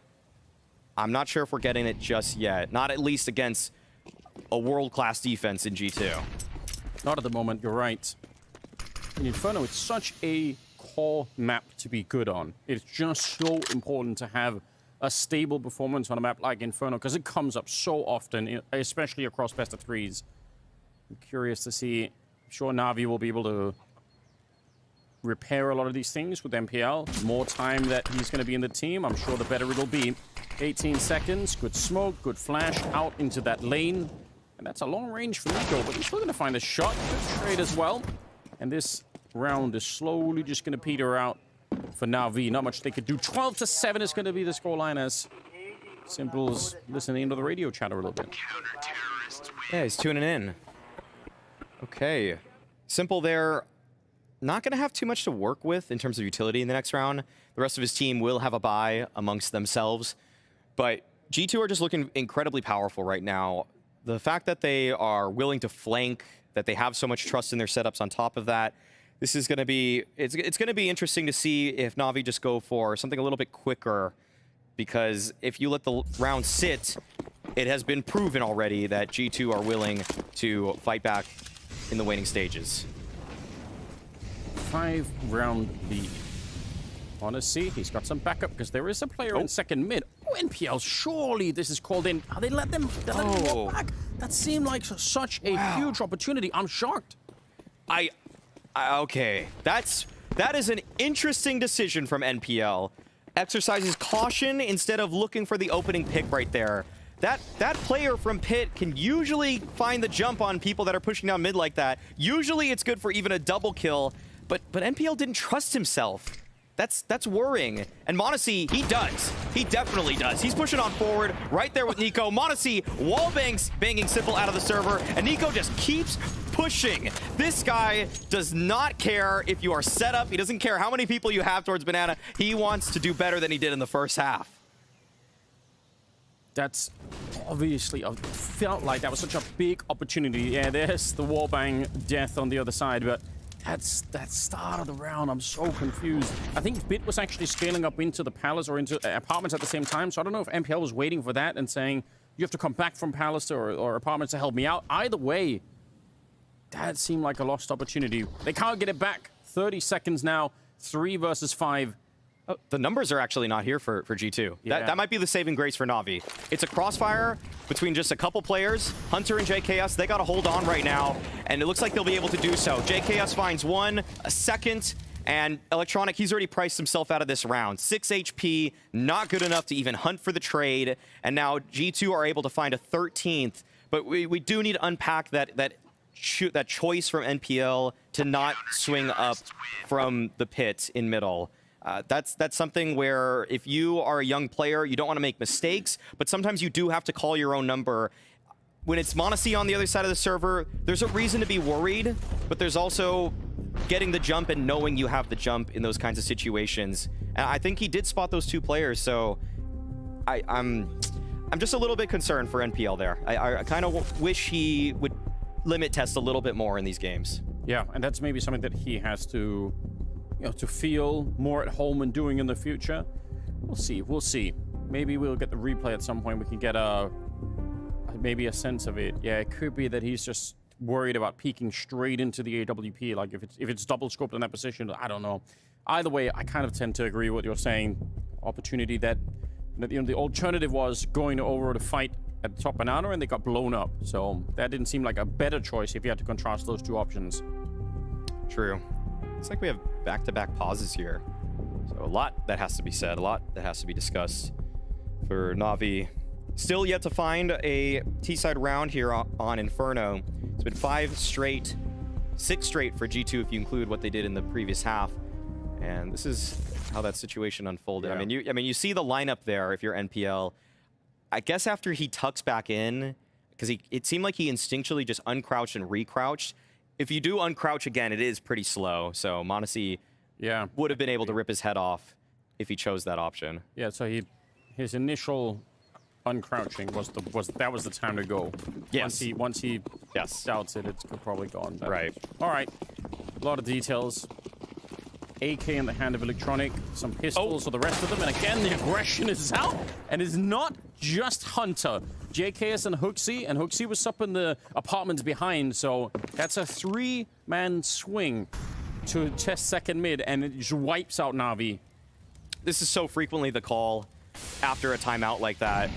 I'm not sure if we're getting it just yet. Not at least against a world-class defense in G2. Not at the moment, you're right. In Inferno, it's such a core map to be good on. It's just so important to have a stable performance on a map like Inferno, because it comes up so often, especially across best of threes. I'm curious to see. I'm sure Navi will be able to repair a lot of these things with NPL. More time that he's going to be in the team, I'm sure the better it'll be. 18 seconds, good smoke, good flash out into that lane. And that's a long range for Nico, but he's still going to find a shot. Good trade as well. And this round is slowly just going to peter out for Navi. Not much they could do. 12-7 is going to be the scoreline as simple as listening to the radio chatter a little bit. Yeah, he's tuning in. Okay. Simple there. Not going to have too much to work with in terms of utility in the next round. The rest of his team will have a bye amongst themselves. But G2 are just looking incredibly powerful right now. The fact that they are willing to flank, that they have so much trust in their setups on top of that, this is going to be, it's going to be interesting to see if Navi just go for something a little bit quicker, because if you let the round sit, it has been proven already that G2 are willing to fight back in the waning stages. 5-round lead. Want to see? He's got some backup because there is a player in second mid. Oh, NPL, surely this is called in. They let them walk back. That seemed like such a huge opportunity. I'm shocked. Okay, that is an interesting decision from NPL. Exercises caution instead of looking for the opening pick right there. That player from Pit can usually find the jump on people that are pushing down mid like that. Usually it's good for even a double kill, but NPL didn't trust himself. That's worrying. And m0NESY, he does. He definitely does. He's pushing on forward right there with Nico. m0NESY wall banging Simple out of the server, and Nico just keeps pushing. This guy does not care if you are set up. He doesn't care how many people you have towards Banana. He wants to do better than he did in the first half. That's obviously, I felt like that was such a big opportunity. Yeah, there's the wallbang death on the other side, but that's that start of the round. I'm so confused. I think Bit was actually scaling up into the palace or into apartments at the same time, so I don't know if NPL was waiting for that and saying, you have to come back from palace or apartments to help me out. Either way, that seemed like a lost opportunity. They can't get it back. 30 seconds now, 3 versus 5. Oh, the numbers are actually not here for G2. Yeah. That might be the saving grace for Navi. It's a crossfire between just a couple players. Hunter and JKS, they got to hold on right now, and it looks like they'll be able to do so. JKS finds one, a second, And Electronic, he's already priced himself out of this round. 6 HP, not good enough to even hunt for the trade. And now G2 are able to find a 13th. But we do need to unpack that choice from NPL to not swing up from the pit in middle. That's something where if you are a young player, you don't want to make mistakes, but sometimes you do have to call your own number. When it's m0NESY on the other side of the server, there's a reason to be worried, but there's also getting the jump and knowing you have the jump in those kinds of situations. And I think he did spot those 2 players, so I'm just a little bit concerned for NPL there. I kind of wish he would limit test a little bit more in these games. Yeah, and that's maybe something that he has to, to feel more at home in doing in the future. We'll see. Maybe we'll get the replay at some point. We can get maybe a sense of it. Yeah, it could be that he's just worried about peeking straight into the AWP. Like if it's double scoped in that position, I don't know. Either way, I kind of tend to agree with what you're saying. Opportunity that the alternative was going over to fight at the top banana, and they got blown up. So that didn't seem like a better choice if you had to contrast those 2 options. True. It's like we have back-to-back pauses here. So a lot that has to be said, a lot that has to be discussed for Navi. Still yet to find a T-side round here on Inferno. It's been 6 straight for G2 if you include what they did in the previous half. And this is how that situation unfolded. Yeah. I mean, you see the lineup there if you're NPL. I guess after he tucks back in, because it seemed like he instinctually just uncrouched and recrouched. If you do uncrouch again, it is pretty slow. So m0NESY would have been able to rip his head off if he chose that option. Yeah, so his initial uncrouching was the time to go. Yes. Once he doubts it, it's probably gone. But. Right. All right. A lot of details. AK in the hand of Electronic, some pistols for the rest of them, and again the aggression is out, and it's not just Hunter. JKS and Hooksy was up in the apartments behind, so that's a 3-man swing to test second mid, and it just wipes out Navi. This is so frequently the call after a timeout like that.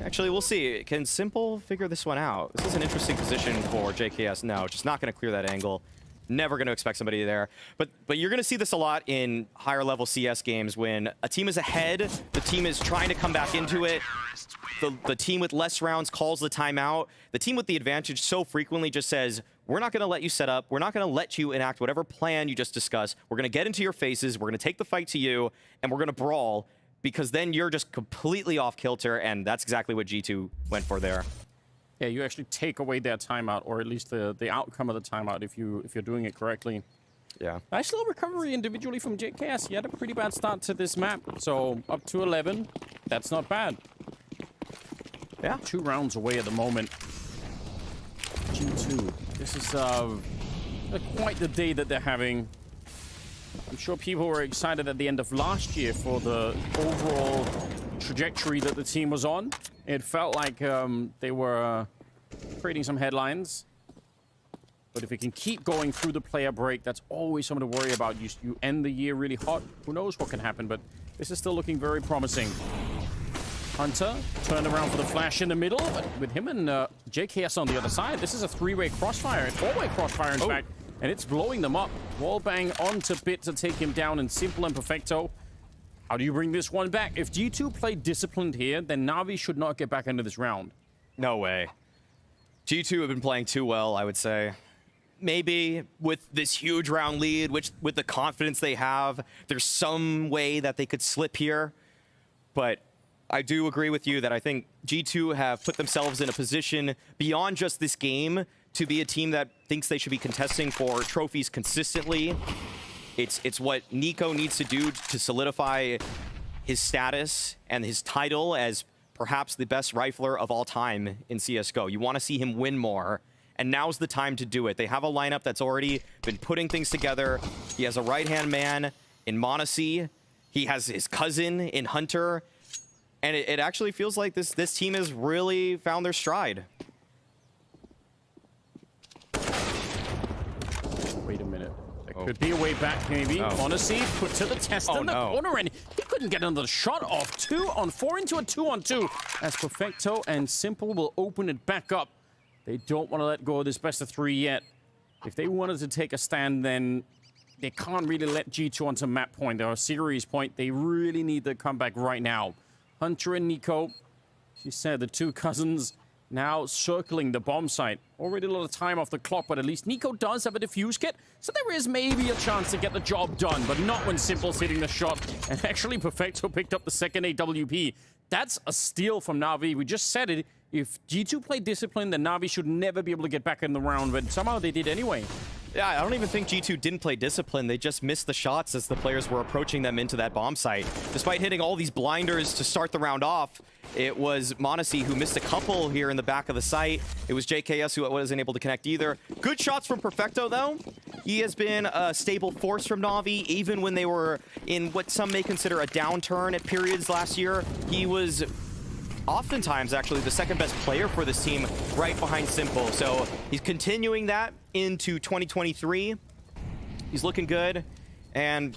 Actually, we'll see. Can Simple figure this one out? This is an interesting position for JKS. No, just not going to clear that angle. Never going to expect somebody there. But you're going to see this a lot in higher level CS games when a team is ahead, the team is trying to come back into it. The team with less rounds calls the timeout. The team with the advantage so frequently just says, we're not going to let you set up. We're not going to let you enact whatever plan you just discussed. We're going to get into your faces. We're going to take the fight to you, and we're going to brawl, because then you're just completely off kilter, and that's exactly what G2 went for there. Yeah, you actually take away their timeout, or at least the outcome of the timeout if you're doing it correctly. Yeah. Nice little recovery individually from JKS. He had a pretty bad start to this map, so up to 11. That's not bad. Yeah. 2 rounds away at the moment. G2. This is quite the day that they're having. I'm sure people were excited at the end of last year for the overall trajectory that the team was on. It felt like they were creating some headlines. But if we can keep going through the player break, that's always something to worry about. You end the year really hot. Who knows what can happen, but this is still looking very promising. Hunter turned around for the flash in the middle, but with him and JKS on the other side, this is a 3-way crossfire, a 4-way crossfire in fact, and it's blowing them up. Wallbang onto Bit to take him down in Simple and Perfecto. How do you bring this one back? If G2 played disciplined here, then Navi should not get back into this round. No way. G2 have been playing too well, I would say. Maybe with this huge round lead, which with the confidence they have, there's some way that they could slip here. But I do agree with you that I think G2 have put themselves in a position beyond just this game to be a team that thinks they should be contesting for trophies consistently. It's what NiKo needs to do to solidify his status and his title as perhaps the best rifler of all time in CSGO. You want to see him win more, and now's the time to do it. They have a lineup that's already been putting things together. He has a right-hand man in m0NESY. He has his cousin in Hunter. And it actually feels like this team has really found their stride. Wait a minute. There could be a way back, maybe. m0NESY put to the test in the corner, and he couldn't get another shot off. 2-on-4 into a 2-on-2. As Perfecto and Simple will open it back up. They don't want to let go of this best of 3 yet. If they wanted to take a stand, then they can't really let G2 onto map point. They're a series point. They really need the comeback right now. Hunter and Nico, she said, the two cousins now circling the bomb site. Already a lot of time off the clock, but at least Nico does have a defuse kit, so there is maybe a chance to get the job done, but not when Simple's hitting the shot. And actually, Perfecto picked up the second AWP. That's a steal from Navi. We just said it. If G2 played discipline, then Navi should never be able to get back in the round, but somehow they did anyway. Yeah, I don't even think G2 didn't play discipline. They just missed the shots as the players were approaching them into that bomb site. Despite hitting all these blinders to start the round off, it was m0NESY who missed a couple here in the back of the site. It was JKS who wasn't able to connect either. Good shots from Perfecto, though. He has been a stable force from Navi, even when they were in what some may consider a downturn at periods last year. He was oftentimes actually the second best player for this team, right behind Simple. So he's continuing that into 2023. He's looking good, and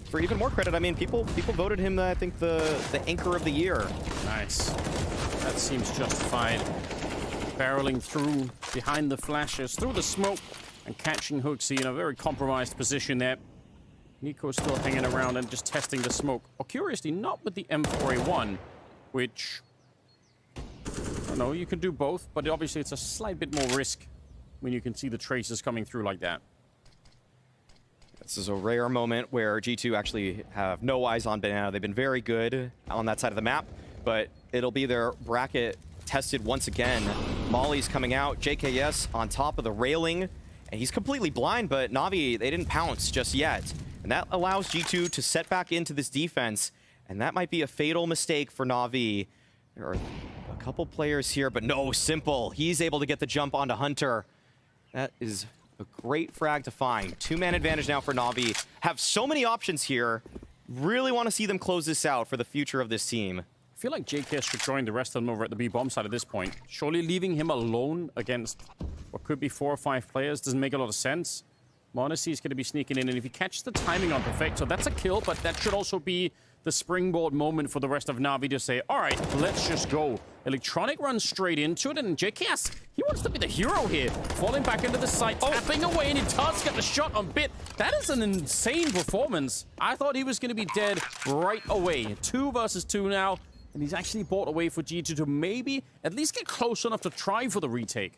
for even more credit, I mean, people voted him, I think, the anchor of the year. Nice. That seems justified. Barreling through behind the flashes, through the smoke, and catching Hooksy in a very compromised position there. Nico's still hanging around and just testing the smoke. Or curiously, not with the M4A1, which, I don't know, you can do both, but obviously it's a slight bit more risk when you can see the traces coming through like that. This is a rare moment where G2 actually have no eyes on Banana. They've been very good on that side of the map, but it'll be their bracket tested once again. Molly's coming out, JKS on top of the railing, and he's completely blind, but Navi, they didn't pounce just yet. And that allows G2 to set back into this defense, and that might be a fatal mistake for Navi. There are a couple players here, but no, Simple. He's able to get the jump onto Hunter. That is a great frag to find. Two-man advantage now for Navi. Have so many options here. Really want to see them close this out for the future of this team. I feel like JKS should join the rest of them over at the B-bomb side at this point. Surely leaving him alone against what could be 4 or 5 players doesn't make a lot of sense. m0NESY is going to be sneaking in, and if he catches the timing on Perfecto, that's a kill, but that should also be the springboard moment for the rest of Navi to say, all right, let's just go. Electronic runs straight into it, and JKS, he wants to be the hero here. Falling back into the site, tapping away, and he does get the shot on Bit. That is an insane performance. I thought he was going to be dead right away. 2 versus 2 now, and he's actually bought away for G2 to maybe at least get close enough to try for the retake.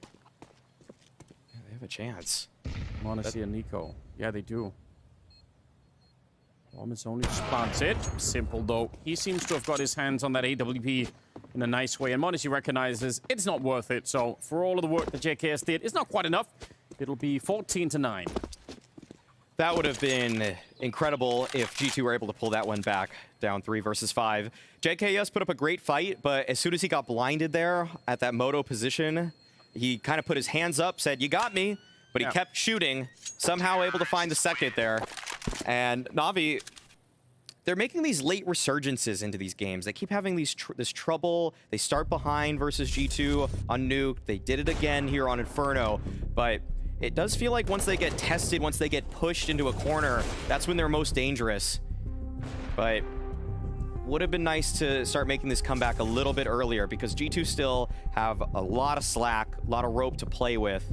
Yeah, they have a chance. m0NESY and Nico. Yeah, they do. Moments only just plants it. Simple, though. He seems to have got his hands on that AWP in a nice way, and m0NESY recognizes it's not worth it. So for all of the work that JKS did, it's not quite enough. It'll be 14-9. That would have been incredible if G2 were able to pull that one back, down 3 versus 5. JKS put up a great fight, but as soon as he got blinded there at that moto position, he kind of put his hands up, said, "You got me," but he kept shooting, somehow able to find the second there. And Navi, they're making these late resurgences into these games. They keep having this trouble. They start behind versus G2 on Nuke. They did it again here on Inferno. But it does feel like once they get tested, once they get pushed into a corner, that's when they're most dangerous. But would have been nice to start making this comeback a little bit earlier, because G2 still have a lot of slack, a lot of rope to play with.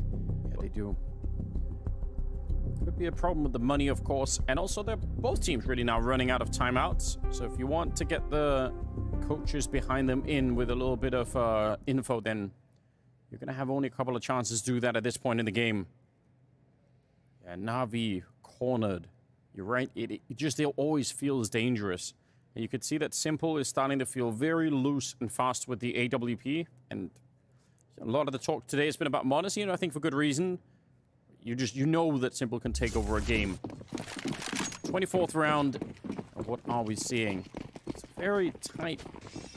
Yeah, they do. Could be a problem with the money, of course, and also they're both teams really now running out of timeouts. So if you want to get the coaches behind them in with a little bit of info, then you're going to have only a couple of chances to do that at this point in the game. Yeah, Navi cornered. You're right. It just always feels dangerous. And you could see that Simple is starting to feel very loose and fast with the AWP. And a lot of the talk today has been about m0NESY, and I think for good reason. You know that Simple can take over a game. 24th round. And what are we seeing? It's a very tight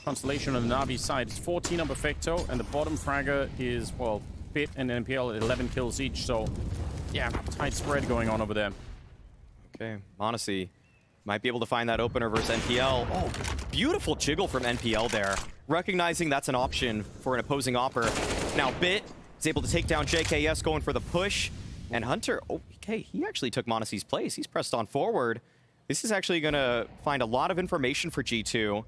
constellation on the Navi side. It's 14 on Perfecto, and the bottom fragger is, well, Bit and NPL at 11 kills each. So, yeah, tight spread going on over there. Okay, m0NESY might be able to find that opener versus NPL. Oh, beautiful jiggle from NPL there. Recognizing that's an option for an opposing opper. Now Bit is able to take down JKS, going for the push. And Hunter, okay, he actually took m0NESY's place. He's pressed on forward. This is actually going to find a lot of information for G2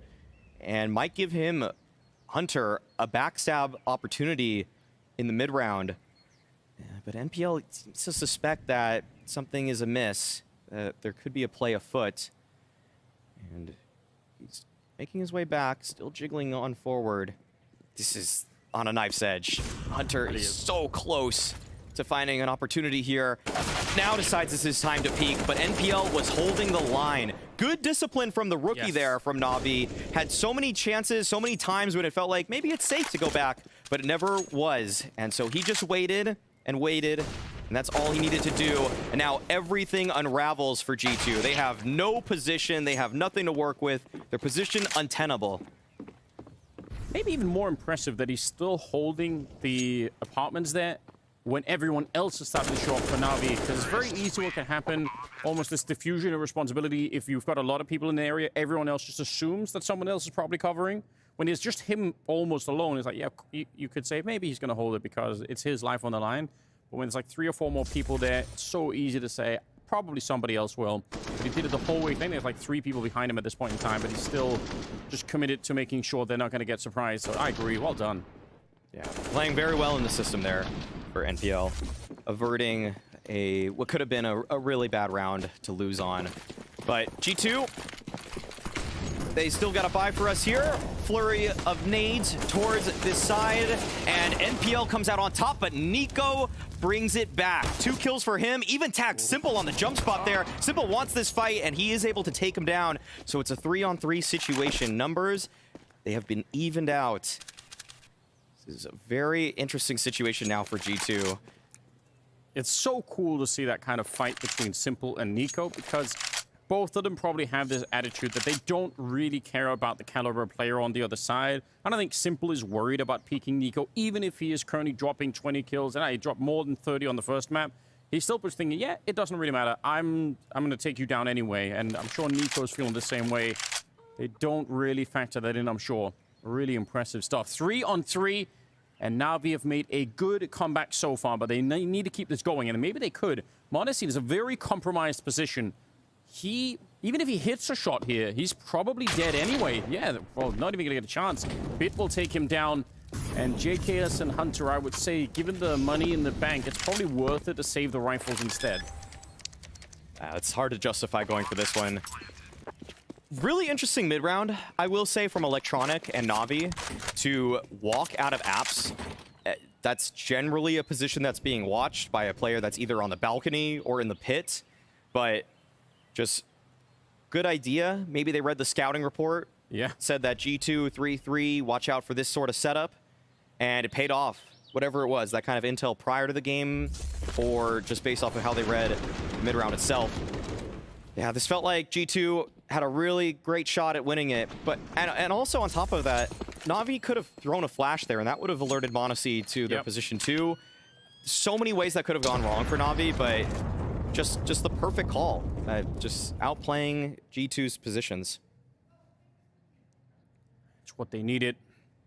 and might give him, Hunter, a backstab opportunity in the mid-round. Yeah, but NPL seems to suspect that something is amiss. there could be a play afoot. And he's making his way back, still jiggling on forward. This is on a knife's edge. Hunter is so close to finding an opportunity here. Now decides this is time to peak, but NPL was holding the line. Good discipline from the rookie there from Navi. Had so many chances, so many times when it felt like maybe it's safe to go back, but it never was. And so he just waited and waited, and that's all he needed to do. And now everything unravels for G2. They have no position. They have nothing to work with. Their position untenable. Maybe even more impressive that he's still holding the apartments there when everyone else is starting to show up for Navi, because it's very easy what can happen, almost this diffusion of responsibility. If you've got a lot of people in the area, everyone else just assumes that someone else is probably covering. When it's just him almost alone, it's like, yeah, you could say maybe he's going to hold it because it's his life on the line. But when it's like 3 or 4 more people there, it's so easy to say, probably somebody else will. But he did it the whole way. I think there's like 3 people behind him at this point in time, but he's still just committed to making sure they're not going to get surprised. So I agree, well done. Yeah, playing very well in the system there for NPL, averting what could have been a really bad round to lose on. But G2, they still got a buy for us here. Flurry of nades towards this side, and NPL comes out on top, but Nico brings it back. 2 kills for him, even tagged Simple on the jump spot there. Simple wants this fight, and he is able to take him down. So it's a 3-on-3 situation. Numbers, they have been evened out. This is a very interesting situation now for G2. It's so cool to see that kind of fight between Simple and Nico, because both of them probably have this attitude that they don't really care about the caliber player on the other side. I don't think Simple is worried about peaking Nico, even if he is currently dropping 20 kills. And he dropped more than 30 on the first map. He's still just thinking, yeah, it doesn't really matter. I'm going to take you down anyway. And I'm sure Nico's feeling the same way. They don't really factor that in, I'm sure. Really impressive stuff. 3-on-3. And Navi have made a good comeback so far, but they need to keep this going. And maybe they could. Monastein is a very compromised position. Even if he hits a shot here, he's probably dead anyway. Yeah, well, not even gonna get a chance. Bit will take him down. And JKS and Hunter, I would say, given the money in the bank, it's probably worth it to save the rifles instead. It's hard to justify going for this one. Really interesting mid-round, I will say, from Electronic and Navi to walk out of apps. That's generally a position that's being watched by a player that's either on the balcony or in the pit. But just good idea. Maybe they read the scouting report. Yeah. Said that G2, 3-3, watch out for this sort of setup. And it paid off. Whatever it was, that kind of intel prior to the game, or just based off of how they read mid-round itself. Yeah, this felt like G2 had a really great shot at winning it. But and also on top of that, Navi could have thrown a flash there, and that would have alerted Monastein to their position 2. So many ways that could have gone wrong for Navi, but just the perfect call. Just outplaying G2's positions. It's what they needed.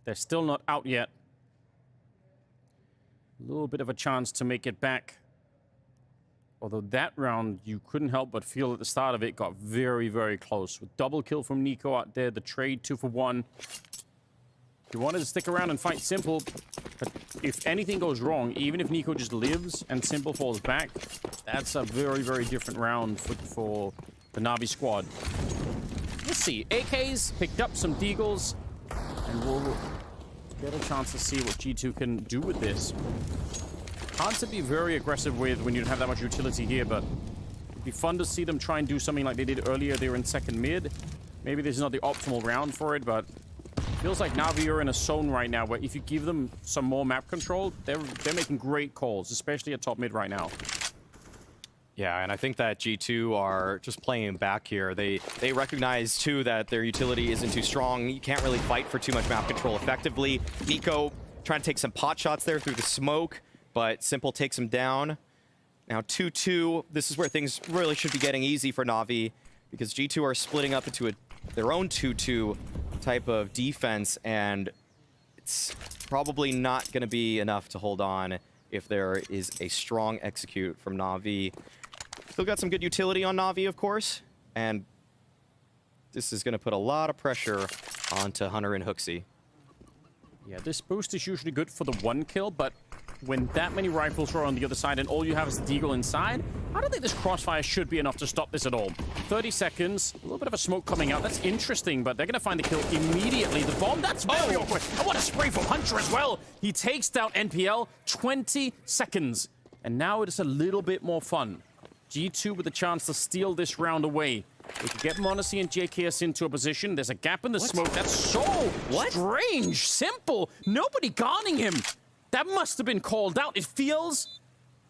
They're still not out yet. A little bit of a chance to make it back. Although that round, you couldn't help but feel at the start of it got very, very close. With double kill from Nico out there, the trade 2 for 1. You wanted to stick around and fight Simple, but if anything goes wrong, even if Nico just lives and Simple falls back, that's a very, very different round for the Navi squad. Let's see. AKs picked up some Deagles, and we'll get a chance to see what G2 can do with this. Hard to be very aggressive with when you don't have that much utility here, but it'd be fun to see them try and do something like they did earlier. They were in second mid. Maybe this is not the optimal round for it, but it feels like Navi are in a zone right now where if you give them some more map control, they're making great calls, especially at top mid right now. Yeah, and I think that G2 are just playing back here. They recognize, too, that their utility isn't too strong. You can't really fight for too much map control effectively. Nico trying to take some pot shots there through the smoke, but Simple takes him down. Now 2-2. This is where things really should be getting easy for Navi, because G2 are splitting up into their own 2-2 type of defense, and it's probably not going to be enough to hold on if there is a strong execute from Navi. Still got some good utility on Navi, of course, and this is going to put a lot of pressure onto Hunter and Hooksy. Yeah, this boost is usually good for the 1 kill, but when that many rifles are on the other side and all you have is the deagle inside, I don't think this crossfire should be enough to stop this at all. 30 seconds, a little bit of a smoke coming out. That's interesting, but they're going to find the kill immediately. The bomb, that's very awkward. I want a spray from Hunter as well. He takes down NPL, 20 seconds. And now it is a little bit more fun. G2 with a chance to steal this round away. We can get m0NESY and JKS into a position. There's a gap in the smoke. That's so strange. Simple. Nobody guarding him. That must have been called out. It feels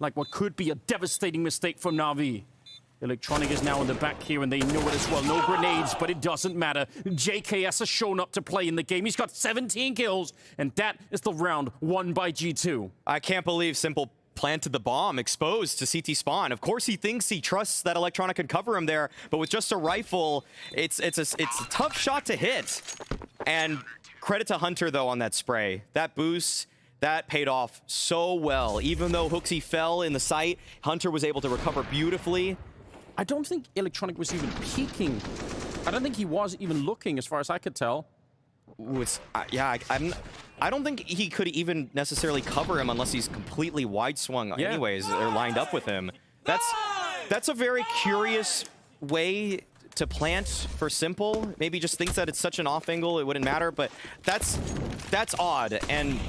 like what could be a devastating mistake from Navi. Electronic is now in the back here, and they know it as well. No grenades, but it doesn't matter. JKS has shown up to play in the game. He's got 17 kills, and that is the round won by G2. I can't believe Simple planted the bomb exposed to CT spawn. Of course, he thinks he trusts that Electronic can cover him there, but with just a rifle, it's a tough shot to hit. And credit to Hunter, though, on that spray. That boost, that paid off so well. Even though HooXi fell in the sight, Hunter was able to recover beautifully. I don't think Electronic was even peeking. I don't think he was even looking, as far as I could tell. I don't think he could even necessarily cover him unless he's completely wide swung anyways, or lined up with him. That's a very curious way to plant for Simple. Maybe just thinks that it's such an off angle it wouldn't matter, but that's odd. And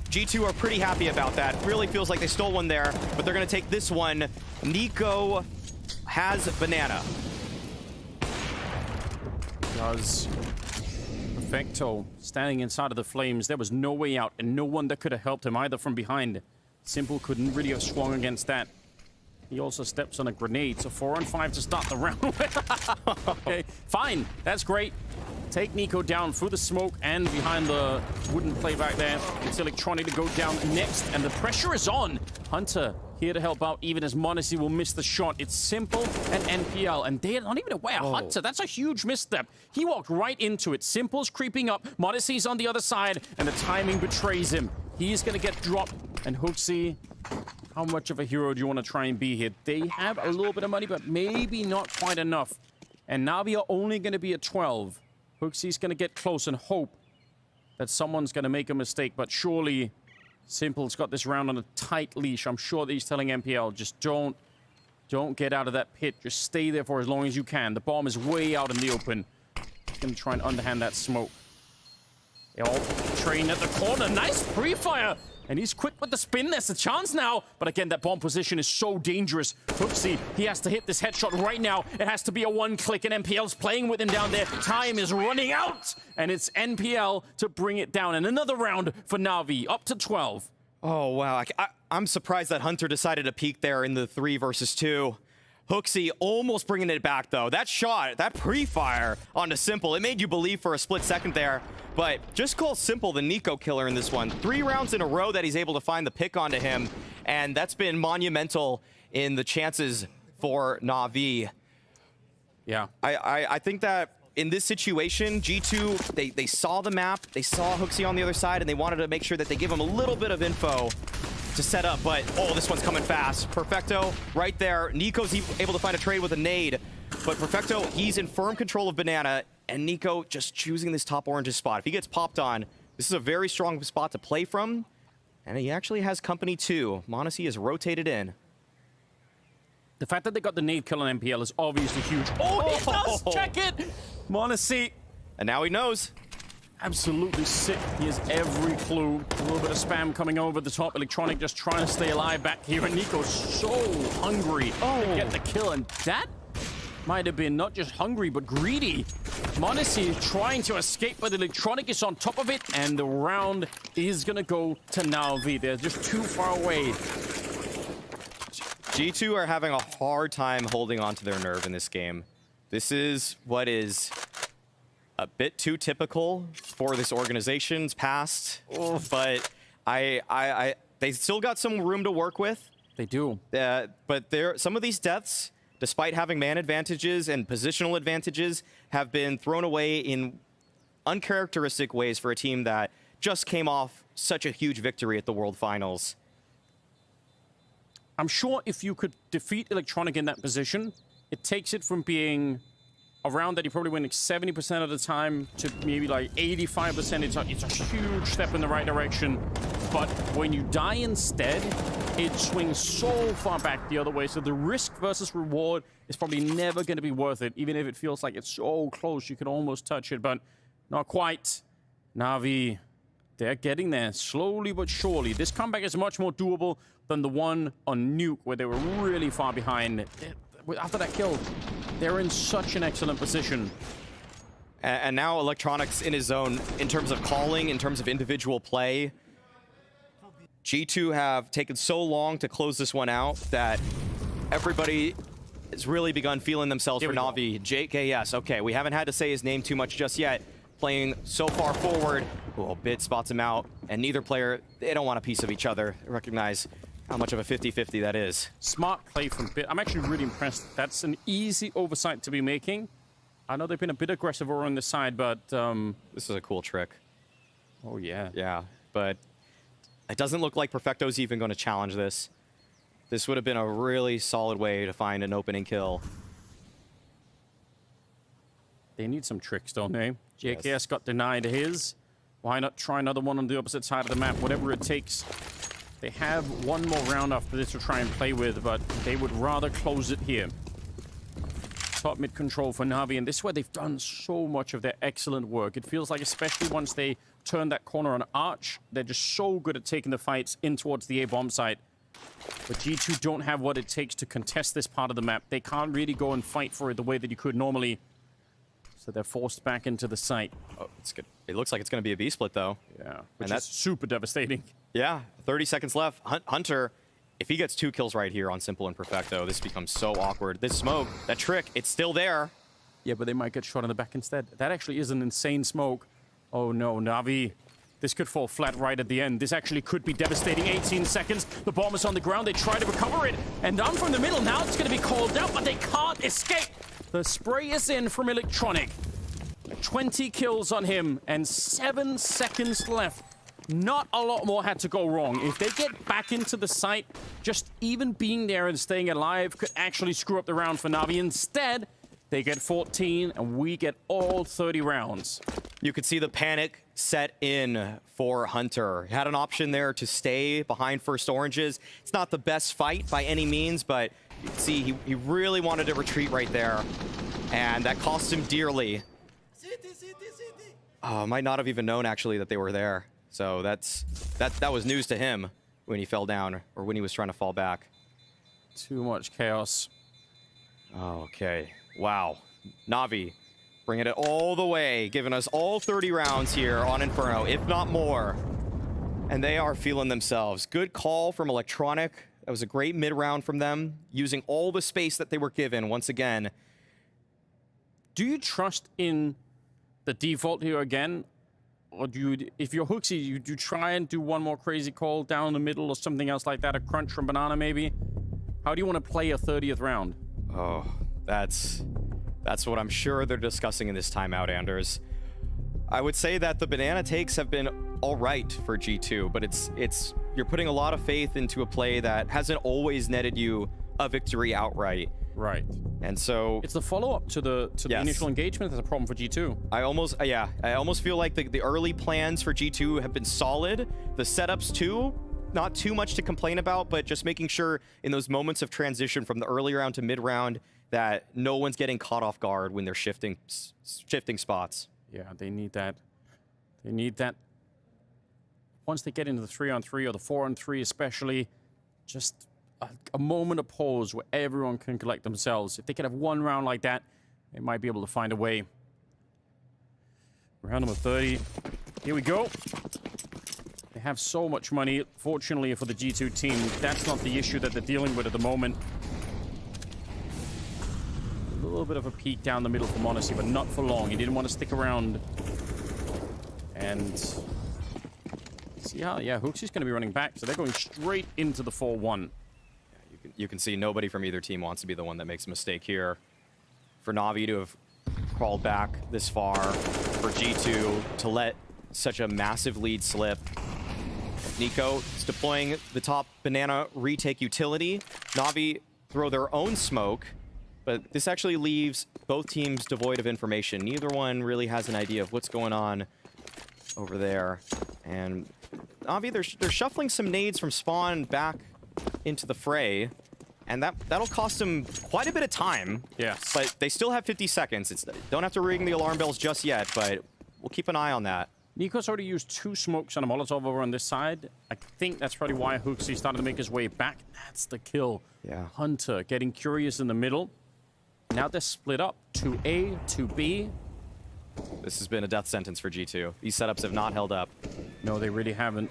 G2 are pretty happy about that. Really feels like they stole one there, but they're gonna take this one. Nico has Banana. Does Perfecto standing inside of the flames. There was no way out and no one that could have helped him either from behind. Simple couldn't really have swung against that. He also steps on a grenade, so 4 on 5 to start the round. Okay, fine, that's great. Take Nico down through the smoke and behind the wooden playback there. It's Electronic to go down next, and the pressure is on. Hunter here to help out, even as m0NESY will miss the shot. It's Simple and NPL, and they're not even aware. Hunter, that's a huge misstep. He walked right into it. Simple's creeping up, m0NESY's on the other side, and the timing betrays him. He's gonna get dropped, and HooXi, how much of a hero do you want to try and be here? They have a little bit of money, but maybe not quite enough. And Navi are only gonna be at 12. HooXi's gonna get close and hope that someone's gonna make a mistake, but surely Simple's got this round on a tight leash. I'm sure that he's telling NPL, just don't get out of that pit. Just stay there for as long as you can. The bomb is way out in the open. He's gonna try and underhand that smoke. They all train at the corner. Nice pre-fire! And he's quick with the spin. There's a chance now. But again, that bomb position is so dangerous. HooXi, he has to hit this headshot right now. It has to be a one-click, and NPL's playing with him down there. Time is running out. And it's NPL to bring it down. And another round for Navi, up to 12. Oh, wow. I'm surprised that Hunter decided to peek there in the 3 versus 2. HooXi almost bringing it back, though. That shot, that pre-fire onto Simple, it made you believe for a split second there. But just call Simple the Nico killer in this one. 3 rounds in a row that he's able to find the pick onto him, and that's been monumental in the chances for Navi. Yeah. I think that in this situation, G2, they saw the map, they saw HooXi on the other side, and they wanted to make sure that they give him a little bit of info to set up, but oh, this one's coming fast. Perfecto right there. Nico's able to find a trade with a nade, but Perfecto, he's in firm control of Banana, and Nico just choosing this top orange spot. If he gets popped on, this is a very strong spot to play from, and he actually has company too. m0NESY is rotated in. The fact that they got the nade kill on NPL is obviously huge. Oh, he does check it! m0NESY. And now he knows. Absolutely sick. He has every clue. A little bit of spam coming over the top. Electronic just trying to stay alive back here. And Nico's so hungry to get the kill. And that might have been not just hungry, but greedy. m0NESY trying to escape, but Electronic is on top of it. And the round is going to go to Navi. They're just too far away. G2 are having a hard time holding on to their nerve in this game. This is what is a bit too typical for this organization's past, but they still got some room to work with. They do. But some of these deaths, despite having man advantages and positional advantages, have been thrown away in uncharacteristic ways for a team that just came off such a huge victory at the World Finals. I'm sure if you could defeat Electronic in that position, it takes it from being a round that you're probably winning 70% of the time to maybe like 85%. It's a huge step in the right direction. but when you die instead, it swings so far back the other way. So the risk versus reward is probably never going to be worth it, even if it feels like it's so close you can almost touch it, but not quite. Navi, they're getting there slowly but surely. This comeback is much more doable than the one on Nuke, where they were really far behind. After that kill, they're in such an excellent position. And now Electronics in his zone in terms of calling, in terms of individual play. G2 have taken so long to close this one out that everybody has really begun feeling themselves for Navi. JKS, okay, we haven't had to say his name too much just yet. Playing so far forward. Oh, Bit spots him out, and neither player, they don't want a piece of each other. They recognize how much of a 50-50 that is. Smart play from Bit. I'm actually really impressed. That's an easy oversight to be making. I know they've been a bit aggressive over on this side, but... this is a cool trick. Oh, yeah. Yeah, but it doesn't look like Perfecto's even going to challenge this. This would have been a really solid way to find an opening kill. They need some tricks, don't they? JKS got denied his. Why not try another one on the opposite side of the map? Whatever it takes. They have one more round after this to try and play with, but they would rather close it here. Top mid control for Navi, and this is where they've done so much of their excellent work. It feels like, especially once they turn that corner on Arch, they're just so good at taking the fights in towards the A-bomb site. But G2 don't have what it takes to contest this part of the map. They can't really go and fight for it the way that you could normally. So they're forced back into the site. Oh, it's good. It looks like it's going to be a B-split, though. Yeah, which is super devastating. Yeah, 30 seconds left. Hunter, if he gets 2 kills right here on Simple and Perfecto, this becomes so awkward. This smoke, that trick, it's still there. Yeah, but they might get shot in the back instead. That actually is an insane smoke. Oh no, Navi. This could fall flat right at the end. This actually could be devastating. 18 seconds. The bomb is on the ground. They try to recover it. And down from the middle. Now it's going to be called out, but they can't escape. The spray is in from Electronic. 20 kills on him and 7 seconds left. Not a lot more had to go wrong. If they get back into the site, just even being there and staying alive could actually screw up the round for Navi. Instead, they get 14 and we get all 30 rounds. You could see the panic set in for Hunter. He had an option there to stay behind first oranges. It's not the best fight by any means, but you can see he really wanted to retreat right there. And that cost him dearly. Oh, might not have even known actually that they were there. So that was news to him when he fell down or when he was trying to fall back. Too much chaos. Okay. Wow. Navi bringing it all the way, giving us all 30 rounds here on Inferno, if not more. And they are feeling themselves. Good call from Electronic. That was a great mid-round from them, using all the space that they were given once again. Do you trust in the default here again? Or do you, if you're Hooksy, you try and do one more crazy call down the middle or something else like that, a crunch from Banana maybe? How do you want to play a 30th round? Oh, that's what I'm sure they're discussing in this timeout, Anders. I would say that the banana takes have been all right for G2, but it's you're putting a lot of faith into a play that hasn't always netted you a victory outright. Right. And so it's the follow-up to the initial engagement that's a problem for G2. I almost feel like the early plans for G2 have been solid. The setups too, not too much to complain about, but just making sure in those moments of transition from the early round to mid round that no one's getting caught off guard when they're shifting spots. Yeah, they need that. They need that. Once they get into the 3-on-3 or the 4-on-3 especially, just a moment of pause where everyone can collect themselves. If they could have one round like that, they might be able to find a way. Round number 30. Here we go. They have so much money. Fortunately for the G2 team, that's not the issue that they're dealing with at the moment. A little bit of a peek down the middle for m0NESY, but not for long. He didn't want to stick around. And see how, yeah, Hooksy's going to be running back, so they're going straight into the 4-1. You can see nobody from either team wants to be the one that makes a mistake here. For Navi to have crawled back this far, for G2 to let such a massive lead slip. Nico is deploying the top banana retake utility. Navi throw their own smoke, but this actually leaves both teams devoid of information. Neither one really has an idea of what's going on over there. And Navi, they're shuffling some nades from spawn back into the fray, and that'll cost them quite a bit of time. Yes. But they still have 50 seconds. Don't have to ring the alarm bells just yet, but we'll keep an eye on that. Nico's already used 2 smokes and a Molotov over on this side. I think that's probably why Hooksy started to make his way back. That's the kill. Yeah. Hunter getting curious in the middle. Now they're split up to A, to B. This has been a death sentence for G2. These setups have not held up. No, they really haven't.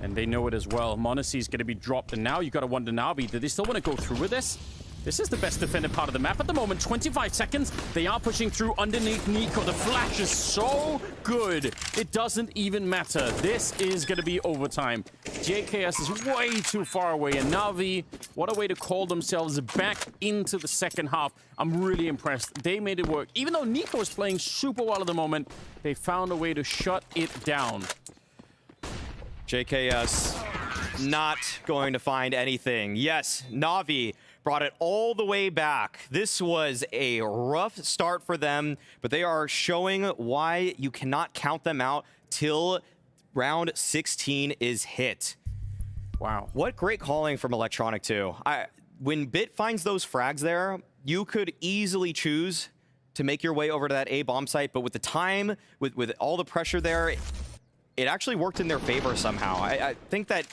And they know it as well. Monacy's going to be dropped, and now you got to wonder, Navi, do they still want to go through with this? This is the best defended part of the map at the moment. 25 seconds. They are pushing through underneath Nico. The flash is so good. It doesn't even matter. This is going to be overtime. JKS is way too far away. And Navi, what a way to call themselves back into the second half. I'm really impressed. They made it work. Even though Nico is playing super well at the moment, they found a way to shut it down. JKS not going to find anything. Yes, Navi brought it all the way back. This was a rough start for them, but they are showing why you cannot count them out till round 16 is hit. Wow. What great calling from Electronic too. When Bit finds those frags there, you could easily choose to make your way over to that A bomb site, but with the time, with all the pressure there, it actually worked in their favor somehow. I think that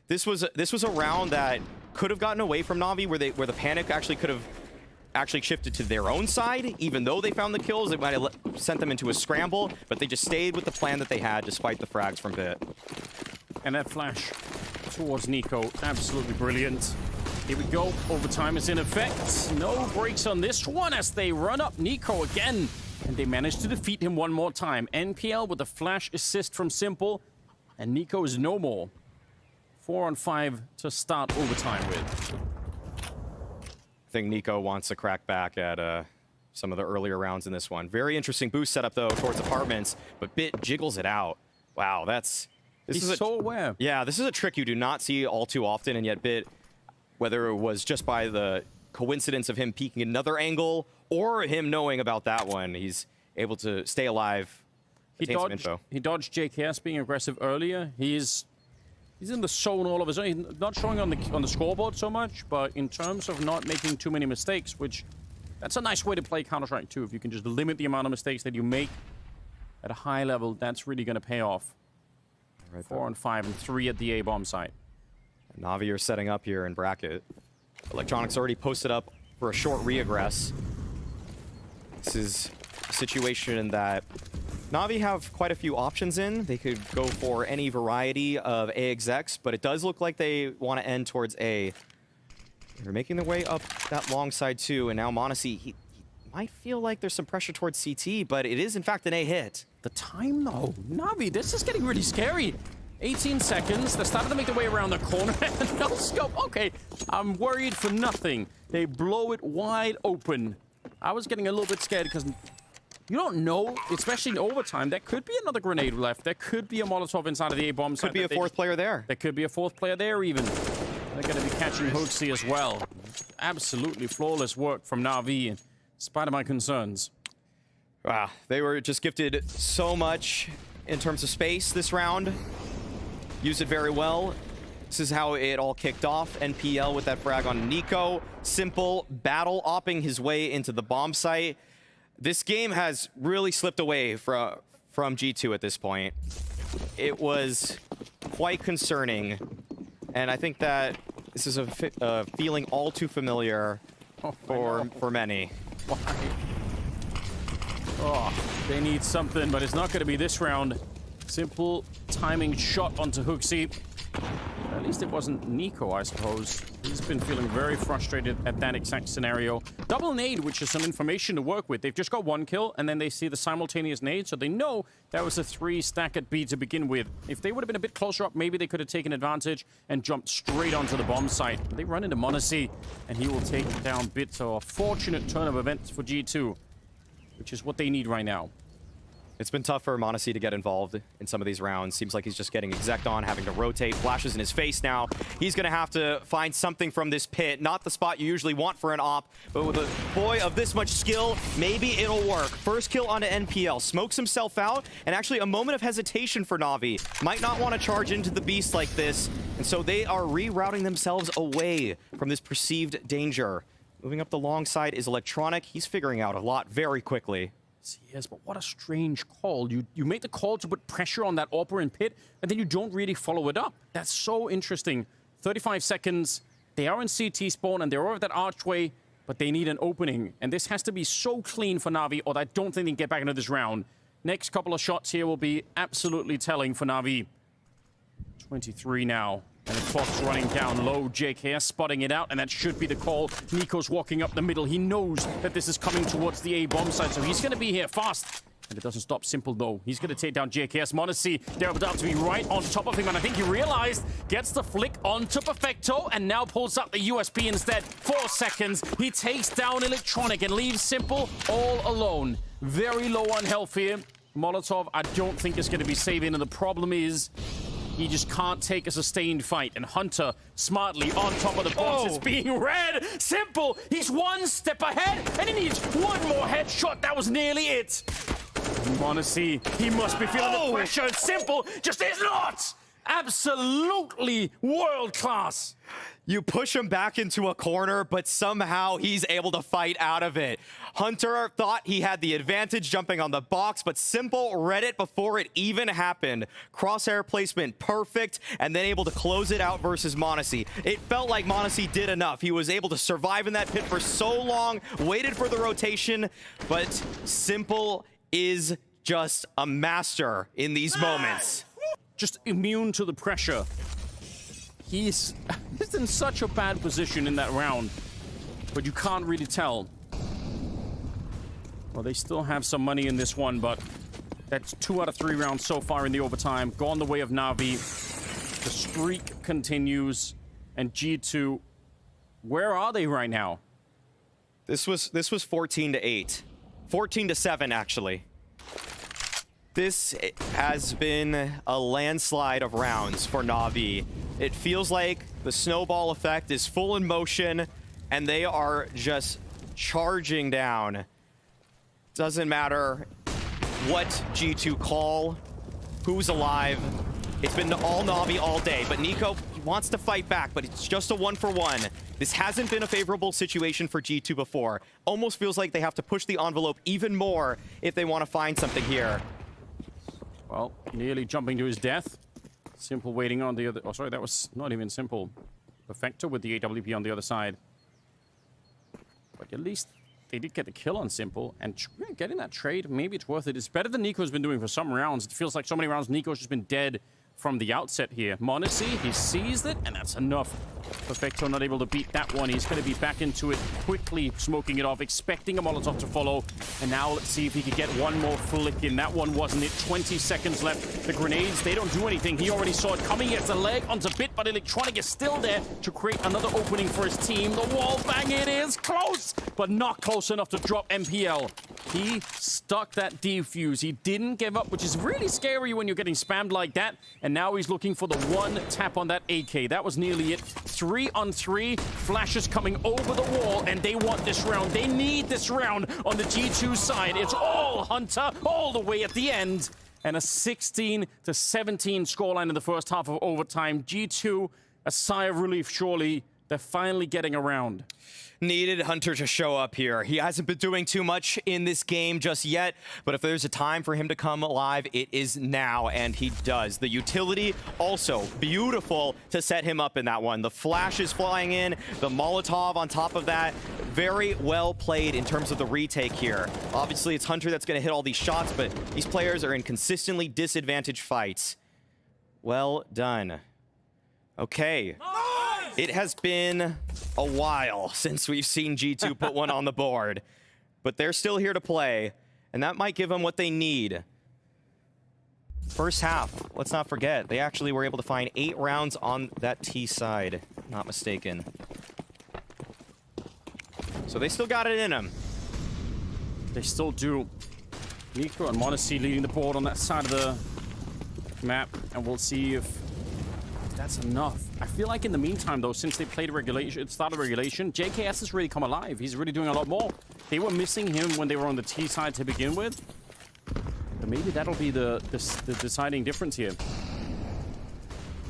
this was a round that could have gotten away from Navi, where the panic actually could have shifted to their own side. Even though they found the kills, it might have sent them into a scramble, but they just stayed with the plan that they had despite the frags from Bit. And that flash towards Nico, absolutely brilliant. Here we go, overtime is in effect. No breaks on this one as they run up Nico again. And they manage to defeat him one more time. NPL with a flash assist from Simple, and Nico is no more. 4 on 5 to start overtime with. I think Nico wants to crack back at some of the earlier rounds in this one. Very interesting boost setup, though, towards apartments, but Bit jiggles it out. Wow, He's so aware. Yeah, this is a trick you do not see all too often, and yet Bit, whether it was just by the coincidence of him peeking another angle or him knowing about that one, he's able to stay alive. He dodged JKS being aggressive earlier. He's in the zone all of his own. He's not showing on the scoreboard so much, but in terms of not making too many mistakes, which that's a nice way to play Counter-Strike too. If you can just limit the amount of mistakes that you make at a high level, that's really going to pay off. Right, 4 on 5 and 3 at the A bomb site. Navi are setting up here in bracket. Electronics already posted up for a short re-aggress. This is a situation that Navi have quite a few options in. They could go for any variety of A execs, but it does look like they want to end towards A. They're making their way up that long side too, and now Monacy, he might feel like there's some pressure towards CT, but it is in fact an A hit. The time though, Navi, this is getting really scary. 18 seconds, they're starting to make their way around the corner, and no scope. Okay, I'm worried for nothing. They blow it wide open. I was getting a little bit scared because you don't know, especially in overtime, there could be another grenade left. There could be a Molotov inside of the A-bomb site. Could be a fourth player there. There could be a fourth player there even. They're going to be catching Hooksy as well. Absolutely flawless work from Navi, in spite of my concerns. Wow, they were just gifted so much in terms of space this round. Used it very well. This is how it all kicked off. NPL with that frag on Nico. Simple battle opping his way into the bomb site. This game has really slipped away from G2 at this point. It was quite concerning. And I think that this is a feeling all too familiar for many. Why? Oh, they need something, but it's not going to be this round. Simple timing shot onto Hooksy. At least it wasn't Nico, I suppose. He's been feeling very frustrated at that exact scenario. Double nade, which is some information to work with. They've just got 1 kill, and then they see the simultaneous nade, so they know that was a 3 stack at B to begin with. If they would have been a bit closer up, maybe they could have taken advantage and jumped straight onto the bomb site. But they run into Monacy, and he will take down Bit. So a fortunate turn of events for G2, which is what they need right now. It's been tough for m0NESY to get involved in some of these rounds. Seems like he's just getting exec on, having to rotate. Flashes in his face now. He's going to have to find something from this pit. Not the spot you usually want for an op, but with a boy of this much skill, maybe it'll work. First kill onto NPL. Smokes himself out, and actually a moment of hesitation for Navi. Might not want to charge into the beast like this, and so they are rerouting themselves away from this perceived danger. Moving up the long side is Electronic. He's figuring out a lot very quickly. Yes, but what a strange call. You make the call to put pressure on that AWPer in pit, and then you don't really follow it up. That's so interesting. 35 seconds. They are in CT spawn, and they're over that archway, but they need an opening. And this has to be so clean for Navi, or I don't think they can get back into this round. Next couple of shots here will be absolutely telling for Navi. 23 now. And the clock's running down low. JKS spotting it out, and that should be the call. Nico's walking up the middle. He knows that this is coming towards the A bomb side, so he's going to be here fast. And it doesn't stop Simple, though. He's going to take down JKS. m0NESY, they're about to be right on top of him, and I think he realized, gets the flick onto Perfecto, and now pulls out the USP instead. 4 seconds. He takes down Electronic and leaves Simple all alone. Very low on health here. Molotov, I don't think is going to be saving, and the problem is, he just can't take a sustained fight. And Hunter, smartly on top of the box, is being read. Simple, he's one step ahead, and he needs one more headshot. That was nearly it. m0NESY, he must be feeling the pressure. Simple just is not. Absolutely world class. You push him back into a corner, but somehow he's able to fight out of it. Hunter thought he had the advantage jumping on the box, but Simple read it before it even happened. Crosshair placement perfect, and then able to close it out versus m0NESY. It felt like m0NESY did enough. He was able to survive in that pit for so long, waited for the rotation, but Simple is just a master in these moments. Just immune to the pressure. He's in such a bad position in that round, but you can't really tell. Well, they still have some money in this one, but that's 2 out of 3 rounds so far in the overtime. Gone the way of Navi. The streak continues, and G2, where are they right now? This was 14-8, 14-7 actually. This has been a landslide of rounds for Navi. It feels like the snowball effect is full in motion, and they are just charging down. Doesn't matter what G2 call, who's alive. It's been all Navi all day, but Nico wants to fight back, but it's just a 1-for-1. This hasn't been a favorable situation for G2 before. Almost feels like they have to push the envelope even more if they want to find something here. Well, nearly jumping to his death. Simple waiting on the other... Oh, sorry, that was not even Simple. Perfecto with the AWP on the other side. But at least they did get the kill on Simple. And getting that trade, maybe it's worth it. It's better than Nico's been doing for some rounds. It feels like so many rounds Nico's just been dead from the outset here. m0NESY, he sees it, and that's enough. Perfecto not able to beat that one. He's going to be back into it quickly, smoking it off, expecting a Molotov to follow. And now let's see if he could get one more flick in. That one wasn't it. 20 seconds left. The grenades, they don't do anything. He already saw it coming. He gets a leg onto Bit, but Electronic is still there to create another opening for his team. The wall bang, it is close, but not close enough to drop MPL. He stuck that defuse. He didn't give up, which is really scary when you're getting spammed like that. And now he's looking for the one tap on that AK. That was nearly it. 3-on-3. Flashes coming over the wall, and they want this round. They need this round on the G2 side. It's all Hunter all the way at the end. And a 16-17 scoreline in the first half of overtime. G2, a sigh of relief, surely. They're finally getting around. Needed Hunter to show up here. He hasn't been doing too much in this game just yet, but if there's a time for him to come alive, it is now, and he does. The utility also beautiful to set him up in that one. The flash is flying in, the Molotov on top of that. Very well played in terms of the retake here. Obviously, it's Hunter that's going to hit all these shots, but these players are in consistently disadvantaged fights. Well done. Okay. It has been a while since we've seen G2 put one on the board, but they're still here to play, and that might give them what they need. First half, let's not forget, they actually were able to find 8 rounds on that T side, not mistaken. So they still got it in them. They still do. Nico and Monacy leading the board on that side of the map, and we'll see if that's enough. I feel like in the meantime, though, since they played regulation, started regulation, JKS has really come alive. He's really doing a lot more. They were missing him when they were on the T side to begin with, but maybe that'll be the deciding difference here.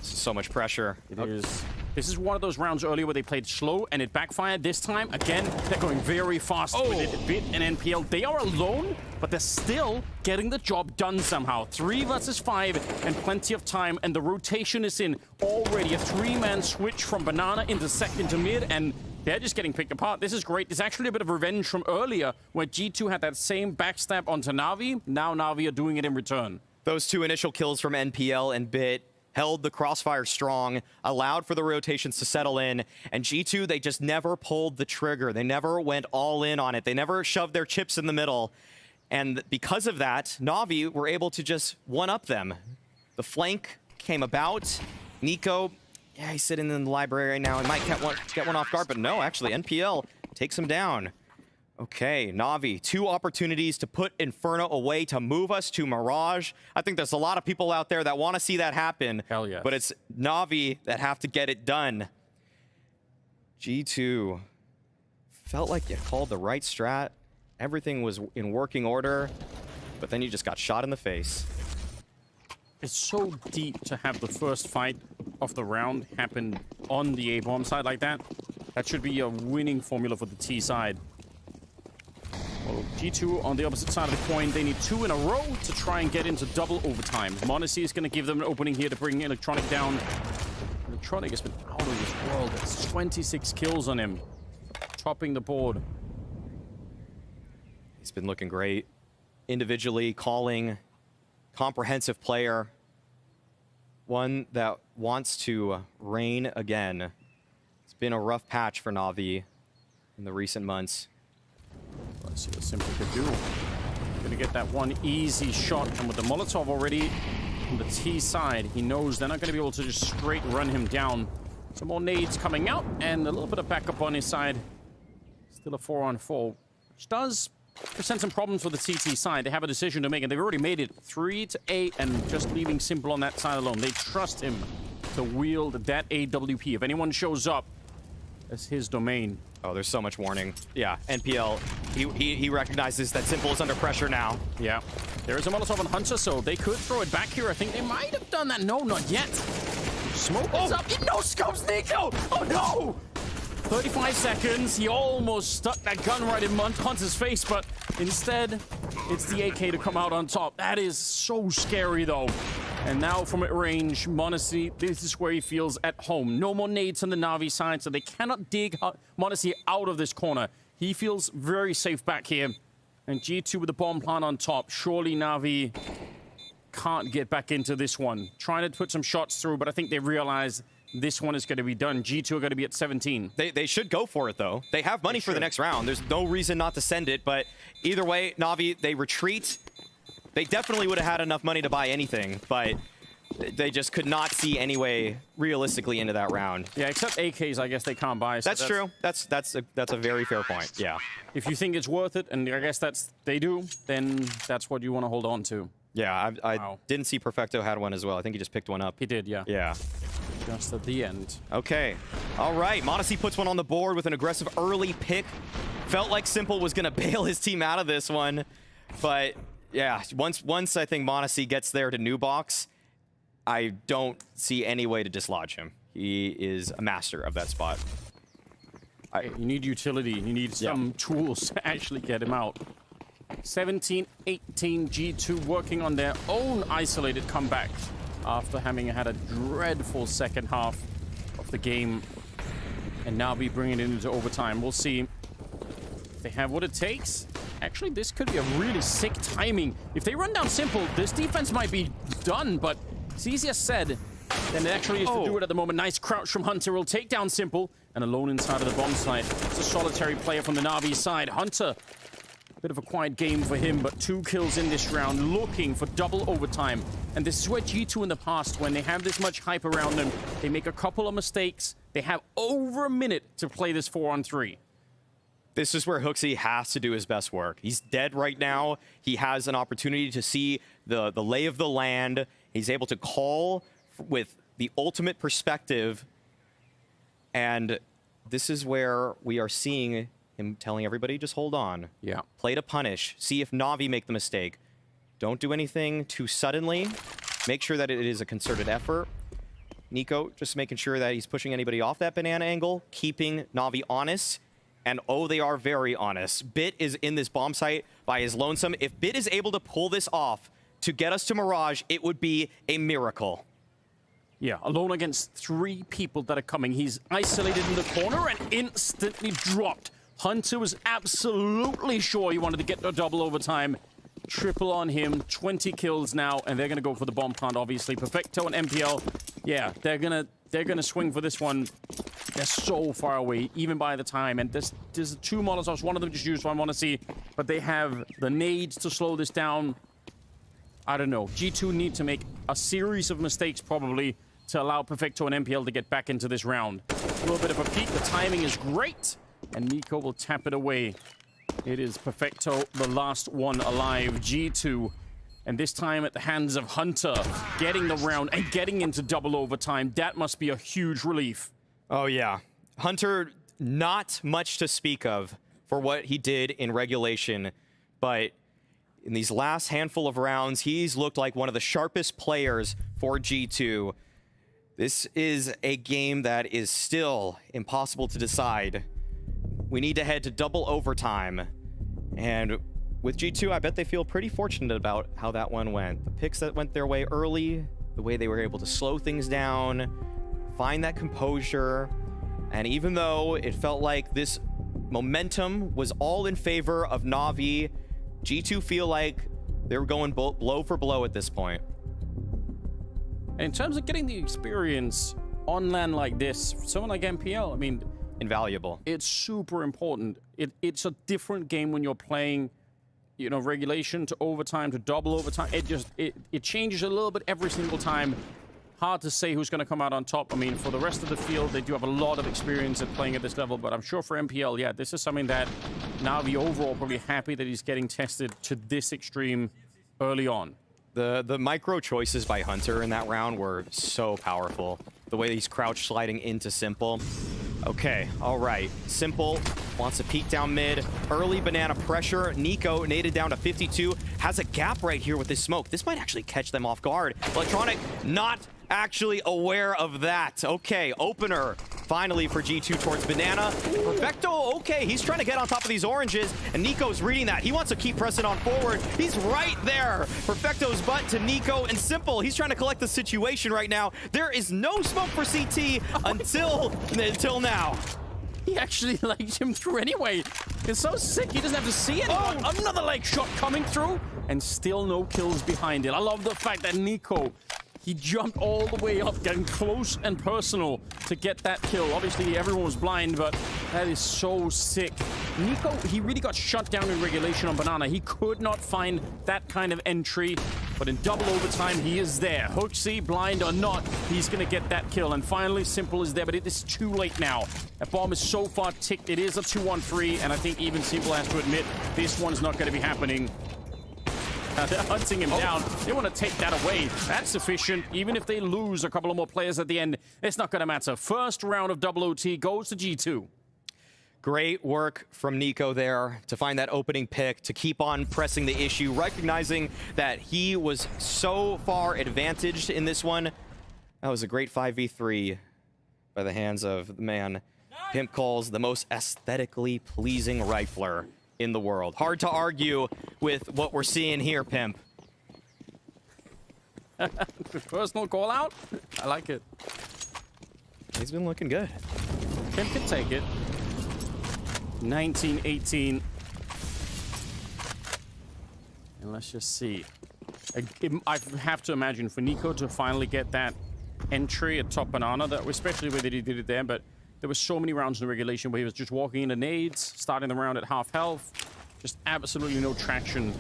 So much pressure. It is. This is one of those rounds earlier where they played slow and it backfired. This time, again, they're going very fast with it. Bit and NPL, they are alone, but they're still getting the job done somehow. 3 versus 5 and plenty of time, and the rotation is in already. A 3-man switch from Banana into second to mid, and they're just getting picked apart. This is great. It's actually a bit of revenge from earlier where G2 had that same backstab onto Navi. Now Navi are doing it in return. Those 2 initial kills from NPL and Bit held the crossfire strong, allowed for the rotations to settle in, and G2, they just never pulled the trigger. They never went all in on it. They never shoved their chips in the middle. And because of that, Navi were able to just one-up them. The flank came about. Nico, yeah, he's sitting in the library right now. He might get one off guard, but no, actually, NPL takes him down. Okay, Navi, 2 opportunities to put Inferno away, to move us to Mirage. I think there's a lot of people out there that want to see that happen. Hell yes. But it's Navi that have to get it done. G2 felt like you called the right strat. Everything was in working order, but then you just got shot in the face. It's so deep to have the first fight of the round happen on the A-bomb side like that. That should be a winning formula for the T side. Well, G2 on the opposite side of the coin, they need 2 in a row to try and get into double overtime. Monacy is going to give them an opening here to bring Electronic down. Electronic has been out of this world. It's 26 kills on him, topping the board. He's been looking great. Individually, calling, comprehensive player. One that wants to reign again. It's been a rough patch for Navi in the recent months. Let's see what Simple could do. Gonna get that one easy shot, and with the Molotov already on the T side, he knows they're not gonna be able to just straight run him down. Some more nades coming out, and a little bit of backup on his side. Still a 4-on-4, which does present some problems for the CT side. They have a decision to make, and they've already made it 3-8, and just leaving Simple on that side alone. They trust him to wield that AWP. If anyone shows up, that's his domain. Oh, there's so much warning. Yeah, NPL, he recognizes that Simple is under pressure now. Yeah. There is a Molotov on Hunter, so they could throw it back here. I think they might have done that. No, not yet. Smoke is up. No scopes, Nico! Oh, no! 35 seconds. He almost stuck that gun right in Hunter's face, but instead, it's the AK to come out on top. That is so scary, though. And now from at range, Monacy, this is where he feels at home. No more nades on the Navi side, so they cannot dig Monacy out of this corner. He feels very safe back here. And G2 with the bomb plant on top. Surely Navi can't get back into this one. Trying to put some shots through, but I think they realize this one is going to be done. G2 are going to be at 17. They should go for it, though. They have money for the next round. There's no reason not to send it, but either way, Navi, they retreat. They definitely would have had enough money to buy anything, but they just could not see any way realistically into that round. Yeah, except AKs, I guess they can't buy. So that's true. That's a very fair point. Yeah. If you think it's worth it, and I guess they do, then that's what you want to hold on to. Yeah, I didn't see Perfecto had one as well. I think he just picked one up. He did, yeah. Yeah. Just at the end. Okay. All right. Monacy puts one on the board with an aggressive early pick. Felt like Simple was going to bail his team out of this one, but yeah, once I think Monacy gets there to new box, I don't see any way to dislodge him. He is a master of that spot. You need utility. You need some tools to actually get him out. 17-18 G2 working on their own isolated comeback after having had a dreadful second half of the game. And now be bringing it into overtime. We'll see if they have what it takes. Actually, this could be a really sick timing. If they run down Simple, this defense might be done, but it's easier said than it actually is to do it at the moment. Nice crouch from Hunter will take down Simple, and alone inside of the bomb site. It's a solitary player from the Navi side. Hunter, bit of a quiet game for him, but 2 kills in this round, looking for double overtime. And this is where G2 in the past, when they have this much hype around them, they make a couple of mistakes. They have over a minute to play this 4-on-3. This is where Hooksy has to do his best work. He's dead right now. He has an opportunity to see the lay of the land. He's able to call with the ultimate perspective. And this is where we are seeing him telling everybody, just hold on. Yeah. Play to punish. See if Navi make the mistake. Don't do anything too suddenly. Make sure that it is a concerted effort. Nico just making sure that he's pushing anybody off that banana angle, keeping Navi honest. And oh, they are very honest. Bit is in this bomb site by his lonesome. If Bit is able to pull this off to get us to Mirage, it would be a miracle. Yeah, alone against 3 people that are coming. He's isolated in the corner and instantly dropped. Hunter was absolutely sure he wanted to get the double overtime. Triple on him, 20 kills now, and they're going to go for the bomb plant, obviously. Perfecto and MPL, yeah, they're gonna swing for this one. They're so far away, even by the time. And there's 2 Molotovs. One of them just used, so I want to see. But they have the nades to slow this down. I don't know. G2 need to make a series of mistakes, probably, to allow Perfecto and MPL to get back into this round. A little bit of a peek. The timing is great. And Nico will tap it away. It is Perfecto, the last one alive. G2. And this time at the hands of Hunter, getting the round and getting into double overtime. That must be a huge relief. Oh, yeah. Hunter, not much to speak of for what he did in regulation, but in these last handful of rounds, he's looked like one of the sharpest players for G2. This is a game that is still impossible to decide. We need to head to double overtime. And with G2, I bet they feel pretty fortunate about how that one went. The picks that went their way early, the way they were able to slow things down, find that composure. And even though it felt like this momentum was all in favor of Navi, G2 feel like they were going blow for blow at this point. And in terms of getting the experience on land like this, someone like MPL, I mean, invaluable. It's super important. It's a different game when you're playing, you know, regulation to overtime to double overtime. It changes a little bit every single time. Hard to say who's going to come out on top. I mean, for the rest of the field, they do have a lot of experience at playing at this level, but I'm sure for MPL, yeah, this is something that Navi overall probably happy that he's getting tested to this extreme early on. The micro choices by Hunter in that round were so powerful. The way he's crouch sliding into Simple. Okay, all right. Simple wants to peek down mid. Early banana pressure. Nico naded down to 52. Has a gap right here with this smoke. This might actually catch them off guard. Electronic not actually aware of that. Okay, opener finally for G2 towards banana. Perfecto, okay, he's trying to get on top of these oranges, and Nico's reading that. He wants to keep pressing on forward. He's right there. Perfecto's butt to Nico, and Simple, he's trying to collect the situation right now. There is no smoke for CT until now. He actually legged him through anyway. It's so sick, he doesn't have to see it. Oh, another leg shot coming through, and still no kills behind it. I love the fact that Nico, he jumped all the way up, getting close and personal to get that kill. Obviously, everyone was blind, but that is so sick. Nico, he really got shut down in regulation on banana. He could not find that kind of entry, but in double overtime, he is there. Hooksy, blind or not, he's going to get that kill. And finally, Simple is there, but it is too late now. That bomb is so far ticked. It is a 2-on-3, and I think even Simple has to admit this one's not going to be happening. They're hunting him down. They want to take that away. That's sufficient. Even if they lose a couple of more players at the end, it's not going to matter. First round of double OT goes to G2. Great work from Nico there to find that opening pick, to keep on pressing the issue, recognizing that he was so far advantaged in this one. That was a great 5v3 by the hands of the man Pimp calls the most aesthetically pleasing rifler in the world. Hard to argue with what we're seeing here, Pimp. Personal call out? I like it. He's been looking good. Pimp can take it. 19-18. And let's just see. I have to imagine for Nico to finally get that entry at top banana, that especially the way that he did it there, but there were so many rounds in the regulation where he was just walking into nades, starting the round at half health, just absolutely no traction.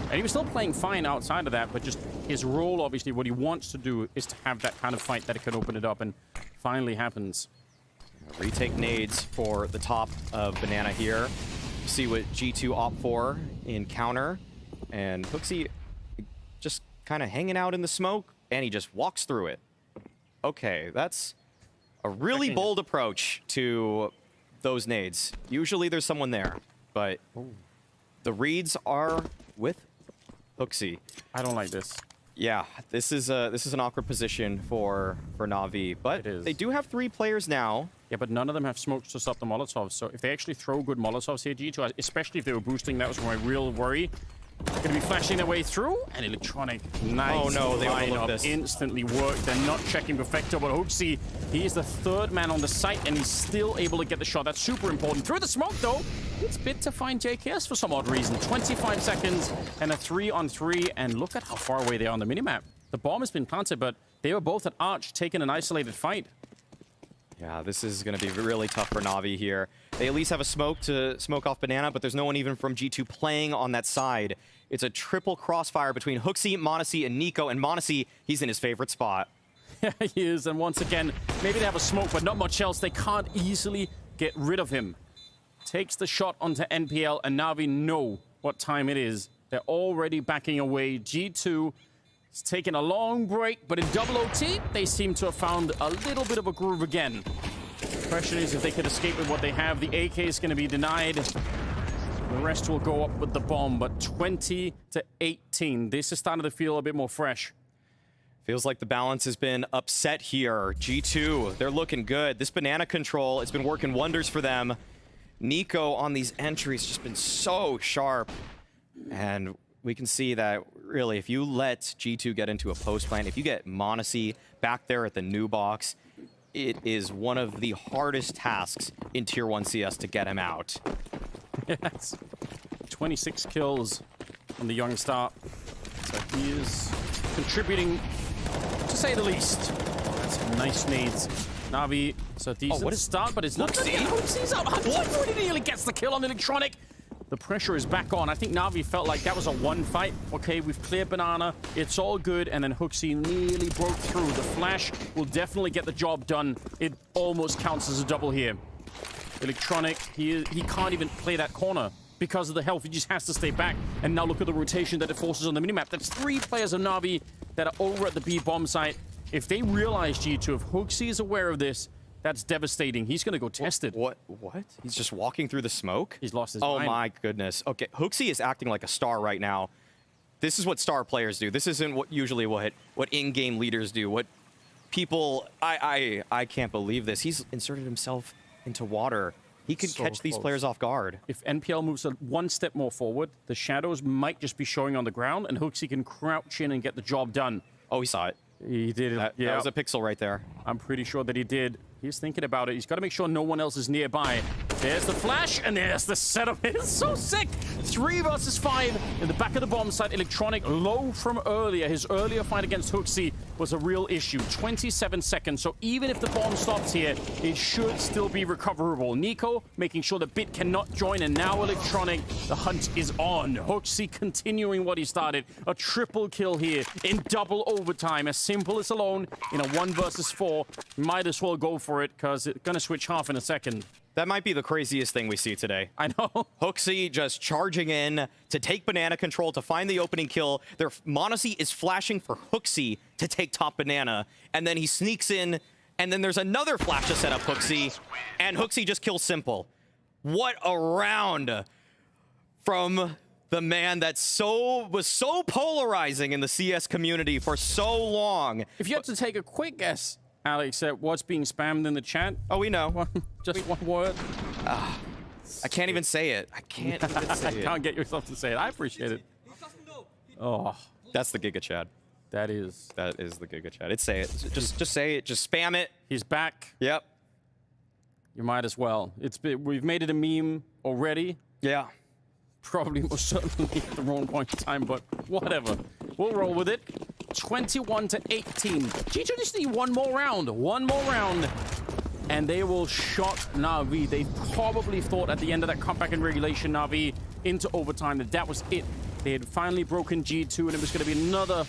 And he was still playing fine outside of that, but just his role, obviously, what he wants to do is to have that kind of fight that it can open it up, and finally happens. Retake nades for the top of Banana here. See what G2 opt for in counter. And Hooksy just kind of hanging out in the smoke, and he just walks through it. Okay, that's a really bold approach to those nades. Usually there's someone there, but the reads are with Hooksy. I don't like this. Yeah, this is an awkward position for Navi, but they do have 3 players now. Yeah, but none of them have smokes to stop the Molotovs. So if they actually throw good Molotovs here, G2, especially if they were boosting, that was my real worry. Going to be flashing their way through, and Electronic, nice. Oh no, they lineup overlooked this. Instantly worked. They're not checking Perfecto, but Hooksy, he is the 3rd man on the site, and he's still able to get the shot. That's super important. Through the smoke, though, it's bit to find JKS for some odd reason. 25 seconds and a 3-on-3, and look at how far away they are on the minimap. The bomb has been planted, but they were both at Arch, taking an isolated fight. Yeah, this is going to be really tough for Navi here. They at least have a smoke to smoke off Banana, but there's no one even from G2 playing on that side. It's a triple crossfire between Hooksy, m0NESY, and Nico. And m0NESY, he's in his favorite spot. Yeah, he is. And once again, maybe they have a smoke, but not much else. They can't easily get rid of him. Takes the shot onto NPL, and Navi know what time it is. They're already backing away. G2 is taking a long break, but in double OT, they seem to have found a little bit of a groove again. The question is if they could escape with what they have. The AK is going to be denied. The rest will go up with the bomb, but 20-18. This is starting to feel a bit more fresh. Feels like the balance has been upset here. G2, they're looking good. This Banana control, it's been working wonders for them. Nico on these entries just been so sharp. And we can see that, really, if you let G2 get into a post plant, if you get m0NESY back there at the new box, it is one of the hardest tasks in Tier 1 CS to get him out. Yes. 26 kills from the young star. So he is contributing, to say the least. That's some nice nades. Navi, so decent start, but it's not. Hooksy's up. What? He nearly gets the kill on Electronic. The pressure is back on. I think Navi felt like that was a one fight. Okay, we've cleared Banana. It's all good. And then Hooksy nearly broke through. The flash will definitely get the job done. It almost counts as a double here. Electronic, he can't even play that corner because of the health. He just has to stay back. And now look at the rotation that it forces on the minimap. That's 3 players of Navi that are over at the B bomb site. If they realize, G2, if Hooksy is aware of this, that's devastating. He's going to go test it. What? He's just walking through the smoke? He's lost his Oh mind. my goodness. Okay, Hooksy is acting like a star right now. This is what star players do. This isn't usually what in-game leaders do. What people... I can't believe this. He's inserted himself into water. He could catch these players off guard. If NPL moves 1 step more forward, the shadows might just be showing on the ground, and Hooksy can crouch in and get the job done. Oh, he saw it. He did. That was a pixel right there. I'm pretty sure that he did. He's thinking about it. He's got to make sure no one else is nearby. There's the flash, and there's the setup. It's so sick. 3 versus 5 in the back of the bomb site. Electronic low from earlier. His earlier fight against Hooksy was a real issue. 27 seconds. So even if the bomb stops here, it should still be recoverable. Nico making sure the Bit cannot join, and now Electronic, the hunt is on. Hooksy continuing what he started. A triple kill here in double overtime. As simple as alone in a 1 versus 4. Might as well go for it, because it's going to switch half in a second. That might be the craziest thing we see today. I know. Hooksy just charging in to take Banana control, to find the opening kill. Their m0NESY is flashing for Hooksy to take top Banana, and then he sneaks in, and then there's another flash to set up Hooksy, and Hooksy just kills Simple. What a round from the man that was so polarizing in the CS community for so long. If you had to take a quick guess, Alex, at what's being spammed in the chat. Oh, we know. Just one word. I can't even say it. I can't even say it. Can't get yourself to say it. I appreciate it. Oh, that's the Giga Chad. That is the Giga Chad. It's say it. Just say it. Just spam it. He's back. Yep. You might as well. We've made it a meme already. Yeah. Probably most certainly at the wrong point in time, but whatever. We'll roll with it. 21-18. G2 just need one more round. One more round. And they will shock Navi. They probably thought at the end of that comeback in regulation, Navi into overtime, that was it. They had finally broken G2, and it was going to be another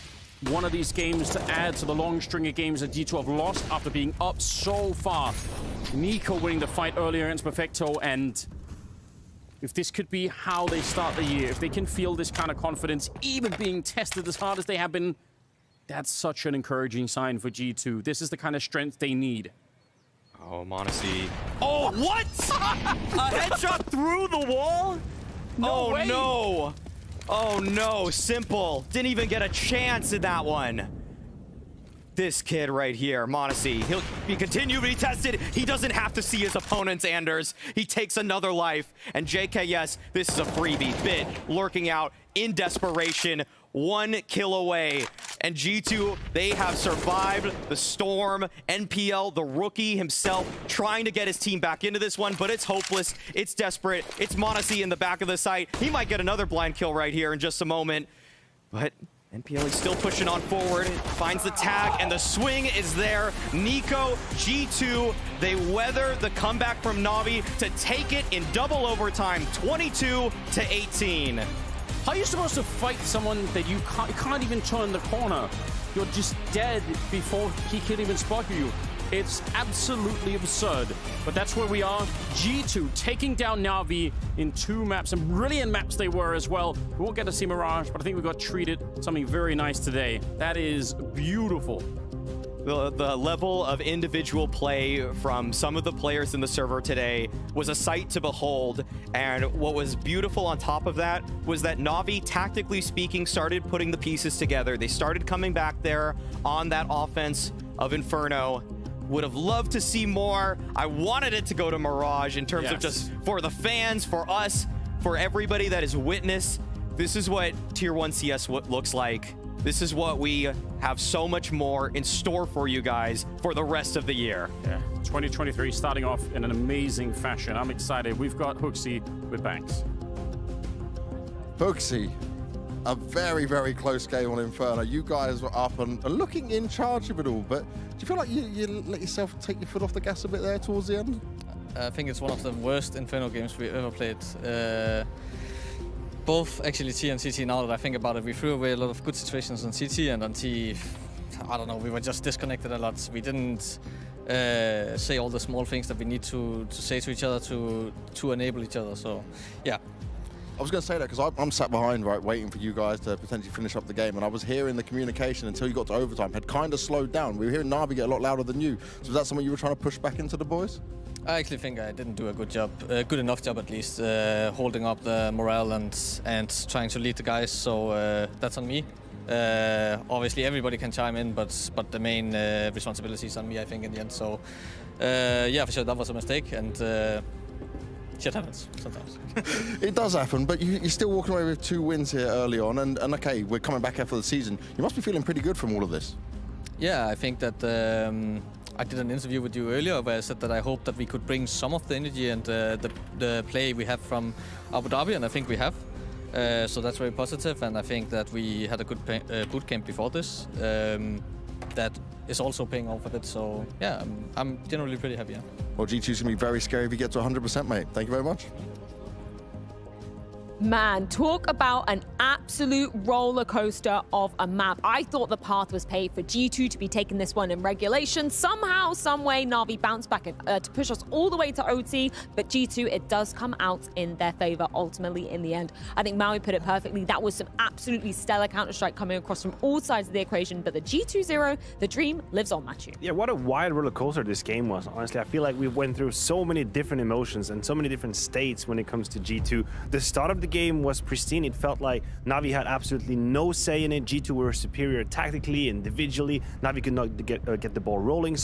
one of these games to add to the long string of games that G2 have lost after being up so far. Nico winning the fight earlier against Perfecto, and if this could be how they start the year, if they can feel this kind of confidence, even being tested as hard as they have been, that's such an encouraging sign for G2. This is the kind of strength they need. Oh, m0NESY. Oh, what? A headshot through the wall? No way. No. Oh, no. Simple. Didn't even get a chance in that one. This kid right here, m0NESY, he'll continue to be tested. He doesn't have to see his opponents, Anders. He takes another life. And JK, yes, this is a freebie. Bit lurking out in desperation. 1 kill away. And G2, they have survived the storm. NPL, the rookie himself, trying to get his team back into this one, but it's hopeless. It's desperate. It's m0NESY in the back of the site. He might get another blind kill right here in just a moment. But NPL is still pushing on forward, finds the tag, and the swing is there. Nico, G2, they weather the comeback from Navi to take it in double overtime, 22-18. How are you supposed to fight someone that you can't even turn the corner? You're just dead before he can even spot you. It's absolutely absurd. But that's where we are. G2 taking down Navi in 2 maps, and brilliant maps they were as well. We won't get to see Mirage, but I think we got treated something very nice today. That is beautiful. The level of individual play from some of the players in the server today was a sight to behold. And what was beautiful on top of that was that Navi, tactically speaking, started putting the pieces together. They started coming back there on that offense of Inferno. Would have loved to see more. I wanted it to go to Mirage in terms of just for the fans, for us, for everybody that is witness. This is what Tier 1 CS looks like. This is what we have so much more in store for you guys for the rest of the year. Yeah, 2023 starting off in an amazing fashion. I'm excited. We've got HooXi with Banks. HooXi, a very, very close game on Inferno. You guys were up and looking in charge of it all, but do you feel like you let yourself take your foot off the gas a bit there towards the end? I think it's one of the worst Inferno games we've ever played. Both actually T and CT, now that I think about it, we threw away a lot of good situations on CT, and on T, I don't know, we were just disconnected a lot. We didn't say all the small things that we need to say to each other to enable each other, so yeah. I was going to say that because I'm sat behind, right, waiting for you guys to potentially finish up the game, and I was hearing the communication until you got to overtime had kind of slowed down. We were hearing Navi get a lot louder than you. So was that something you were trying to push back into the boys? I actually think I didn't do a good job, good enough job at least, holding up the morale and trying to lead the guys. So that's on me. Obviously, everybody can chime in, but the main responsibility is on me, I think, in the end. So yeah, for sure, that was a mistake, and shit happens sometimes. It does happen, but you're still walking away with 2 wins here early on, and okay, we're coming back after the season. You must be feeling pretty good from all of this. Yeah, I think that. I did an interview with you earlier where I said that I hope that we could bring some of the energy and the play we have from Abu Dhabi, and I think we have. So that's very positive, and I think that we had a good boot camp before this. That is also paying off a bit, so yeah, I'm generally pretty happy. Yeah. Well, G2's going to be very scary if you get to 100%, mate. Thank you very much. Man, talk about an absolute roller coaster of a map. I thought the path was paved for G2 to be taking this one in regulation. Somehow, some way, Navi bounced back to push us all the way to OT, but G2, it does come out in their favor ultimately in the end. I think Maui put it perfectly. That was some absolutely stellar Counter-Strike coming across from all sides of the equation, but the G2-0, the dream lives on, Matthew. Yeah, what a wild roller coaster this game was, honestly. I feel like we went through so many different emotions and so many different states when it comes to G2. The start of the game was pristine. It felt like Navi had absolutely no say in it. G2 were superior tactically, individually. Navi could not get the ball rolling,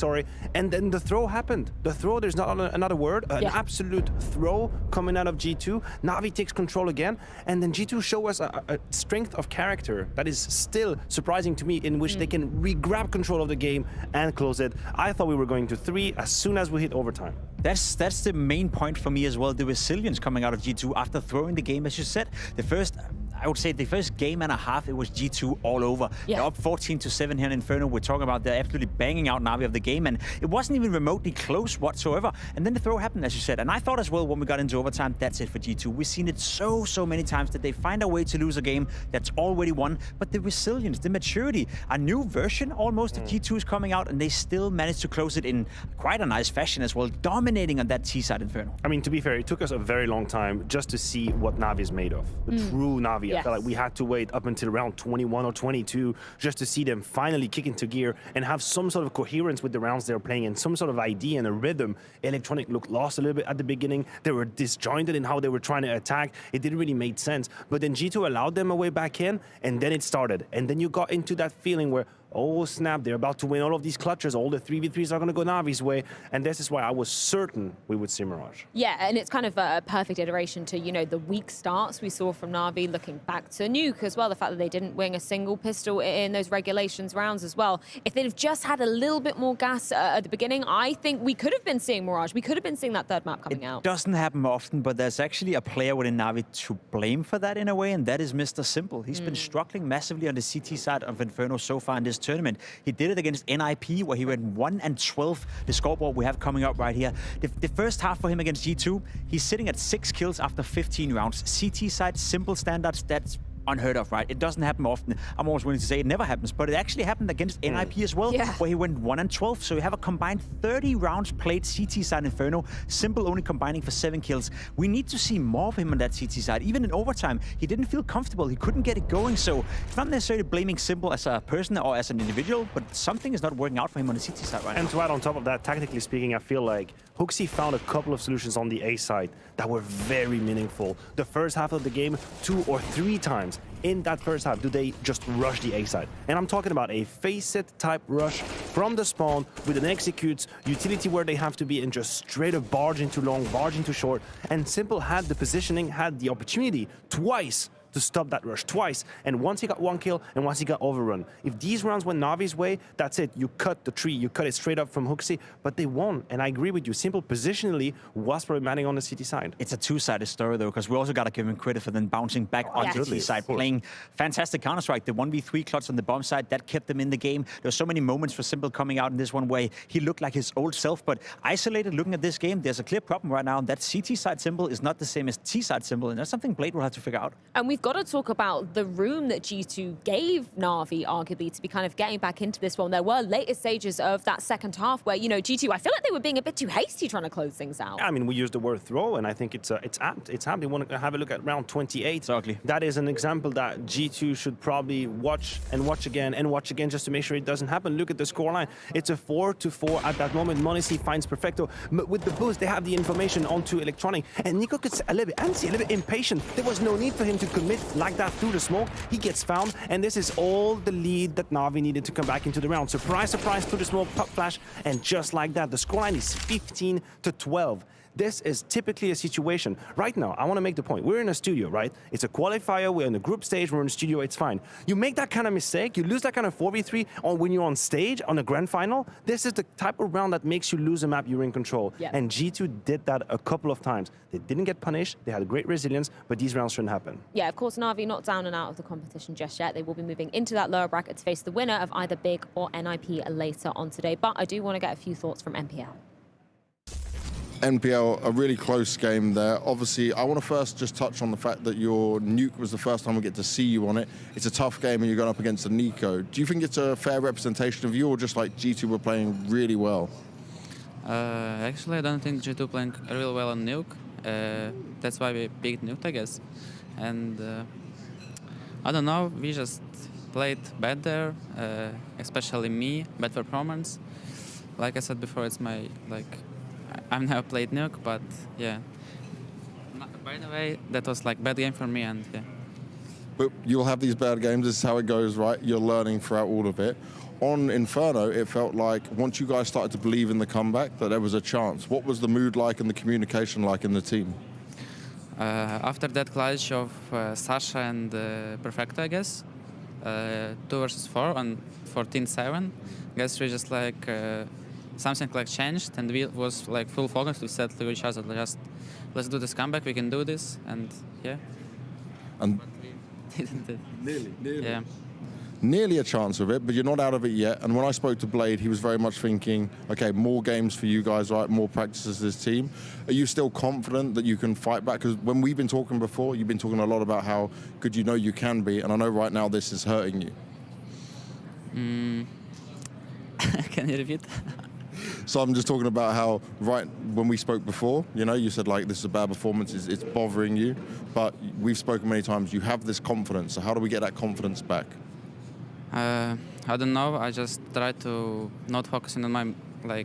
and then the throw happened. The throw, there's not another word, an absolute throw coming out of G2. Navi takes control again, and then G2 show us a strength of character that is still surprising to me, in which they can re-grab control of the game and close it. I thought we were going to 3 as soon as we hit overtime. That's the main point for me as well, the resilience coming out of G2 after throwing the game, as you said. The first, I would say the first game and a half, it was G2 all over. Yeah. They're up 14-7 here in Inferno. We're talking about they're absolutely banging out Navi of the game, and it wasn't even remotely close whatsoever. And then the throw happened, as you said. And I thought as well when we got into overtime, that's it for G2. We've seen it so many times that they find a way to lose a game that's already won. But the resilience, the maturity, a new version almost of G2 is coming out, and they still managed to close it in quite a nice fashion as well, dominating on that T-side Inferno. I mean, to be fair, it took us a very long time just to see what Navi is made of. The true Navi. I felt like we had to wait up until around 21 or 22 just to see them finally kick into gear and have some sort of coherence with the rounds they were playing and some sort of idea and a rhythm. Electronic looked lost a little bit at the beginning. They were disjointed in how they were trying to attack. It didn't really make sense. But then G2 allowed them a way back in, and then it started. And then you got into that feeling where, oh snap, they're about to win all of these clutches. All the 3v3s are going to go Navi's way. And this is why I was certain we would see Mirage. Yeah, and it's kind of a perfect iteration to, you know, the weak starts we saw from Navi, looking back to Nuke as well. The fact that they didn't wing a single pistol in those regulations rounds as well. If they'd have just had a little bit more gas at the beginning, I think we could have been seeing Mirage. We could have been seeing that third map coming out. Doesn't happen often, but there's actually a player within Navi to blame for that in a way, and that is Mr. Simple. He's been struggling massively on the CT side of Inferno so far in this tournament. He did it against NIP, where he went 1-12, the scoreboard we have coming up right here. The first half for him against G2, he's sitting at 6 kills after 15 rounds. CT side, simple standards, that's unheard of, right? It doesn't happen often. I'm always willing to say it never happens, but it actually happened against NIP as well, where he went 1-12. So we have a combined 30 rounds played CT side Inferno, Simple only combining for 7 kills. We need to see more of him on that CT side. Even in overtime, he didn't feel comfortable. He couldn't get it going. So it's not necessarily blaming Simple as a person or as an individual, but something is not working out for him on the CT side right now. And to add on top of that, tactically speaking, I feel like Hooksy found a couple of solutions on the A side that were very meaningful. The first half of the game, 2 or 3 times in that first half, do they just rush the A side. And I'm talking about a face-it type rush from the spawn with an executes utility where they have to be and just straight up barge into long, barge into short. And Simple had the positioning, had the opportunity twice to stop that rush twice. And once he got 1 kill and once he got overrun. If these rounds went Navi's way, that's it. You cut the tree, you cut it straight up from Hooksy, but they won. And I agree with you. Simple positionally was problematic on the CT side. It's a two-sided story though, because we also got to give him credit for then bouncing back onto the T side, playing fantastic Counter-Strike. The 1v3 clutch on the bomb side, that kept them in the game. There were so many moments for Simple coming out in this one where he looked like his old self, but isolated looking at this game, there's a clear problem right now. That CT side Simple is not the same as T side Simple, and that's something Blade will have to figure out. And we've got to talk about the room that G2 gave Navi, arguably, to be kind of getting back into this one. There were later stages of that second half where, you know, G2, I feel like they were being a bit too hasty trying to close things out. I mean, we used the word throw, and I think it's apt. It's apt. You want to have a look at round 28. Exactly. That is an example that G2 should probably watch and watch again and watch again just to make sure it doesn't happen. Look at the scoreline. It's a 4-4 at that moment. m0NESY finds Perfecto. But with the boost, they have the information onto Electronic. And Nico gets a little bit antsy, a little bit impatient. There was no need for him to commit like that through the smoke. He gets found, and this is all the lead that Navi needed to come back into the round. Surprise, surprise, through the smoke, pop flash, and just like that, the scoreline is 15-12. This is typically a situation. Right now, I want to make the point. We're in a studio, right? It's a qualifier. We're in the group stage. We're in the studio. It's fine. You make that kind of mistake. You lose that kind of 4v3 or when you're on stage on a grand final. This is the type of round that makes you lose a map you're in control. Yeah. And G2 did that a couple of times. They didn't get punished. They had great resilience, but these rounds shouldn't happen. Yeah, of course, Navi not down and out of the competition just yet. They will be moving into that lower bracket to face the winner of either Big or NIP later on today. But I do want to get a few thoughts from NPL. NPL, a really close game there. Obviously, I want to first just touch on the fact that your Nuke was the first time we get to see you on it. It's a tough game and you're going up against a Nico. Do you think it's a fair representation of you, or just like G2 were playing really well? Actually, I don't think G2 playing really well on Nuke. That's why we picked Nuke, I guess. And I don't know, we just played bad there, especially me, bad performance. Like I said before, it's my, I've never played Nuke, but yeah. By the way, that was like bad game for me, and yeah. But you'll have these bad games, this is how it goes, right? You're learning throughout all of it. On Inferno, it felt like once you guys started to believe in the comeback, that there was a chance. What was the mood like and the communication like in the team? After that clash of Sasha and Perfecto, I guess, 2 versus 4 on 14-7, I guess we just like something like changed, and we was like full focus. We said to each other, just let's do this comeback, we can do this, and yeah. And didn't it? Nearly. Yeah. Nearly a chance of it, but you're not out of it yet. And when I spoke to Blade, he was very much thinking, okay, more games for you guys, right? More practices this team. Are you still confident that you can fight back? Because when we've been talking before, you've been talking a lot about how good you know you can be. And I know right now this is hurting you. Can you repeat? So I'm just talking about how, right, when we spoke before, you know, you said, like, this is a bad performance, it's bothering you. But we've spoken many times, you have this confidence. So how do we get that confidence back? I don't know. I just try to not focusing on my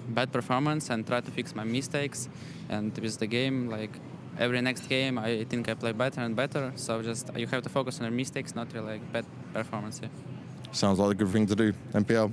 bad performance and try to fix my mistakes. And with the game, like every next game, I think I play better and better. So just you have to focus on your mistakes, not really like bad performance. Yeah. Sounds like a good thing to do. NPL.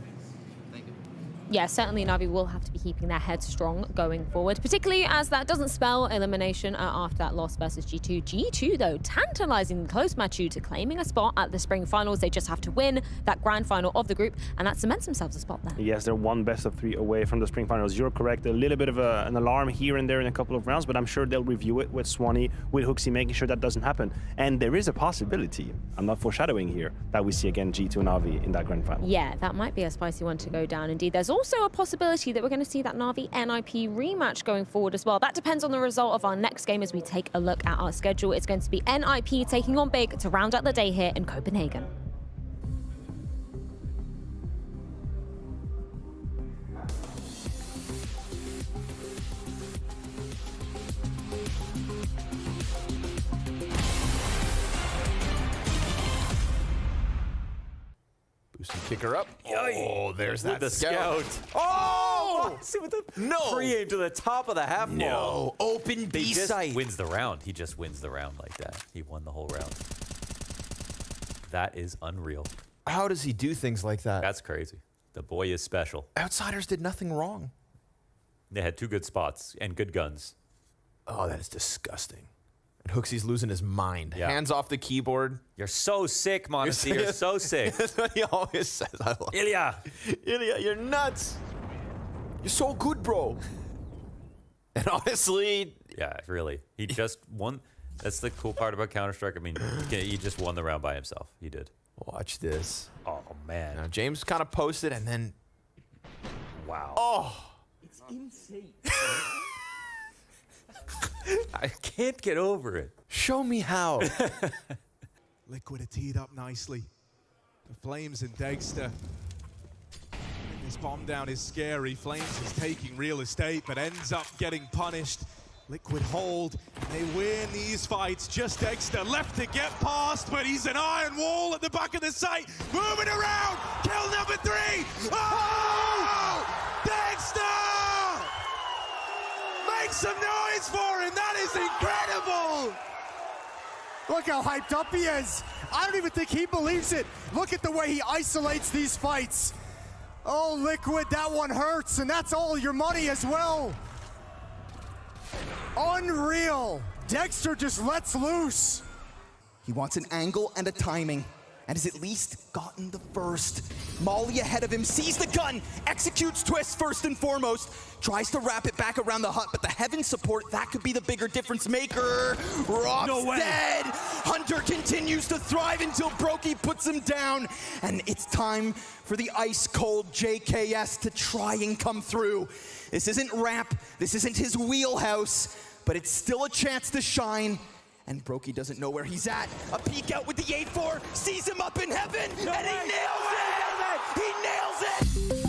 Yeah, certainly Navi will have to be keeping their head strong going forward, particularly as that doesn't spell elimination after that loss versus G2. G2, though, tantalizing close Machu to claiming a spot at the spring finals. They just have to win that grand final of the group, and that cements themselves a spot there. Yes, they're one best of 3 away from the spring finals. You're correct. A little bit of an alarm here and there in a couple of rounds, but I'm sure they'll review it with Swanee, with Hooksy, making sure that doesn't happen. And there is a possibility, I'm not foreshadowing here, that we see again G2 and Navi in that grand final. Yeah, that might be a spicy one to go down indeed. There's also a possibility that we're going to see that Navi NIP rematch going forward as well. That depends on the result of our next game as we take a look at our schedule. It's going to be NIP taking on Big to round out the day here in Copenhagen. Kick her up. Oh, there's that the scout. Oh! See with the No! pre-aim to the top of the half wall. No. Open He B just site. wins the round. He just wins the round like that. He won the whole round. That is unreal. How does he do things like that? That's crazy. The boy is special. Outsiders did nothing wrong. They had 2 good spots and good guns. Oh, that is disgusting. And Hooksy's losing his mind. Yeah. Hands off the keyboard. You're so sick, Modesty. You're so sick. That's what he always says. I love Ilya! Ilya, you're nuts. You're so good, bro. And honestly... Yeah, really. He just won. That's the cool part about Counter-Strike. I mean, he just won the round by himself. He did. Watch this. Oh, man. Now, James kind of posted and then... Wow. Oh! It's insane. I can't get over it. Show me how. Liquid are teed up nicely. The Flames and Dagster. This bomb down is scary. Flames is taking real estate, but ends up getting punished. Liquid hold, and they win these fights. Just Dagster left to get past, but he's an iron wall at the back of the site. Moving around, kill number 3. Oh! Dagster! Make some noise for him, that is incredible! Look how hyped up he is. I don't even think he believes it. Look at the way he isolates these fights. Oh, Liquid, that one hurts, and that's all your money as well. Unreal. Dexter just lets loose. He wants an angle and a timing, and has at least gotten the first. Molly ahead of him, sees the gun, executes Twist first and foremost, tries to wrap it back around the hut, but the Heaven support, that could be the bigger difference maker. Rock's dead. Hunter continues to thrive until Brokey puts him down, and it's time for the ice-cold JKS to try and come through. This isn't rap, this isn't his wheelhouse, but it's still a chance to shine. And Brokey doesn't know where he's at. A peek out with the 8-4, sees him up in Heaven, and he nails it! He nails it!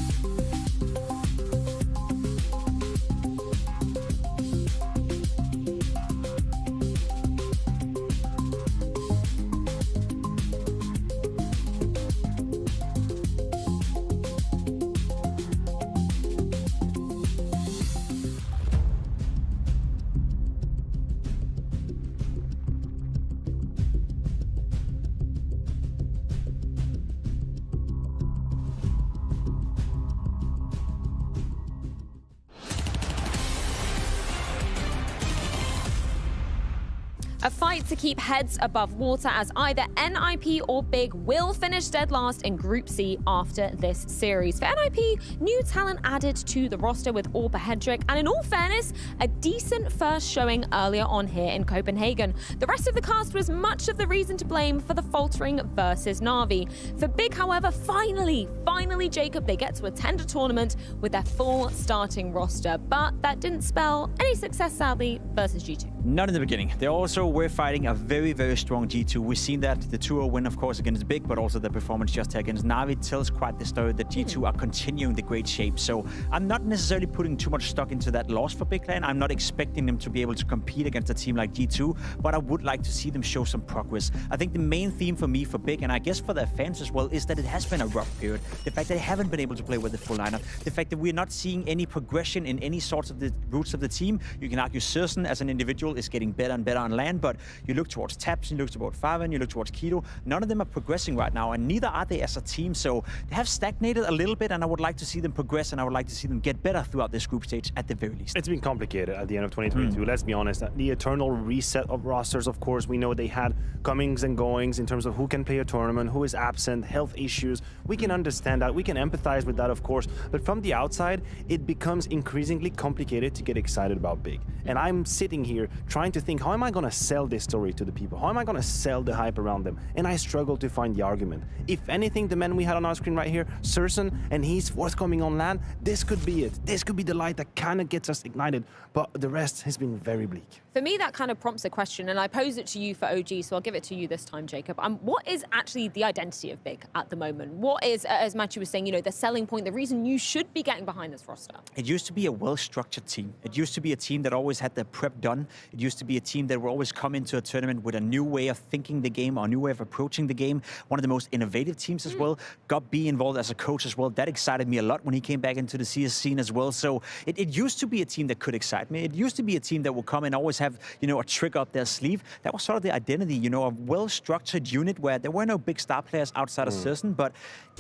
A fight to keep heads above water as either NIP or Big will finish dead last in Group C after this series. For NIP, new talent added to the roster with Orba Hedrick, and in all fairness, a decent first showing earlier on here in Copenhagen. The rest of the cast was much of the reason to blame for the faltering versus Navi. For Big, however, finally, Jacob, they get to attend a tournament with their full starting roster, but that didn't spell any success, sadly, versus G2. Not in the beginning. They also were fighting a very, very strong G2. We've seen that. The 2-0 win, of course, against Big, but also the performance just against Navi tells quite the story that G2 are continuing the great shape. So I'm not necessarily putting too much stock into that loss for Big Clan. I'm not expecting them to be able to compete against a team like G2, but I would like to see them show some progress. I think the main theme for me for Big, and I guess for their fans as well, is that it has been a rough period. The fact that they haven't been able to play with the full lineup. The fact that we're not seeing any progression in any sorts of the roots of the team. You can argue Sersen as an individual is getting better and better on land, but you look towards Taps, you look towards Faven, you look towards Kido, none of them are progressing right now, and neither are they as a team, so they have stagnated a little bit, and I would like to see them progress, and I would like to see them get better throughout this group stage at the very least. It's been complicated at the end of 2022, let's be honest. The eternal reset of rosters, of course, we know they had comings and goings in terms of who can play a tournament, who is absent, health issues. We can understand that, we can empathize with that, of course, but from the outside, it becomes increasingly complicated to get excited about Big. And I'm sitting here trying to think, how am I going to sell this story to the people? How am I going to sell the hype around them? And I struggle to find the argument. If anything, the man we had on our screen right here, Sersen, and he's forthcoming on land, this could be it. This could be the light that kind of gets us ignited, but the rest has been very bleak. For me, that kind of prompts a question, and I posed it to you for OG, so I'll give it to you this time, Jacob. What is actually the identity of Big at the moment? What is, as Matthew was saying, you know, the selling point, the reason you should be getting behind this roster? It used to be a well-structured team. It used to be a team that always had their prep done. It used to be a team that would always come into a tournament with a new way of thinking the game or a new way of approaching the game. One of the most innovative teams as well. Got B involved as a coach as well. That excited me a lot when he came back into the CS scene as well. So it used to be a team that could excite me. It used to be a team that would come and always have, you know, a trick up their sleeve. That was sort of the identity, you know, a well-structured unit where there were no big star players outside of Sersen, but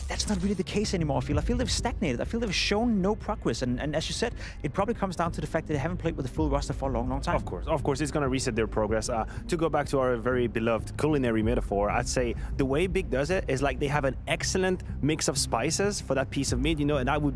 that's not really the case anymore. I feel they've stagnated. I feel they've shown no progress. And as you said, it probably comes down to the fact that they haven't played with the full roster for a long, long time. Of course, it's going to reset their progress. To go back to our very beloved culinary metaphor, I'd say the way Big does it is like they have an excellent mix of spices for that piece of meat, you know, and that would be